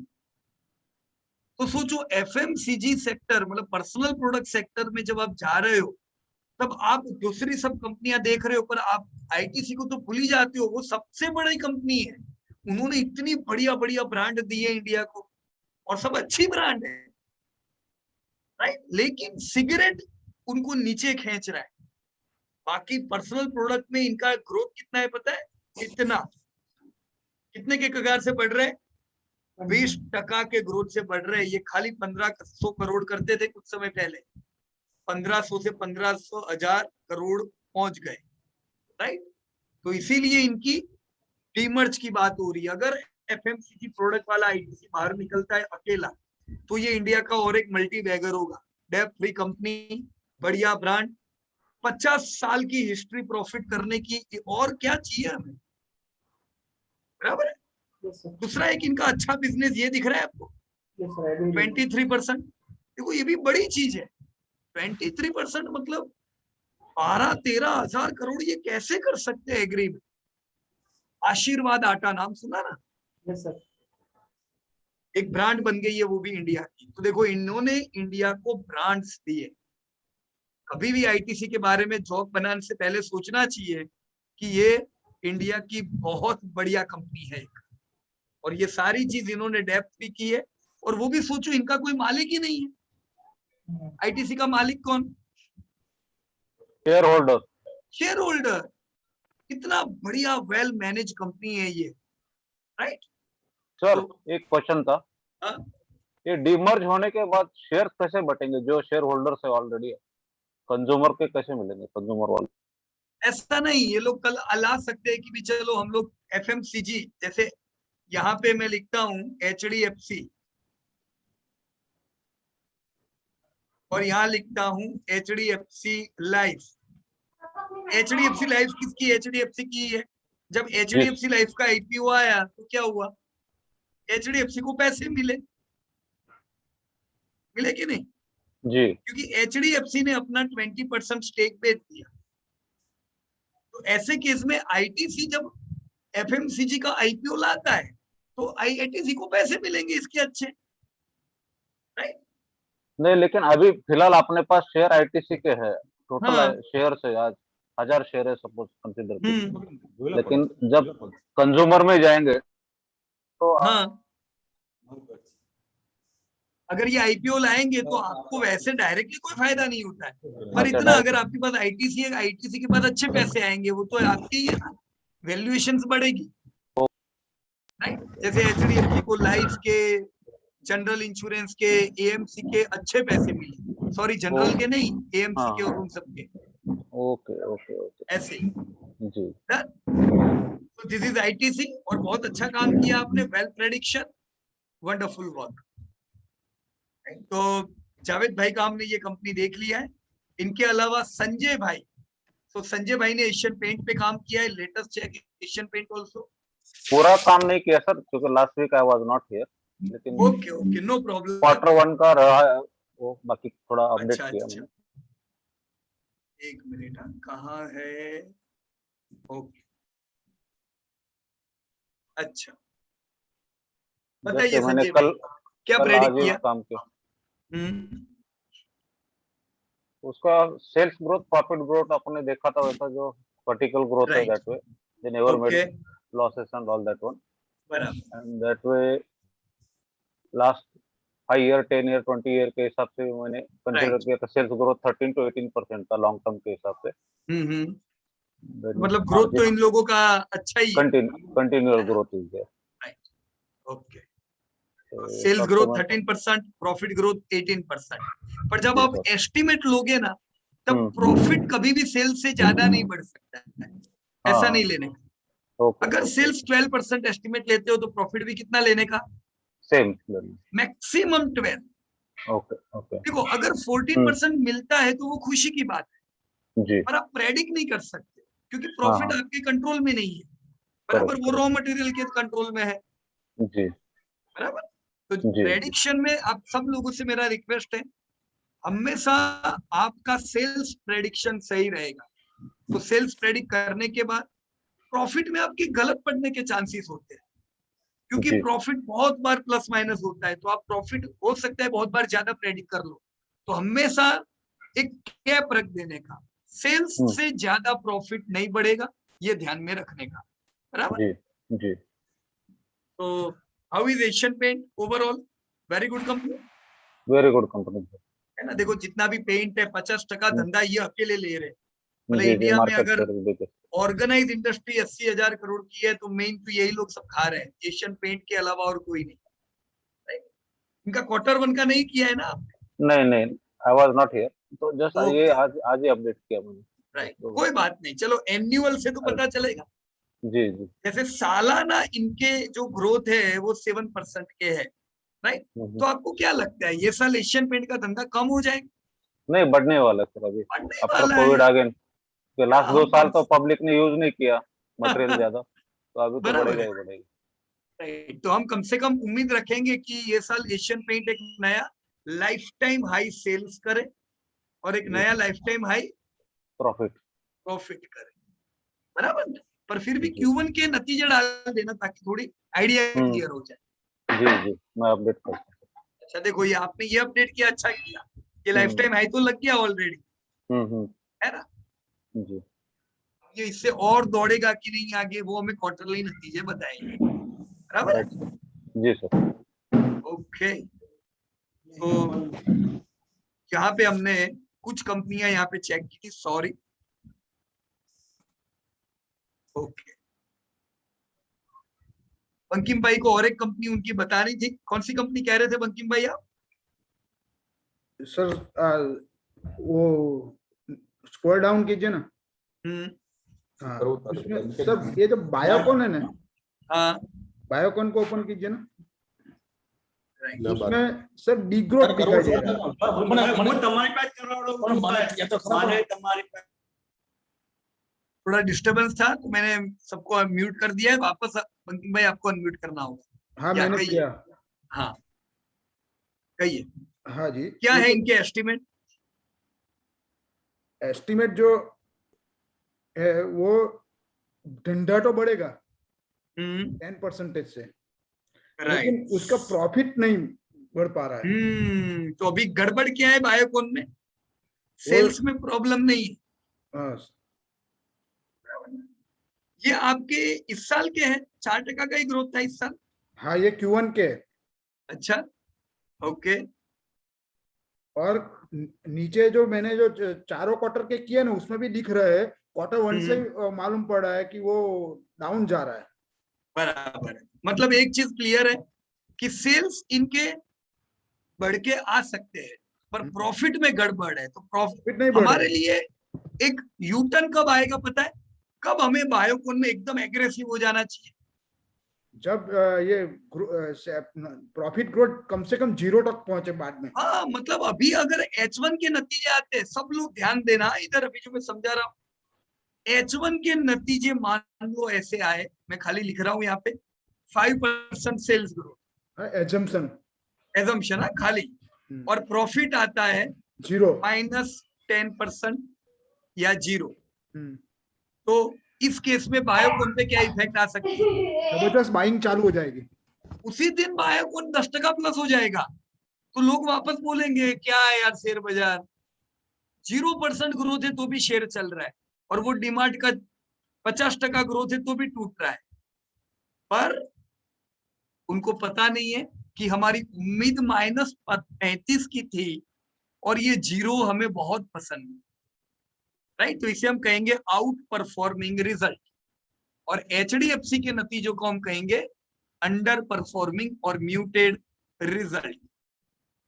तो सोचो एफएमसीजी सेक्टर, मतलब पर्सनल प्रोडक्ट सेक्टर में जब आप जा रहे हो, तब आप दूसरी सब कंपनियां देख रहे हो, पर आप आईटीसी को तो भूल ही जाते हो। वो सबसे बड़ी कंपनी है, उन्होंने इतनी बढ़िया बढ़िया ब्रांड दी है इंडिया को, और सब अच्छी ब्रांड है, राइट? लेकिन सिगरेट उनको नीचे खींच रहा है। बाकी पर्सनल प्रोडक्ट में इनका ग्रोथ कितना है पता है? कितने के कगार से बढ़ रहे हैं? 20% के ग्रोथ से बढ़ रहे हैं। ये खाली 1,500 करोड़ करते थे कुछ समय पहले, 1,500 से 1,500 हजार करोड़ पहुंच गए, राइट? तो इसीलिए इनकी डीमर्ज की बात हो रही है। अगर एफएमसीजी प्रोडक्ट वाला आईटीसी बाहर निकलता है अकेला, तो ये इंडिया का और एक मल्टी बैगर होगा। डेब्ट फ्री कंपनी, बढ़िया ब्रांड, 50 साल की हिस्ट्री प्रॉफिट करने की, और क्या चाहिए हमें? बराबर है। Yes, sir. दूसरा एक इनका अच्छा बिजनेस ये दिख रहा है आपको, Yes, sir, I agree with you. 23%। देखो ये भी बड़ी चीज है, 23%, मतलब 12-13 हजार करोड़ ये कैसे कर सकते हैं एग्री में? आशीर्वाद आटा नाम सुना ना? Yes, sir. एक ब्रांड बन गई है, वो भी इंडिया की। तो देखो इन्होंने इंडिया को ब्रांड्स दिए। कभी भी आईटीसी के बारे में जॉब बनाने से पहले सोचना चाहिए कि ये इंडिया की बहुत बढ़िया कंपनी है एक, और ये सारी चीज इन्होंने डेप्थ भी की है। और वो भी सोचो, इनका कोई मालिक ही नहीं है। आईटीसी का मालिक कौन? Share holder. Share holder. कितना बढ़िया वेल मैनेज कंपनी है ये, राइट? सर तो एक क्वेश्चन था, हाँ, ये डीमर्ज होने के बाद शेयर कैसे बटेंगे? जो शेयर होल्डर्स है ऑलरेडी, कंज्यूमर के कैसे मिलेंगे, कंज्यूमर वाले? ऐसा नहीं, ये लोग कल ला सकते हैं कि भी चलो हम लोग एफएमसीजी, जैसे यहाँ पे मैं लिखता हूँ एचडीएफसी, और यहाँ लिखता हूँ एचडीएफसी लाइफ। एचडीएफसी लाइफ किसकी? एचडीएफसी की है। जब एचडीएफसी लाइफ का आईपीओ आया तो क्या हुआ? एचडीएफसी को पैसे मिले, मिले कि नहीं? जी क्योंकि एचडीएफसी ने अपना 20% स्टेक बेच दिया। तो ऐसे केस में आईटीसी जब एफएमसीजी का आईपीओ लाता है, तो आईटीसी को पैसे मिलेंगे इसके अच्छे, राइट? नहीं, लेकिन अभी फिलहाल अपने पास शेयर आईटीसी के है, टोटल हाँ। शेयर है आज 1,000 शेयर है सपोज कंसीडर कीजिए, हम्म। लेकिन जब कंज्यूमर में जाएंगे तो हाँ, अगर ये आईपीओ लाएंगे तो आपको वैसे डायरेक्टली कोई फायदा नहीं होता है, पर अच्छा, इतना अगर आपके पास आईटीसी है, आईटीसी के पास अच्छे पैसे आएंगे, वो तो आपके ही है ना, वैल्यूएशन बढ़ेगी, राइट? जैसे एचडीएफसी को लाइफ के, जनरल इंश्योरेंस के, एएमसी के अच्छे पैसे मिले, सॉरी जनरल के नहीं, एएमसी के और उन सब के, ओके ओके ओके ऐसे ही। जी। तो दिस इज आईटीसी, और बहुत अच्छा काम किया आपने, वेल प्रेडिक्शन, वंडरफुल वर्क। तो जावेद भाई का हमने ये कंपनी देख लिया है। इनके अलावा संजय भाई, तो संजय भाई ने एशियन पेंट पे काम किया है, latest check Asian paint also. पूरा काम नहीं किया सर, क्योंकि last week I was not here, लेकिन okay okay, no problem. Q1 का रहा है वो, बाकी थोड़ा अपडेट अच्छा किया अच्छा, मैंने। एक मिनट, कहाँ है? ओके, अच्छा, बताइए जैसे मैंने संजय कल भाई। क्या कल प्रेडिक्ट आज ही किया? काम किया। हम्म, उसका सेल्स ग्रोथ, प्रॉफिट ग्रोथ अपने देखा था, वैसा जो वर्टिकल ग्रोथ है, Right. That way they never made okay, losses and all that one, बराबर, and that way last 5 year, 10 year, 20 year के हिसाब से मैंने कंसीडर Right. किया था सेल्स ग्रोथ 13 to 18% था लॉन्ग टर्म के हिसाब से। मतलब ग्रोथ तो इन लोगों का अच्छा ही है। Continual growth is there. Okay, sales तब ग्रोथ तो मैं 13%, प्रॉफिट ग्रोथ 18%। पर जब जी आप सर। एस्टिमेट लोगे ना, तब हम्म। प्रॉफिट कभी भी सेल्स से ज्यादा नहीं बढ़ सकता है, ऐसा हाँ, नहीं लेने का। ओके, अगर सेल्स 12% एस्टिमेट लेते हो तो प्रॉफिट भी कितना लेने का? Same, maximum 12। ओके, ओके, देखो, अगर 14% मिलता है तो वो खुशी की बात है, जी, पर आप प्रेडिक्ट नहीं कर सकते क्योंकि हाँ, प्रॉफिट हाँ, आपके कंट्रोल में नहीं है, बराबर, करेक्ट, वो रॉ मटेरियल के कंट्रोल में है, जी, बराबर। तो जी, प्रेडिक्शन में आप सब लोगों से मेरा रिक्वेस्ट है, हमेशा आपका सेल्स प्रेडिक्शन सही रहेगा। तो सेल्स प्रेडिक्ट करने के बाद प्रॉफिट में आपके गलत पड़ने के चांसेस होते हैं, क्योंकि जी, प्रॉफिट बहुत बार प्लस माइनस होता है, तो आप प्रॉफिट हो सकता है बहुत बार ज्यादा प्रेडिक्ट कर लो। तो हमेशा एक कैप रख देने का, सेल्स हम्म, से ज्यादा प्रॉफिट नहीं बढ़ेगा, ये ध्यान में रखने का, बराबर। जी, जी, तो how is Asian paint overall? Very good company very good company, है ना। देखो, जितना भी पेंट है 50% धंधा ये अकेले ले रहे हैं। मतलब जी, जी, इंडिया में मार्केट अगर शेयर देखे, ऑर्गेनाइज इंडस्ट्री 80,000 करोड़ की है तो मेन तो यही लोग सब खा रहे हैं, एशियन पेंट के अलावा और कोई नहीं। Right? इनका Q1 का नहीं किया है ना आपने? नहीं, नहीं, आई वाज नॉट हियर, तो जस्ट ये ओके, आज ही अपडेट किया मैंने, राइट, तो कोई बात नहीं, चलो एनुअल से तो पता चलेगा। जी, जी, जैसे सालाना इनके जो ग्रोथ है वो 7% के है, राइट। तो आपको क्या लगता है ये साल एशियन पेंट का धंधा कम हो जाएगा? नहीं, बढ़ने वाला है सर अभी, बढ़ने आफ्टर वाला कोविड है। अगेन, कि लास्ट 2 हम साल तो पब्लिक ने यूज नहीं किया मटेरियल ज्यादा, तो अभी तो बराबर बढ़ेगा है, ही बढ़ेगा। राइट। तो हम कम से कम उम्मीद रखेंगे कि ये साल एशियन पेंट एक नया लाइफ टाइम हाई सेल्स करे और एक नया life time high profit, profit करे, बराबर। पर फिर भी जी, Q1 के नतीजे डाल देना ताकि थोड़ी आइडिया क्लियर हो जाए। जी, जी, मैं अपडेट करता अच्छा, देखो, ये आपने ये अपडेट किया, अच्छा किया, ये लाइफ हूँ। टाइम हाई तो लग गया ऑलरेडी, हम्म, है ना। जी, ये इससे और दौड़ेगा कि नहीं आगे, वो हमें क्वार्टरली नतीजे बताएंगे, बराबर है। राइट, जी सर, ओके, तो यहाँ पे हमने कुछ कंपनियां यहाँ पे चेक की थी, सॉरी। ओके, बंकिम भाई को और एक कंपनी उनकी बतानी थी, कौन सी कंपनी कह रहे थे बंकिम भाई आप? सर वो स्क्रॉल डाउन कीजिए ना। हम्म, हाँ, उसमें सर ये जो बायोकॉन है ना, हाँ, बायोकॉन को ओपन कीजिए ना, राइट। उसमें सर डीग्रोथ दिखाई दे रहा है। थोड़ा डिस्टरबेंस था तो मैंने सबको म्यूट कर दिया है, वापस बंकिम भाई आपको अनम्यूट करना होगा। हाँ, क्या मैंने कहिए? किया। हाँ, कहिए, हाँ जी, क्या है इनके एस्टिमेट? एस्टिमेट जो है वो धंधा तो बढ़ेगा 10% से, लेकिन राइट। उसका प्रॉफिट नहीं बढ़ पा रहा है। तो अभी गड़बड़ क्या है बायोकॉन में? वो सेल्स में प्रॉब्लम नहीं है। हाँ, ये आपके इस साल के हैं, 4% का ही ग्रोथ था इस साल। हाँ, ये Q1 के, अच्छा, ओके, और नीचे जो मैंने जो चारों क्वार्टर के किए ना, उसमें भी दिख रहा है Q1 से ही मालूम पड़ रहा है कि वो डाउन जा रहा है। बराबर है। मतलब एक चीज क्लियर है कि सेल्स इनके बढ़ के आ सकते हैं, पर प्रॉफिट में गड़बड़ है। तो प्रॉफिट नहीं बढ़ हमारे रहा है। लिए एक यूटर्न कब आएगा पता है? कब हमें बायोकॉन में एकदम एग्रेसिव हो जाना चाहिए? जब ये प्रॉफिट ग्रोथ कम से कम 0 तक पहुंचे बाद में। हाँ, मतलब अभी अगर H1 के नतीजे आते हैं, सब लोग ध्यान देना इधर, अभी जो मैं समझा रहा हूँ, H1 के नतीजे मान लो ऐसे आए, मैं खाली लिख रहा हूँ यहाँ पे 5% सेल्स ग्रोथ, एजम्पशन एजम्पशन है खाली, और प्रॉफिट आता है 0 -10% या 0, तो इस केस में बायोकॉन पे क्या इफेक्ट आ सकती है? जबरदस्त बाइंग चालू हो जाएगी। उसी दिन बायोकॉन 10 टका प्लस हो जाएगा, तो लोग वापस बोलेंगे क्या है यार शेयर बाजार, 0% ग्रोथ है तो भी शेयर चल रहा है, और वो डीमार्ट का 50 टका ग्रोथ है तो भी टूट रहा है। पर उनको पता नहीं है कि हमारी उम्मीद -35 की थी और ये 0 हमें बहुत पसंद है, राइट। तो इसे हम कहेंगे आउट परफॉर्मिंग रिजल्ट, और एचडीएफसी के नतीजों को हम कहेंगे अंडर परफॉर्मिंग और म्यूटेड रिजल्ट,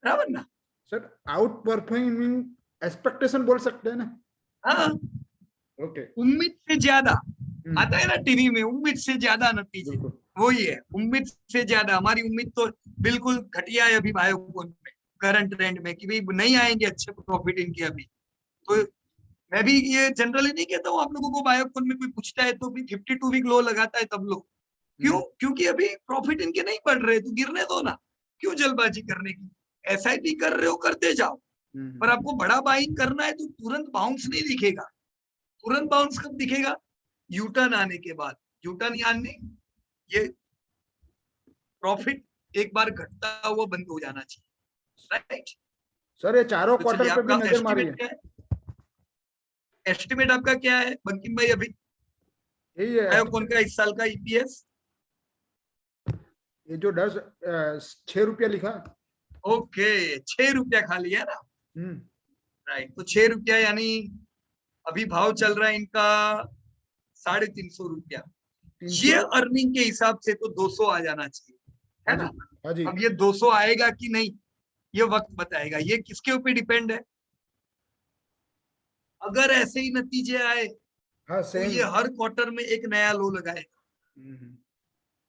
बराबर ना। सर आउट परफॉर्मिंग एक्सपेक्टेशन बोल सकते हैं ना। हाँ, ओके उम्मीद से ज्यादा आता है ना टीवी में, उम्मीद से ज्यादा नतीजे, बिल्कुल। वो ही है, उम्मीद से ज्यादा। हमारी उम्मीद तो बिल्कुल घटिया है अभी बायोकॉन में, करंट ट्रेंड में, कि भाई नहीं आएंगे अच्छे प्रॉफिट इनके अभी। तो मैं भी ये जनरली नहीं कहता हूँ आप लोगों को, बायोकॉन में कोई पूछता है तो भी 52 वीक लो लगाता है तब लोग, क्यों? क्योंकि अभी प्रॉफिट इनके नहीं बढ़ रहे, तो गिरने दो ना, क्यों जल्दबाजी करने की। एसआईपी कर रहे हो करते जाओ, पर आपको बड़ा बाइंग करना है तो तुरंत बाउंस नहीं दिखेगा। तुरंत बाउंस कब दिखेगा? यूटर्न आने के बाद। यूटर्न यानी ये प्रॉफिट एक बार घटता हुआ बंद हो जाना चाहिए, राइट। सर ये चारों तो क्वार्टर चलिए, पे भी आपका नजर मारिए। एस्टिमेट क्या है? एस्टिमेट आपका क्या है बंकिम भाई अभी यही है बायोकॉन का इस साल का ईपीएस? ये जो 6 रुपया लिखा। ओके, 6 रुपया खा लिया ना, राइट। तो 6 रुपया यानी अभी भाव चल रहा है इनका 350 रुपया। 300। ये अर्निंग के हिसाब से तो 200 आ जाना चाहिए, है ना। हाँ जी। अब ये 200 आएगा कि नहीं, ये वक्त बताएगा। ये किसके ऊपर डिपेंड है? अगर ऐसे ही नतीजे आए हाँ तो सेम। ये हर क्वार्टर में एक नया लो लगाएगा,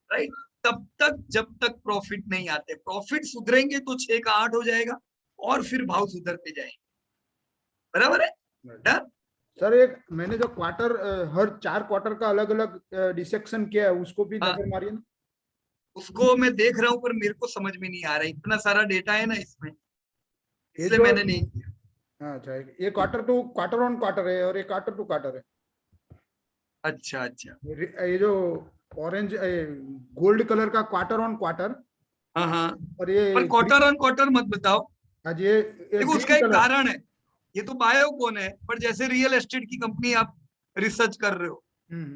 राइट। तब तक जब तक प्रॉफिट नहीं आते, प्रॉफिट सुधरेंगे तो 6 का 8 हो जाएगा, और फिर भाव सुधरते जाएंगे, बराबर है। डन। सर एक मैंने जो क्वार्टर हर 4 क्वार्टर का अलग अलग डिसेक्शन किया है उसको भी हाँ। नजर मारिए ना। उसको मैं देख रहा हूं, पर मेरे को समझ में नहीं आ रहा है, इतना सारा डेटा है ना इसमें, ये इसलिए जो मैंने नहीं किया। हाँ अच्छा, ये क्वार्टर ऑन क्वार्टर है और ये क्वार्टर टू क्वार्टर है। अच्छा अच्छा, ये जो ऑरेंज गोल्ड कलर का क्वार्टर ऑन क्वार्टर, हाँ हाँ, और ये पर क्वार्टर ऑन क्वार्टर मत बताओ। आज ये देखो उसका ग्रीन एक कलर। कारण है, ये तो बायोकॉन है, पर जैसे रियल एस्टेट की कंपनी आप रिसर्च कर रहे हो,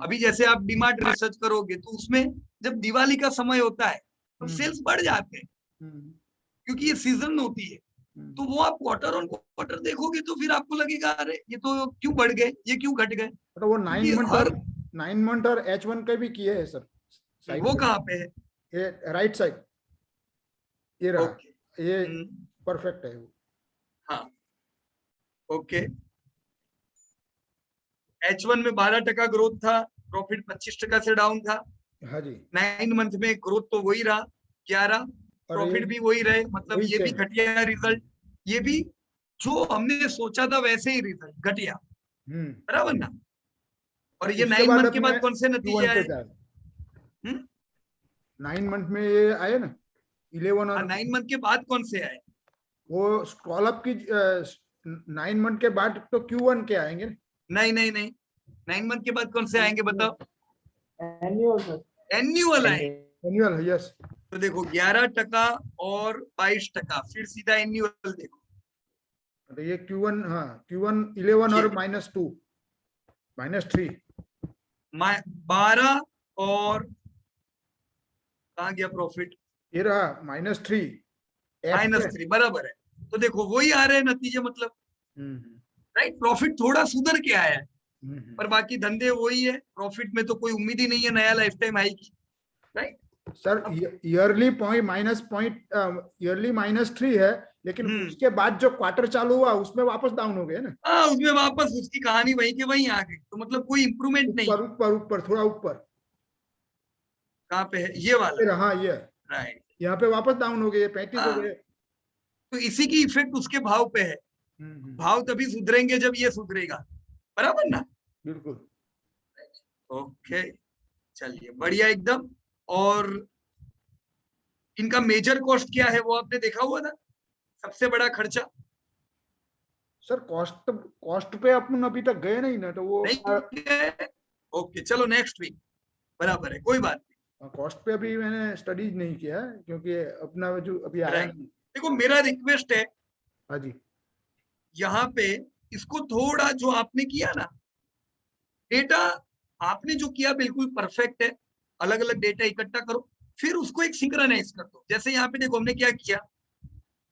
अभी जैसे आप डीमार्ट रिसर्च करोगे तो उसमें जब दिवाली का समय होता है तो सेल्स बढ़ जाते हैं, क्योंकि ये सीजन होती है। तो वो आप क्वार्टर ऑन क्वार्टर देखोगे तो फिर आपको लगेगा अरे ये तो क्यों बढ़ गए, ये क्यों घट गए। तो वो क्योंकि हर 9 मंथ और H1 के भी किए हैं सर साइड वो पे। कहाँ पे है? ये राइट साइड ये रहा। ओके, ये परफेक्ट है वो। हाँ, ओके। H1 में 12 टका ग्रोथ था, प्रॉफिट 25 टका से डाउन था। हाँ जी। 9 मंथ में ग्रोथ तो वही रहा 11, और प्रॉफिट भी वही रहे, मतलब वही ये भी same। घटिया रिजल्ट, ये भी जो हमने सोचा था वैसे ही रिजल्ट घटिया, बराबर ना। और ये उसके 9 मंथ के अपने बाद कौन से नतीजे Q1 आए? पे जाए। 9 मंथ में ये आए ना 11 और 9 मंथ के बाद कौन से आए? वो स्क्रॉल अप की 9 मंथ के बाद तो Q1 के आएंगे ना। नहीं नहीं नहीं, 9 मंथ के बाद कौन से आएंगे बताओ? Annual sir. एन्युअल आए। Annual yes. तो देखो 11 टका और 22 टका, फिर सीधा एन्युअल देखो। तो ये Q1 हाँ Q1 11 और ये -2 -3 12 और कहाँ गया प्रॉफिट? ये रहा -3 -3, बराबर है। तो देखो वही आ रहे हैं नतीजे, मतलब राइट, प्रॉफिट थोड़ा सुधर के आया है, पर बाकी धंधे वही है। प्रॉफिट में तो कोई उम्मीद ही नहीं है नया लाइफ टाइम हाई की, राइट। सर ईयरली -3 है, लेकिन उसके बाद जो क्वार्टर चालू हुआ उसमें वापस डाउन हो गए ना। हाँ, उसमें वापस उसकी कहानी वही के वही आ गई, तो मतलब कोई इंप्रूवमेंट नहीं। ऊपर ऊपर ऊपर थोड़ा ऊपर कहाँ पे है ये वाला? हाँ ये राइट, यहाँ पे वापस डाउन हो गए 35 हो गए। तो इसी की इफेक्ट उसके भाव पे है। भाव तभी सुधरेंगे जब ये सुधरेगा, बराबर ना। बिल्कुल। ओके, चलिए बढ़िया एकदम। और इनका मेजर कॉस्ट क्या है वो आपने देखा हुआ था, सबसे बड़ा खर्चा? सर कॉस्ट पे अपन अभी तक गए नहीं ना, तो वो नहीं, ओके चलो नेक्स्ट वीक, बराबर है, कोई बात नहीं। कॉस्ट पे अभी मैंने स्टडीज नहीं किया है, क्योंकि अपना जो अभी आया Right. नहीं। देखो मेरा रिक्वेस्ट है हाँ जी। यहाँ पे, इसको थोड़ा जो आपने किया ना, डेटा आपने जो किया बिल्कुल परफेक्ट है, अलग अलग डेटा इकट्ठा करो, फिर उसको एक सिंक्रोनाइज कर दो। जैसे यहाँ पे देखो हमने क्या किया,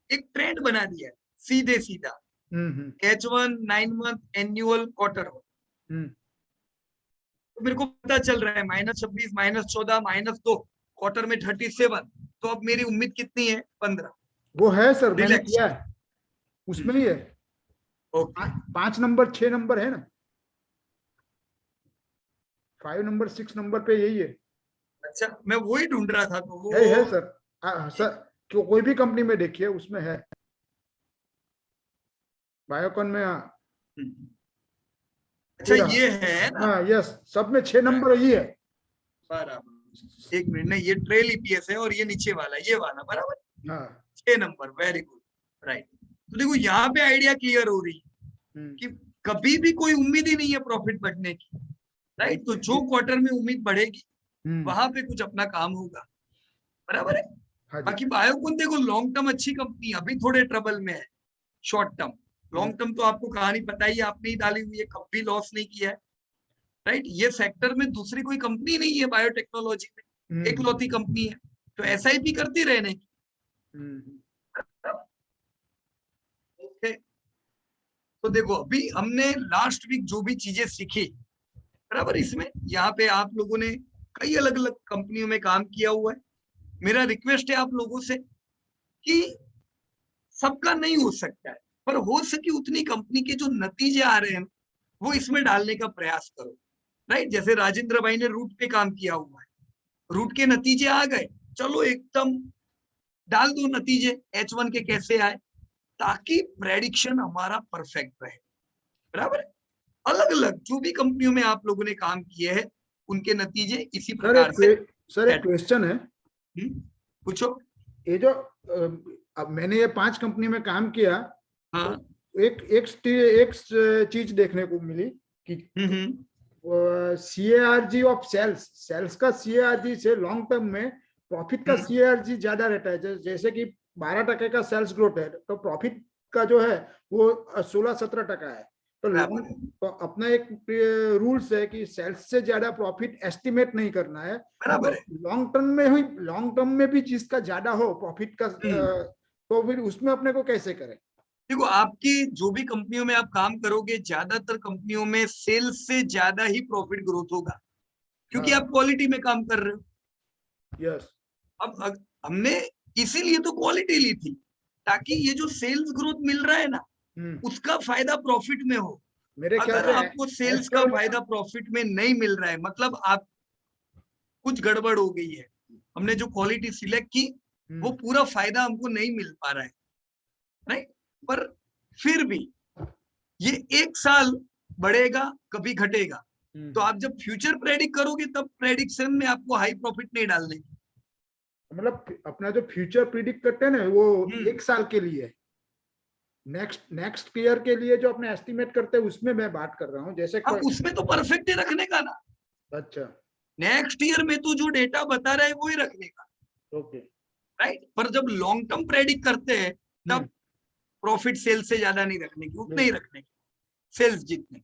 एक ट्रेंड बना दिया है सीधे सीधा, H1 9 मंथ एनुअल क्वार्टर। तो मेरे को पता चल रहा है -26 -14 -2 क्वार्टर में 37, तो अब मेरी उम्मीद कितनी है, 15। वो है सर, मैंने Relax. किया है, उसमें ही है। ओके 5 नंबर 6 नंबर है ना, 5 नंबर 6 नंबर पे यही है। अच्छा, मैं वही ढूंढ रहा था, तो वो है सर। सर कोई भी कंपनी में देखिए उसमें है, बायोकॉन में। हाँ अच्छा ये है ना, हाँ यस, सब में 6 नंबर यही है। बराबर। एक मिनट, नहीं ये ट्रेल ईपीएस है और ये नीचे वाला, ये वाला बराबर, हाँ 6 नंबर, वेरी गुड, राइट। तो देखो यहाँ पे आइडिया क्लियर हो रही है कि कभी भी कोई उम्मीद ही नहीं है प्रॉफिट बढ़ने की, राइट। तो जो क्वार्टर में उम्मीद बढ़ेगी वहां पे कुछ अपना काम होगा, बराबर है। हाँ जी। बाकी बायोकॉन देखो लॉन्ग टर्म अच्छी कंपनी, अभी थोड़े ट्रबल में है, शॉर्ट टर्म। लॉन्ग टर्म तो आपको कहानी पता ही है, आपने ही डाली हुई है, कभी लॉस नहीं किया है, राइट। ये सेक्टर में दूसरी कोई कंपनी नहीं है, बायोटेक्नोलॉजी में एक लौती कंपनी है, तो एसआईपी करती रहने की। ओके, तो देखो अभी हमने लास्ट वीक जो भी चीजें सीखी, बराबर, इसमें यहाँ पे आप लोगों ने कई अलग अलग कंपनियों में काम किया हुआ है। मेरा रिक्वेस्ट है आप लोगों से कि सबका नहीं हो सकता है, पर हो सके उतनी कंपनी के जो नतीजे आ रहे हैं वो इसमें डालने का प्रयास करो, राइट। जैसे राजेंद्र भाई ने रूट पे काम किया हुआ है, रूट के नतीजे आ गए, चलो एकदम डाल दो नतीजे H1 के कैसे आए, ताकि प्रेडिक्शन हमारा परफेक्ट रहे, बराबर। अलग अलग जो भी कंपनियों में आप लोगों ने काम किए हैं उनके नतीजे इसी प्रकार से। सर एक क्वेश्चन है, पूछो। ये जो अब मैंने ये 5 कंपनी में काम किया, हाँ, तो एक चीज देखने को मिली कि CARG ऑफ सेल्स का CARG से लॉन्ग टर्म में प्रॉफिट का CARG ज्यादा रहता है। जैसे कि 12% का सेल्स ग्रोथ है, तो प्रॉफिट का जो है वो 16-17% है। तो अपना एक रूल्स है कि सेल्स से ज्यादा प्रॉफिट एस्टिमेट नहीं करना है, बराबर है। लॉन्ग टर्म में भी जिसका ज्यादा हो प्रॉफिट का, तो फिर उसमें अपने को कैसे करें। देखो आपकी जो भी कंपनियों में आप काम करोगे, ज्यादातर कंपनियों में सेल्स से ज्यादा ही प्रॉफिट ग्रोथ होगा, क्योंकि आप क्वालिटी में काम कर रहे हो। यस। अब हमने इसीलिए तो क्वालिटी ली थी, ताकि ये जो सेल्स ग्रोथ मिल रहा है ना, उसका फायदा प्रॉफिट में हो। मेरे ख्याल अगर से आपको सेल्स का फायदा प्रॉफिट में नहीं मिल रहा है, मतलब आप कुछ गड़बड़ हो गई है। हमने जो क्वालिटी सिलेक्ट की वो पूरा फायदा हमको नहीं मिल पा रहा है, राइट। पर फिर भी ये 1 साल बढ़ेगा, कभी घटेगा, तो आप जब फ्यूचर प्रेडिक्ट करोगे तब प्रेडिक्शन में आपको हाई प्रॉफिट नहीं डालने की। मतलब अपना जो फ्यूचर प्रिडिक्ट करते हैं ना, वो 1 साल के लिए, नेक्स्ट ईयर के लिए जो अपने एस्टिमेट करते हैं उसमें मैं बात कर रहा हूँ। जैसे उसमें तो परफेक्ट ही रखने का ना। अच्छा, नेक्स्ट ईयर में तो जो डेटा बता रहा है वो ही रखने का, ओके, राइट। पर जब लॉन्ग टर्म प्रेडिक्ट करते हैं तब प्रॉफिट सेल्स से ज्यादा नहीं रखने की, उतने ही रखने की, सेल्स जितने,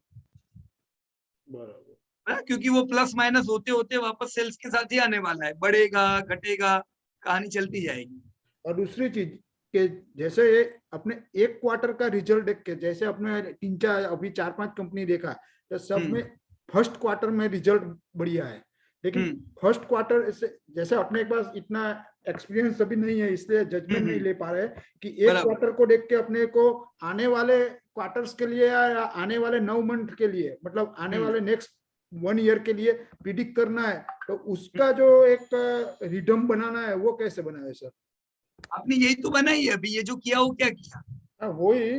बराबर, क्योंकि वो प्लस माइनस होते होते वापस सेल्स के साथ ही आने वाला है, बढ़ेगा घटेगा, कहानी चलती जाएगी। और दूसरी चीज के जैसे अपने एक क्वार्टर का रिजल्ट देख के, जैसे अपने 3-4 अभी 4-5 कंपनी देखा, तो सब में फर्स्ट क्वार्टर में रिजल्ट बढ़िया है, लेकिन फर्स्ट क्वार्टर से जैसे अपने पास इतना एक्सपीरियंस अभी नहीं है, इसलिए जजमेंट नहीं ले पा रहे कि एक क्वार्टर को देख के अपने को आने वाले क्वार्टर्स के लिए या आने वाले 9 मंथ के लिए, मतलब आने वाले नेक्स्ट 1 ईयर के लिए प्रिडिक्ट करना है, तो उसका जो एक रिदम बनाना है वो कैसे बनाए सर। आपने यही तो बनाई है अभी, ये जो किया वो क्या किया, वही,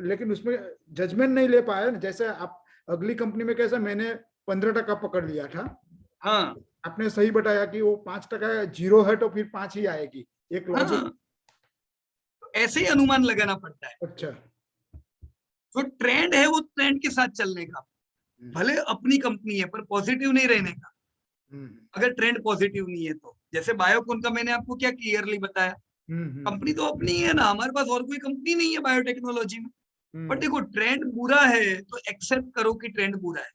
लेकिन उसमें जजमेंट नहीं ले पाए। जैसे आप अगली कंपनी में कैसा मैंने 15% पकड़ लिया था, हाँ आपने सही बताया कि वो 5% जीरो है तो फिर 5 ही आएगी, एक लॉजिक। तो ऐसे ही अनुमान लगाना पड़ता है। अच्छा, जो ट्रेंड है वो ट्रेंड के साथ चलने का, भले अपनी कंपनी है पर पॉजिटिव नहीं रहने का, अगर ट्रेंड पॉजिटिव नहीं है तो। जैसे बायोकॉन का मैंने आपको क्या क्लियरली बताया, कंपनी तो अपनी है ना, हमारे पास और कोई कंपनी नहीं है बायोटेक्नोलॉजी में। बट देखो ट्रेंड बुरा है तो एक्सेप्ट करो कि ट्रेंड बुरा है,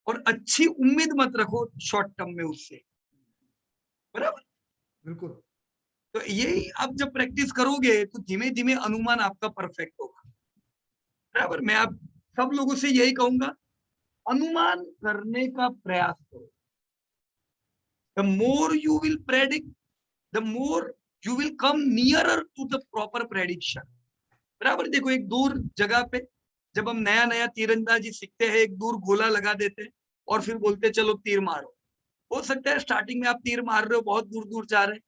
और अच्छी उम्मीद मत रखो शॉर्ट टर्म में उससे, बराबर। बिल्कुल। तो यही आप जब प्रैक्टिस करोगे तो धीमे धीमे अनुमान आपका परफेक्ट होगा, बराबर। मैं आप सब लोगों से यही कहूंगा, अनुमान करने का प्रयास करो। The more you will predict, the more you will come nearer to the proper prediction, बराबर। देखो एक दूर जगह पे जब हम नया नया तीरंदाजी सीखते हैं, एक दूर गोला लगा देते हैं और फिर बोलते हैं चलो तीर मारो। हो सकता है स्टार्टिंग में आप तीर मार रहे हो, बहुत दूर दूर जा रहे हैं,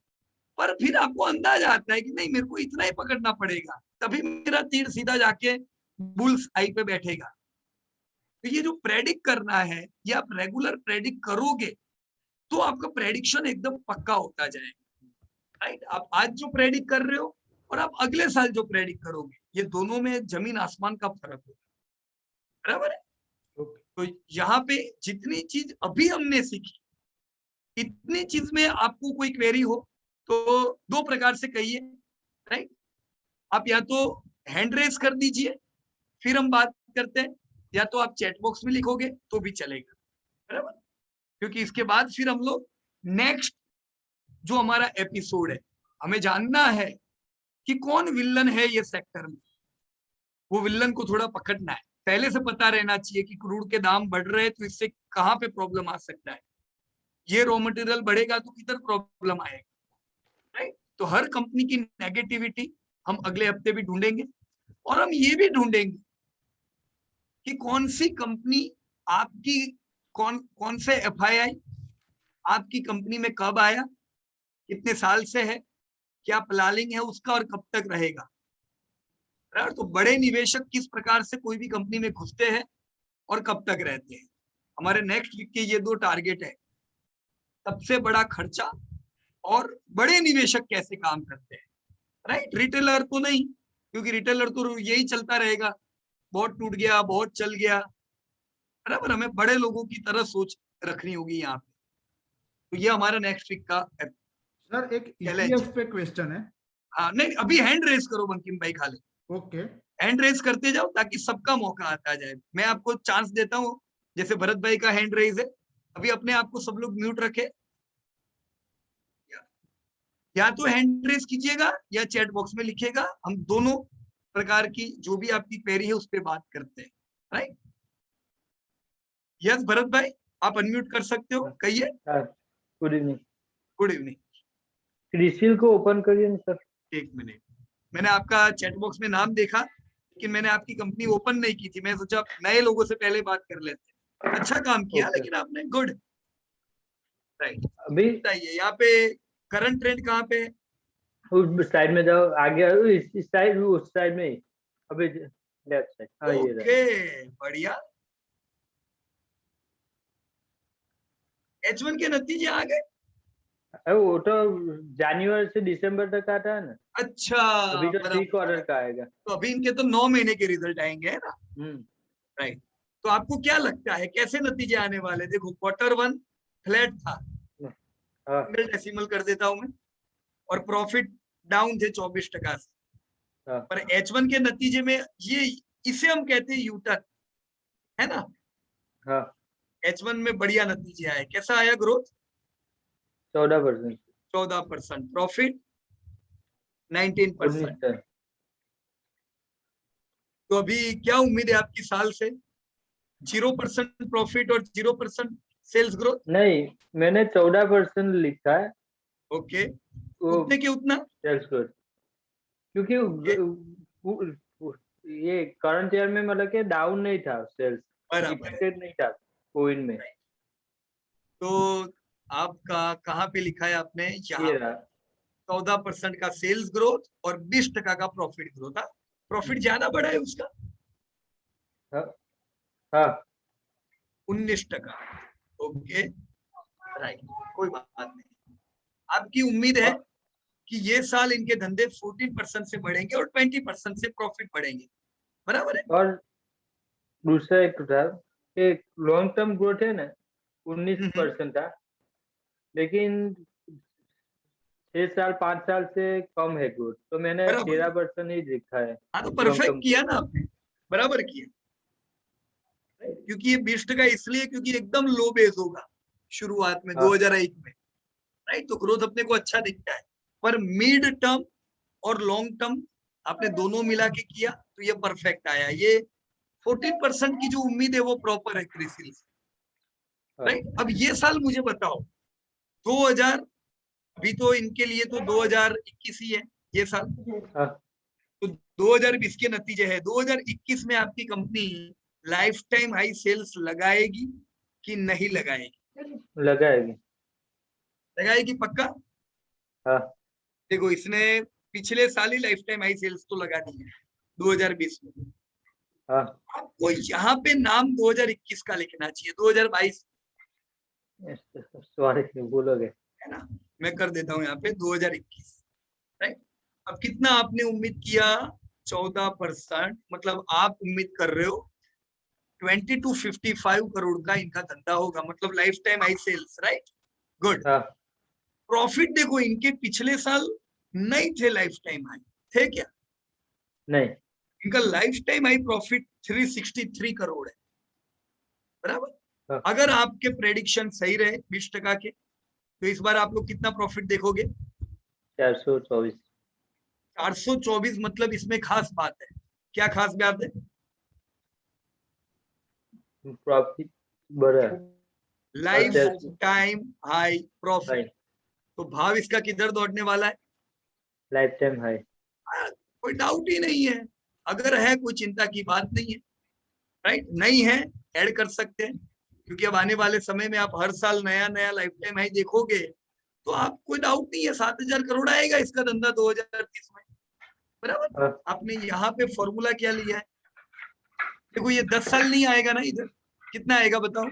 पर फिर आपको अंदाजा आता है कि नहीं मेरे को इतना ही पकड़ना पड़ेगा, तभी मेरा तीर सीधा जाके बुल्स आई पे बैठेगा। तो ये जो प्रेडिक्ट करना है, ये आप रेगुलर प्रेडिक्ट करोगे तो आपका प्रेडिक्शन एकदम पक्का होता जाएगा, राइट। आप आज जो प्रेडिक्ट कर रहे हो और आप अगले साल जो प्रेडिक्ट करोगे, ये दोनों में जमीन आसमान का फर्क होगा, बराबर है। तो यहाँ पे जितनी चीज अभी हमने सीखी, इतनी चीज में आपको कोई क्वेरी हो तो दो प्रकार से कहिए, राइट। आप या तो हैंड रेज कर दीजिए, फिर हम बात करते हैं, या तो आप चैट बॉक्स में लिखोगे तो भी चलेगा, बराबर। क्योंकि इसके बाद फिर हम लोग नेक्स्ट जो हमारा एपिसोड है, हमें जानना है कि कौन विलन है ये सेक्टर में, वो विलन को थोड़ा पकड़ना है। पहले से पता रहना चाहिए कि क्रूड के दाम बढ़ रहे हैं तो इससे कहाँ पे प्रॉब्लम आ सकता है, ये रॉ मटेरियल बढ़ेगा तो किधर प्रॉब्लम आएगा, राइट। तो हर कंपनी की नेगेटिविटी हम अगले हफ्ते भी ढूंढेंगे, और हम ये भी ढूंढेंगे कि कौन सी कंपनी आपकी, कौन से एफआईआई आपकी कंपनी में कब आया, कितने साल से है, क्या प्लानिंग है उसका और कब तक रहेगा। तो बड़े निवेशक किस प्रकार से कोई भी कंपनी में घुसते हैं और कब तक रहते हैं। हमारे नेक्स्ट वीक के ये दो टारगेट है, सबसे बड़ा खर्चा और बड़े निवेशक कैसे काम करते हैं, राइट। रिटेलर तो नहीं, क्योंकि रिटेलर तो यही चलता रहेगा, बहुत टूट गया, बहुत चल गया, बराबर। हमें बड़े लोगों की तरह सोच रखनी होगी यहाँ पे। तो ये हमारा नेक्स्ट वीक का सर एक चैलेंज ईपीएस पे क्वेश्चन है। हाँ नहीं, अभी हैंड रेस करो बंकिम भाई, खाली ओके। हैंड रेस करते जाओ ताकि सबका मौका आता जाए। मैं आपको चांस देता हूँ, जैसे भरत भाई का हैंड रेस है, अभी अपने आप को सब लोग म्यूट रखे, या तो हैंड रेस कीजिएगा या चैट बॉक्स में लिखिएगा, हम दोनों प्रकार की जो भी आपकी क्वेरी है उस पर बात करते हैं, राइट। यस भरत भाई, आप अनम्यूट कर सकते हो, कहिए। Good evening. Good evening. CRISIL को ओपन करिए ना सर। एक मिनट, मैंने आपका चैट बॉक्स में नाम देखा, लेकिन मैंने आपकी कंपनी ओपन नहीं की थी, मैं सोचा नए लोगों से पहले बात कर लेते। अच्छा काम किया लेकिन आपने, गुड, राइट। अभी बताइए यहाँ पे करंट ट्रेंड कहाँ पे है? उस साइड में जाओ, आगे इस साइड, उस साइड में ही, अभी लेफ्ट साइड। हाँ ये रहा। ओके, बढ़िया। H1 के नतीजे आ गए। अरे वो तो जनवरी से दिसंबर तक आता है ना, अच्छा, अभी तो 3 क्वार्टर का आएगा। तो अभी इनके तो 9 महीने के रिजल्ट आएंगे, है ना, राइट। तो आपको क्या लगता है कैसे नतीजे आने वाले? देखो Q1 फ्लैट था, सिंगल डेसिमल कर देता हूं मैं, और प्रॉफिट डाउन थे 24% से, पर H1 के नतीजे में ये, इसे हम कहते हैं यूटर्न, है ना। हाँ, H1 में बढ़िया नतीजे आए। कैसा आया ग्रोथ? 14%। 14%, प्रॉफिट 19%। तो अभी क्या उम्मीद है आपकी साल से? 0% प्रॉफिट और 0% सेल्स ग्रोथ? नहीं, मैंने 14% लिखा है। ओके, वो उतने के उतना सेल्स ग्रोथ, क्योंकि ये करंट ईयर में मतलब कि डाउन नहीं था सेल्स, इफेक्टेड नहीं था कोविड में। तो आपका कहाँ पे लिखा है आपने? यहाँ ये रहा 14% का सेल्स ग्रोथ और 20% का प्रॉफिट ग्रोथ। था प्रॉफिट ज्यादा बढ़ा है उसका? हाँ 19%। ओके, राइट, कोई बात नहीं। आपकी उम्मीद है कि ये साल इनके धंधे 14% से बढ़ेंगे और 20% से प्रॉफिट बढ़ेंगे, बराबर है। और दूसरा एक था, एक लॉन्ग टर्म ग्रोथ है ना 19% था, लेकिन 6 साल 5 साल से कम है ग्रोथ, तो मैंने बराबर। 13% ही देखा है हाँ तो लॉन्ग परफेक्ट टर्म। किया ना आपने, बराबर किया। क्योंकि ये 20% इसलिए क्योंकि एकदम लो बेस होगा शुरुआत में हाँ। 2001 में, राइट। तो ग्रोथ अपने को अच्छा दिखता है, पर मिड टर्म और लॉन्ग टर्म आपने दोनों मिला के किया तो ये परफेक्ट आया। ये 14% की जो उम्मीद है वो प्रॉपर है क्रिसिल से, हाँ। राइट। अब ये साल मुझे बताओ 2000, अभी तो इनके लिए तो 2021 ही है ये साल, हाँ। तो 2020 के नतीजे है। 2021 में आपकी company life time high sales लगाएगी कि नहीं लगाएगी? लगाएगी। लगाएगी पक्का? हाँ। देखो इसने पिछले साल ही लाइफ टाइम हाई सेल्स तो लगा दी है 2020 में। हाँ। आपको यहाँ पे नाम 2021 का लिखना चाहिए, 2022 सॉरी बोलोगे। है ना, मैं कर देता हूँ यहाँ पे 2021, राइट। अब कितना आपने उम्मीद किया? 14%, मतलब आप उम्मीद कर रहे हो 20 to 55 करोड़ का इनका धंधा होगा, मतलब life time high sales, right. Good. हाँ। प्रॉफिट देखो इनके पिछले साल नहीं थे लाइफ टाइम हाई, थे क्या? नहीं। इनका life time high profit 363 crore है, बराबर। हाँ। अगर आपके प्रेडिक्शन सही रहे 20% के, तो इस बार आप लोग कितना प्रॉफिट देखोगे? 424। 424, मतलब इसमें खास बात है। क्या खास बात है? प्रॉफिट बढ़ा। लाइफ अच्छा। Time high profit. तो भाव इसका किधर दौड़ने वाला है? Life time high. कोई डाउट ही नहीं है। अगर है कोई चिंता की बात नहीं है, राइट। नहीं है ऐड कर सकते हैं, क्योंकि अब आने वाले समय में आप हर साल नया नया लाइफ टाइम हाई देखोगे, तो आप कोई डाउट नहीं है 7000 करोड़ आएगा इसका धंधा 2030 में, बराबर। हाँ। आपने यहाँ पे फॉर्मूला क्या लिया है? देखो ये 10 साल नहीं आएगा ना, इधर कितना आएगा बताओ?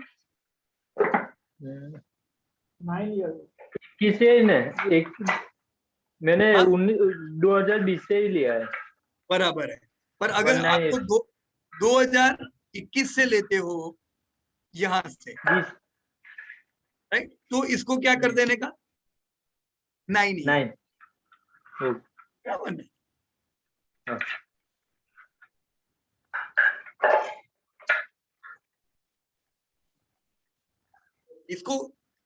9 ईयर। किसे ने एक मैंने हाँ? 2020 से ही लिया है। बराबर है। पर अगर 19 आपको 2021 से लेते हो यहां से, 20 राइट, तो इसको क्या कर देने का? 9 ईयर, 9। बराबर है। हाँ। इसको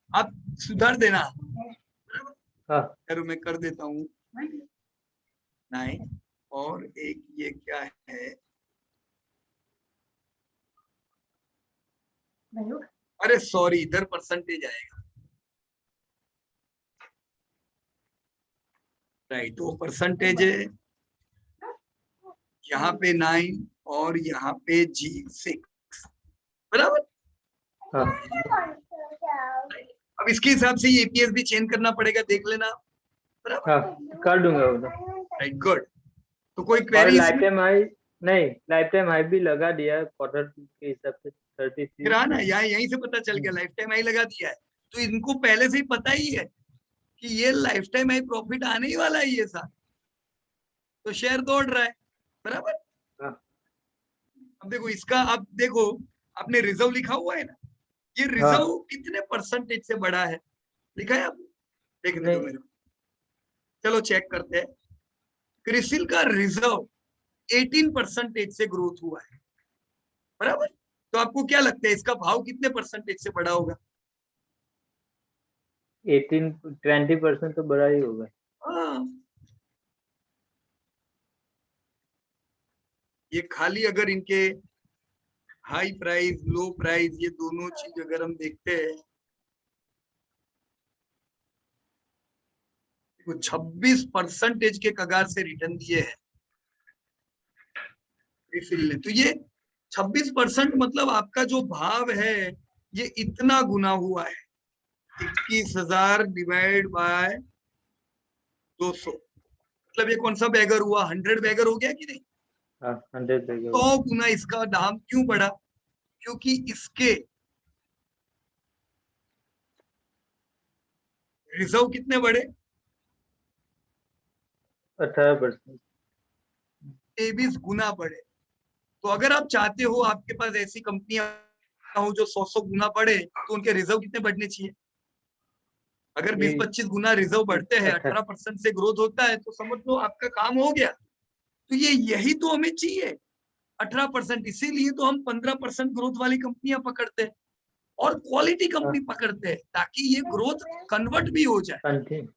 आप सुधार देना। हाँ। चलो मैं कर देता हूँ 9, और एक ये क्या है, अरे सॉरी, इधर परसेंटेज आएगा, राइट। वो परसेंटेज है यहाँ पे 9 और यहाँ पे G6, बराबर। हाँ। अब इसके हिसाब से ईपीएस भी चेंज करना पड़ेगा, देख लेना, बराबर। हाँ कर दूंगा वो तो। Right, good. तो कोई और क्वेरी लाइफ इसमें? टाइम हाई नहीं, लाइफ टाइम हाई भी लगा दिया है क्वार्टर के हिसाब से 33। फिर आना यहाँ, यहीं से पता चल गया लाइफ टाइम हाई लगा दिया है, तो इनको पहले से ही पता ही है कि ये लाइफ टाइम हाई प्रॉफिट आने ही वाला है ये साल, तो शेयर दौड़ रहा है, बराबर। हाँ। अब देखो इसका, अब देखो आपने रिजर्व लिखा हुआ है ना, ये हाँ। रिजर्व कितने परसेंटेज से बढ़ा है लिखा है? आप देखने दो नहीं। मेरे को, चलो चेक करते हैं। क्रिसिल का रिजर्व 18% से ग्रोथ हुआ है, बराबर। तो आपको क्या लगता है इसका भाव कितने परसेंटेज से बढ़ा होगा? 20% तो बड़ा ही होगा। हाँ, ये खाली अगर इनके हाई प्राइस लो प्राइस ये दोनों चीज अगर हम देखते हैं, तो 26% के कगार से रिटर्न दिए हैं क्रिसिल ने। तो ये 26% मतलब आपका जो भाव है ये इतना गुना हुआ है, 21,000 डिवाइड बाय 200, मतलब ये कौन सा बैगर हुआ? 100 बैगर हो गया कि नहीं? हाँ 100 देगा। 100 गुना इसका दाम क्यों बढ़ा? क्योंकि इसके रिजर्व कितने बढ़े? 18%। 23 गुना बढ़े। तो अगर आप चाहते हो आपके पास ऐसी कंपनियां हो जो 100 गुना बढ़े, तो उनके रिजर्व कितने बढ़ने चाहिए? अगर ये- 20-25 गुना रिजर्व बढ़ते हैं, 18% से ग्रोथ होता है, तो समझ लो आपका काम हो गया। तो यही तो हमें चाहिए, 18%। इसीलिए तो हम 15% ग्रोथ वाली कंपनियां पकड़ते हैं और क्वालिटी कंपनी पकड़ते हैं, ताकि ये ग्रोथ कन्वर्ट भी हो जाए। कंटिन्यू।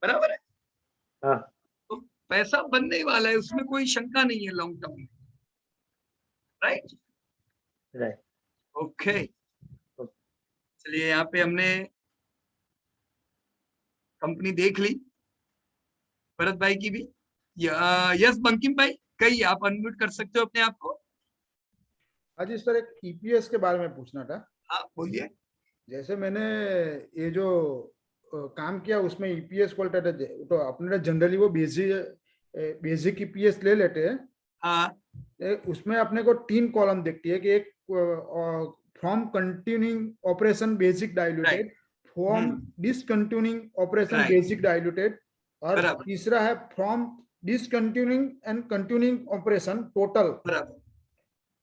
बराबर है? हाँ। तो पैसा बनने ही वाला है, उसमें कोई शंका नहीं है लॉन्ग टर्म में। राइट? राइट। ओके, चलिए यहाँ पे हमने कंपनी देख ली, भरत भाई की भी। यस बंकिम भाई, कहिए, आप अनम्यूट कर सकते हो अपने आप को। आज इस तरह एक ईपीएस के बारे में पूछना था। हाँ बोलिए। जैसे मैंने ये जो काम किया उसमें ईपीएस क्वालिटेटिव, तो अपने जनरली वो बेसिक ईपीएस ले लेते हैं। हाँ उसमें अपने को 3 कॉलम दिखती है कि एक from continuing operation basic diluted, from discontinuing operation Right. Basic diluted, और बराबर। तीसरा है from discontinuing and continuing operation total. बराबर।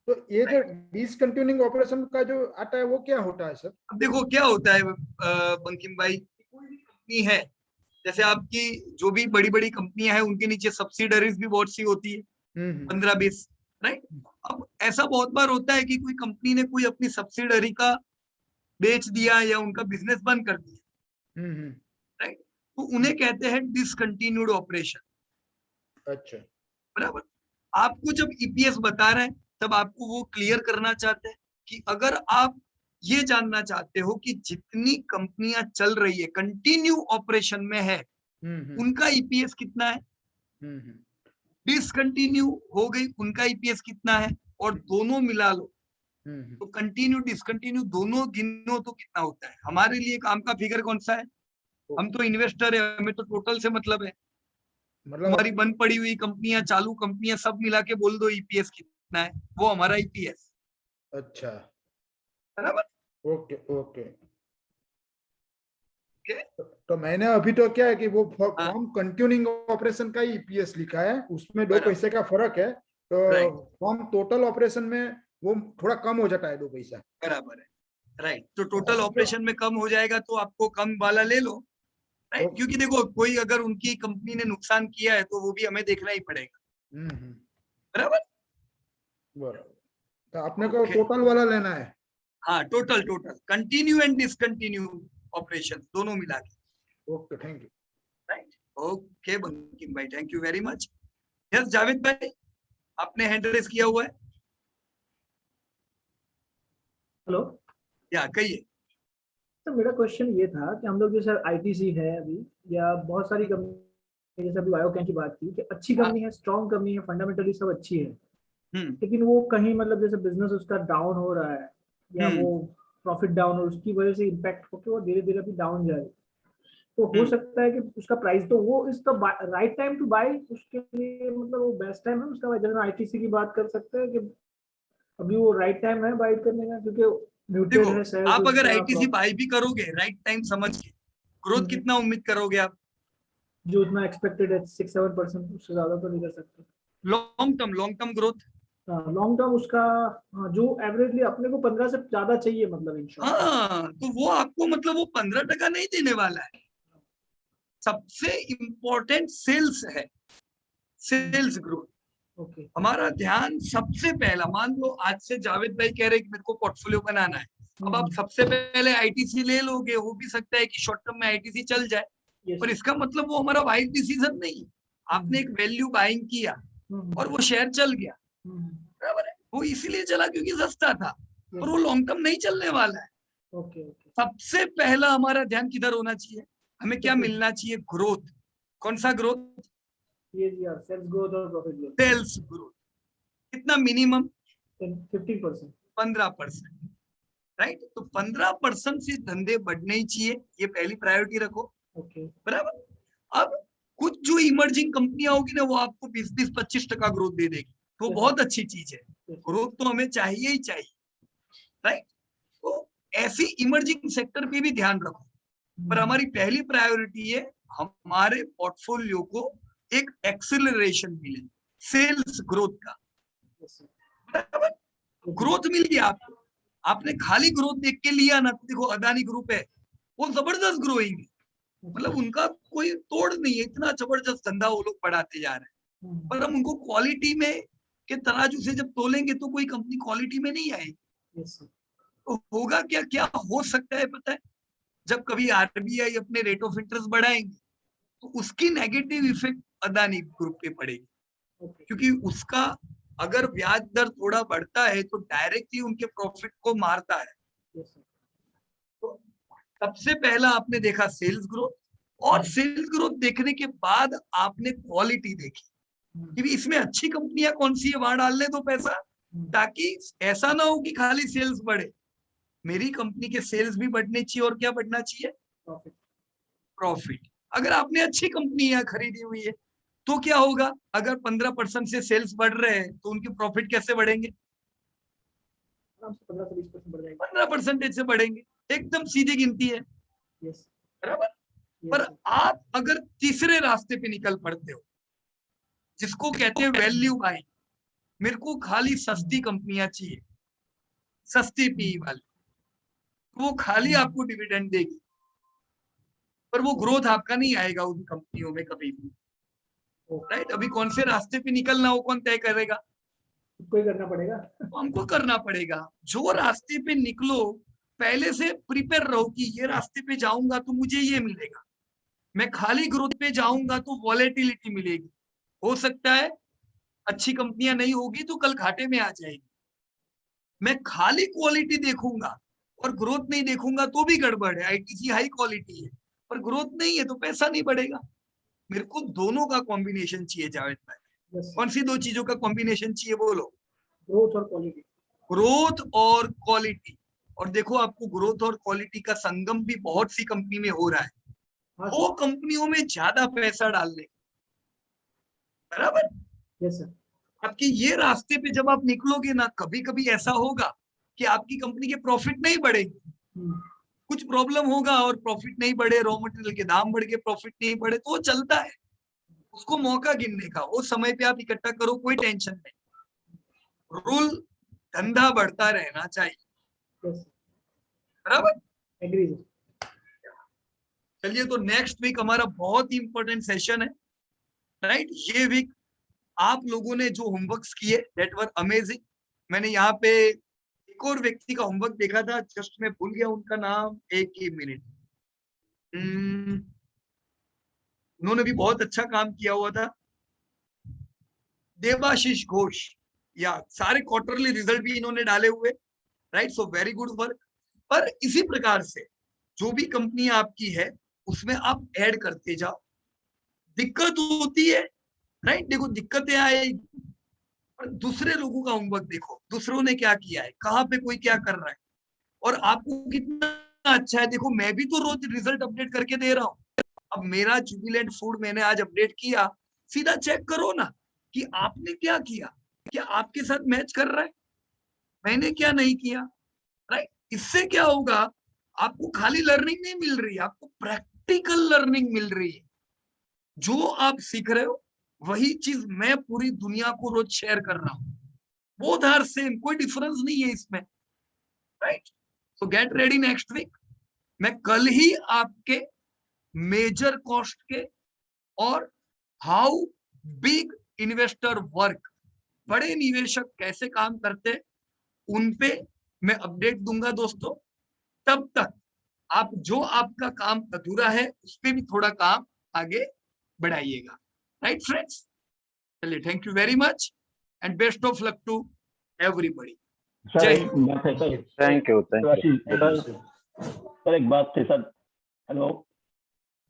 तो ये जो डिसकंटिन्यूइंग ऑपरेशन का जो आता है वो क्या होता है सर? अब देखो क्या होता है बंकिम भाई, कोई भी कंपनी है, जैसे आपकी जो भी बड़ी बड़ी कंपनियां हैं, उनके नीचे सब्सिडरीज भी बहुत सी होती है, 15-20। राइट? अब ऐसा बहुत बार होता है कि कोई कंपनी ने कोई अपनी सब्सिडरी का बेच दिया या उनका बिजनेस बंद कर दिया। राइट? तो उन्हें कहते हैं डिसकंटिन्यूड ऑपरेशन। अच्छा। बराबर। आपको जब ईपीएस बता रहे हैं, तब आपको वो क्लियर करना चाहते हैं कि अगर आप ये जानना चाहते हो कि जितनी कंपनियां चल रही है, कंटिन्यू ऑपरेशन में है, उनका ईपीएस कितना है, डिसकंटिन्यू हो गई उनका ईपीएस कितना है, और दोनों मिला लो तो कंटिन्यू डिसकंटिन्यू दोनों गिनो तो कितना होता है। हमारे लिए काम का फिगर कौन सा है? हम तो इन्वेस्टर है, हमें तो टोटल से मतलब है। मतलब हमारी बंद पड़ी हुई कंपनियां, चालू कंपनियां सब मिला के बोल दो ईपीएस कितना है, वो हमारा ईपीएस। अच्छा, बराबर। Okay okay. तो मैंने अभी तो क्या है कि वो फ्रॉम कंटिन्यूइंग ऑपरेशन का ईपीएस लिखा है, उसमें 2 बराबर। पैसे का फर्क है। तो Right. फ्रॉम टोटल ऑपरेशन में वो थोड़ा कम हो जाता है 2 पैसा। बराबर है। राइट? तो टोटल ऑपरेशन में कम हो जाएगा तो आपको कम वाला ले लो। राइट? क्योंकि देखो, कोई अगर उनकी कंपनी ने नुकसान किया है तो वो भी हमें देखना ही पड़ेगा। बराबर। बराबर। तो अपने को टोटल वाला लेना है। हाँ, total continue and discontinue operation दोनों मिला के। Okay, thank you. Right? Okay Bankim भाई, thank you very much. Yes Javed भाई, आपने हैंड रेस किया हुआ है। हेलो। या कहिए। तो मेरा क्वेश्चन ये था कि हम लोग जैसे आईटीसी है अभी, या बहुत सारी कंपनी, जैसे अभी बायोकैन की बात की कि अच्छी कंपनी है, स्ट्रॉन्ग कंपनी है, फंडामेंटली सब अच्छी है, लेकिन वो कहीं मतलब जैसे बिजनेस उसका डाउन हो रहा है, या वो प्रॉफिट डाउन हो, उसकी वजह से इम्पैक्ट होकर वो धीरे धीरे अभी डाउन जा रही है, तो हो सकता है कि उसका प्राइस, तो वो is the right time to buy उसके लिए, मतलब वो बेस्ट टाइम है उसका, जैसे आईटीसी की बात कर सकते हैं कि अभी वो राइट टाइम है बाय करने का, क्योंकि म्यूटेड है शेयर। आप अगर आईटीसी बाय भी करोगे राइट टाइम समझ के, ग्रोथ कितना उम्मीद करोगे आप? जो उतना एक्सपेक्टेड है 6-7%, उससे ज्यादा तो नहीं कर सकते। Long term growth. Long term उसका जो एवरेजली अपने को 15 से ज्यादा चाहिए, मतलब इन शॉर्ट। हाँ, तो वो आपको मतलब वो 15% नहीं देने वाला है। सबसे इम्पोर्टेंट सेल्स है, सेल्स ग्रोथ। ओके। हमारा ध्यान सबसे पहला, मान लो आज से जावेद भाई कह रहे कि मेरे को पोर्टफोलियो बनाना है, अब आप सबसे पहले आईटीसी ले लोगे, हो भी सकता है कि शॉर्ट टर्म में आईटीसी चल जाए, पर इसका मतलब वो हमारा वाइज डिसीजन नहीं है। आपने एक वैल्यू बाइंग किया और वो शेयर चल गया, बराबर है, वो इसीलिए चला क्योंकि सस्ता था, और वो लॉन्ग टर्म नहीं चलने वाला है। ओके। सबसे पहला हमारा ध्यान किधर होना चाहिए? हमें क्या मिलना चाहिए? ग्रोथ। कौन सा ग्रोथ? सेल्स ग्रोथ और प्रॉफिट ग्रोथ। Sales growth. कितना? मिनिमम 15%। 15%। राइट? तो 15% से धंधे बढ़ने ही चाहिए, ये पहली प्रायोरिटी रखो। ओके। बराबर। अब कुछ जो इमर्जिंग कंपनियां होगी ना, वो आपको 20-25% ग्रोथ दे देगी, तो बहुत अच्छी चीज है। ग्रोथ तो हमें चाहिए ही चाहिए। राइट? तो ऐसी इमर्जिंग सेक्टर पे भी ध्यान रखो, पर हमारी पहली प्रायोरिटी है हमारे पोर्टफोलियो को एक एक्सेलरेशन मिले, सेल्स ग्रोथ का। बराबर। ग्रोथ मिल गया आपको, आपने खाली ग्रोथ देख के लिया ना, देखो अदानी ग्रुप है, वो जबरदस्त ग्रोइंग है, मतलब उनका कोई तोड़ नहीं है, इतना जबरदस्त धंधा वो लोग बढ़ाते जा रहे हैं। पर हम उनको क्वालिटी में के तराजू से जब तोलेंगे तो कोई कंपनी क्वालिटी में नहीं आएगी। तो होगा क्या, क्या हो सकता है पता है, जब कभी आरबीआई अपने रेट ऑफ इंटरेस्ट बढ़ाएंगे तो उसकी नेगेटिव इफेक्ट अदानी ग्रुप पे पड़ेगी, क्योंकि उसका अगर ब्याज दर थोड़ा बढ़ता है तो डायरेक्टली उनके प्रॉफिट को मारता है। तो सबसे पहला आपने देखा सेल्स ग्रोथ, और सेल्स ग्रोथ देखने के बाद आपने क्वालिटी देखी कि इसमें अच्छी कंपनियां कौन सी है, वहां डालने दो पैसा, ताकि ऐसा ना हो कि खाली सेल्स बढ़े। मेरी कंपनी के सेल्स भी बढ़ने चाहिए, और क्या बढ़ना चाहिए, प्रॉफिट। अगर आपने अच्छी कंपनियां खरीदी हुई है तो क्या होगा, अगर 15% से सेल्स बढ़ रहे हैं तो उनके प्रॉफिट कैसे बढ़ेंगे, 15% से बढ़ेंगे, एकदम सीधी गिनती है, बराबर। पर आप अगर तीसरे रास्ते पे निकल पड़ते हो, जिसको कहते हैं वैल्यू बाइंग, मेरे को खाली सस्ती कंपनियां चाहिए, सस्ती पीई वाली, वो खाली आपको डिविडेंड देगी, पर वो ग्रोथ आपका नहीं आएगा उन कंपनियों में कभी भी, राइट। अभी कौन से रास्ते पे निकलना हो कौन तय करेगा, कोई करना पड़ेगा, तो हमको करना पड़ेगा। जो रास्ते पे निकलो पहले से प्रिपेयर रहो कि ये रास्ते पे जाऊंगा तो मुझे ये मिलेगा, मैं खाली ग्रोथ पे जाऊंगा तो वॉलेटिलिटी मिलेगी, हो सकता है अच्छी कंपनियां नहीं होगी तो कल घाटे में आ जाएगी। मैं खाली क्वालिटी देखूंगा और ग्रोथ नहीं देखूंगा तो भी गड़बड़ है, आईटीसी हाई क्वालिटी है पर ग्रोथ नहीं है तो पैसा नहीं बढ़ेगा। मेरे को दोनों का कॉम्बिनेशन चाहिए जावेद भाई। कौन सी दो चीजों का कॉम्बिनेशन चाहिए बोलो, ग्रोथ और क्वालिटी, ग्रोथ और क्वालिटी। और देखो आपको ग्रोथ और क्वालिटी का संगम भी बहुत सी कंपनी में हो रहा है, वो कंपनियों में ज्यादा पैसा डालने, बराबर। यस सर, आपके ये रास्ते पे जब आप निकलोगे ना, कभी कभी ऐसा होगा कि आपकी कंपनी के प्रॉफिट नहीं बढ़ेगी, कुछ प्रॉब्लम होगा और प्रॉफिट नहीं बढ़े, रॉ मटेरियल के दाम बढ़ के प्रॉफिट नहीं बढ़े, तो वो चलता है, उसको मौका गिनने का, वो समय पे आप इकट्ठा करो, कोई टेंशन नहीं। रूल धंधा बढ़ता रहना चाहिए, बराबर। एग्री। चलिए, तो नेक्स्ट वीक हमारा बहुत ही इंपॉर्टेंट सेशन है, राइट। ये वीक आप लोगों ने जो होमवर्क्स किए दैट वर अमेजिंग। मैंने यहाँ पे एक और व्यक्ति का होमवर्क देखा था, जस्ट मैं भूल गया उनका नाम, एक ही मिनट। उन्होंने भी बहुत अच्छा काम किया हुआ था, देवाशीष घोष, या सारे क्वार्टरली रिजल्ट भी इन्होंने डाले हुए, right. So very good work. पर इसी प्रकार से जो भी कंपनी आपकी है उसमें आप ऐड करते जाओ। दिक्कत होती है, राइट, देखो दिक्कतें आएगी, और दूसरे लोगों का होमवर्क देखो, दूसरों ने क्या किया है, कहाँ पे कोई क्या कर रहा है, और आपको कितना अच्छा है। देखो मैं भी तो रोज रिजल्ट अपडेट करके दे रहा हूँ। अब मेरा जुबिलेंट फूड मैंने आज अपडेट किया, सीधा चेक करो ना कि आपने क्या किया, क्या आपके साथ मैच कर रहा है, मैंने क्या नहीं किया, राइट। इससे क्या होगा, आपको खाली लर्निंग नहीं मिल रही है, आपको प्रैक्टिकल लर्निंग मिल रही है। जो आप सीख रहे हो वही चीज मैं पूरी दुनिया को रोज शेयर कर रहा हूँ, बोथ आर सेम, कोई डिफरेंस नहीं है इसमें, right. So get ready next week. मैं कल ही आपके मेजर कॉस्ट के और हाउ बिग इन्वेस्टर वर्क, बड़े निवेशक कैसे काम करते, उन पे मैं अपडेट दूंगा दोस्तों। तब तक आप जो आपका काम अधूरा है उस पे भी थोड़ा काम आगे बढ़ाइएगा, राइट फ्रेंड्स। चलिए, thank you very much and best of luck to everybody. Sir एक बात है सर, थैंक यू सर एक बात है सर। हेलो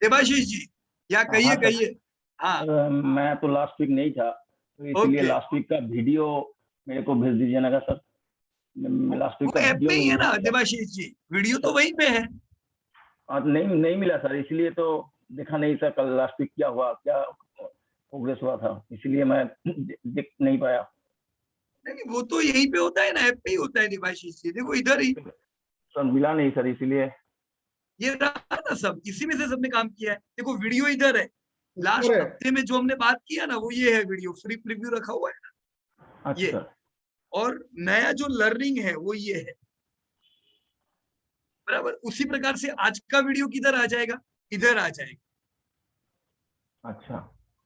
देवाशीष जी, या कहिए हाँ, कहिए। हाँ, मैं तो लास्ट वीक नहीं था, तो इसलिए Okay. लास्ट वीक का वीडियो मेरे को भेज दीजिए ना सर। लास्ट वीक वो का ऐप वीडियो में ही है ना देवाशीष जी, वीडियो तो वहीं पे है। नहीं मिला सर, इसलिए तो देखा नहीं सर कल लास्ट वीक क्या हुआ, क्या प्रोग्रेस हुआ था, इसलिए मैं देख नहीं पाया। नहीं, वो तो यहीं पे होता है ना, ऐप पे ही होता है देवाशीष जी, देखो इधर ही सर मिला नहीं सर, इसीलिए ये रहा ना, सब इसी में से सबने काम किया है। देखो वीडियो इधर है, लास्ट ऊपर है। हफ्ते में जो हमने बात किया ना वो ये है, वीडियो फ्री प्रीव्यू रखा हुआ है ना ये, अच्छा और नया जो लर्निंग है वो ये है। बराबर। उसी प्रकार से आज का वीडियो किधर आ जाएगा, इधर आ जाएगा। अच्छा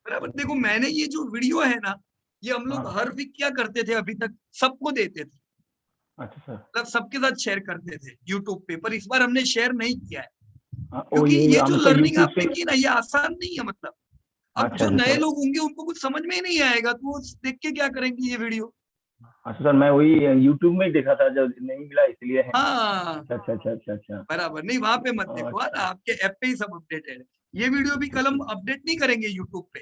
बराबर। देखो मैंने ये जो वीडियो है ना, ये हम लोग हाँ। हर वीक क्या करते थे, अभी तक सबको देते थे, अच्छा सर। मतलब सबके साथ शेयर करते थे यूट्यूब पे, पर इस बार हमने शेयर नहीं किया है हाँ, ओ क्योंकि ये जो हम तो लर्निंग यूट्यूब आपने से। की ना, ये आसान नहीं है। मतलब अब अच्छा जो अच्छा नए सर। लोग होंगे उनको कुछ समझ में ही नहीं आएगा, तो वो देख के क्या करेंगे ये वीडियो। अच्छा सर, मैं वही यूट्यूब में ही देखा था, जब नहीं मिला इसलिए है। हाँ अच्छा अच्छा अच्छा अच्छा अच्छा। बराबर। नहीं वहां पे मत देखो, है ना, आपके ऐप पे ही सब अपडेटेड है। ये वीडियो भी कल हम अपडेट नहीं करेंगे यूट्यूब पे,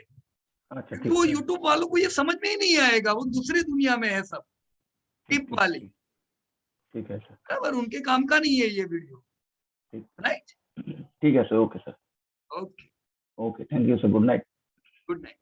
अच्छा क्योंकि ठीक वो सर। यूट्यूब वालों को ये समझ में ही नहीं आएगा, वो दूसरी दुनिया में है सब, ठीक टिप ठीक वाले। ठीक ठीक है सर। बराबर, उनके काम का नहीं है ये वीडियो। ठीक राइट। ठीक है sir. Okay sir. Okay, okay, thank you sir, good night. Good night.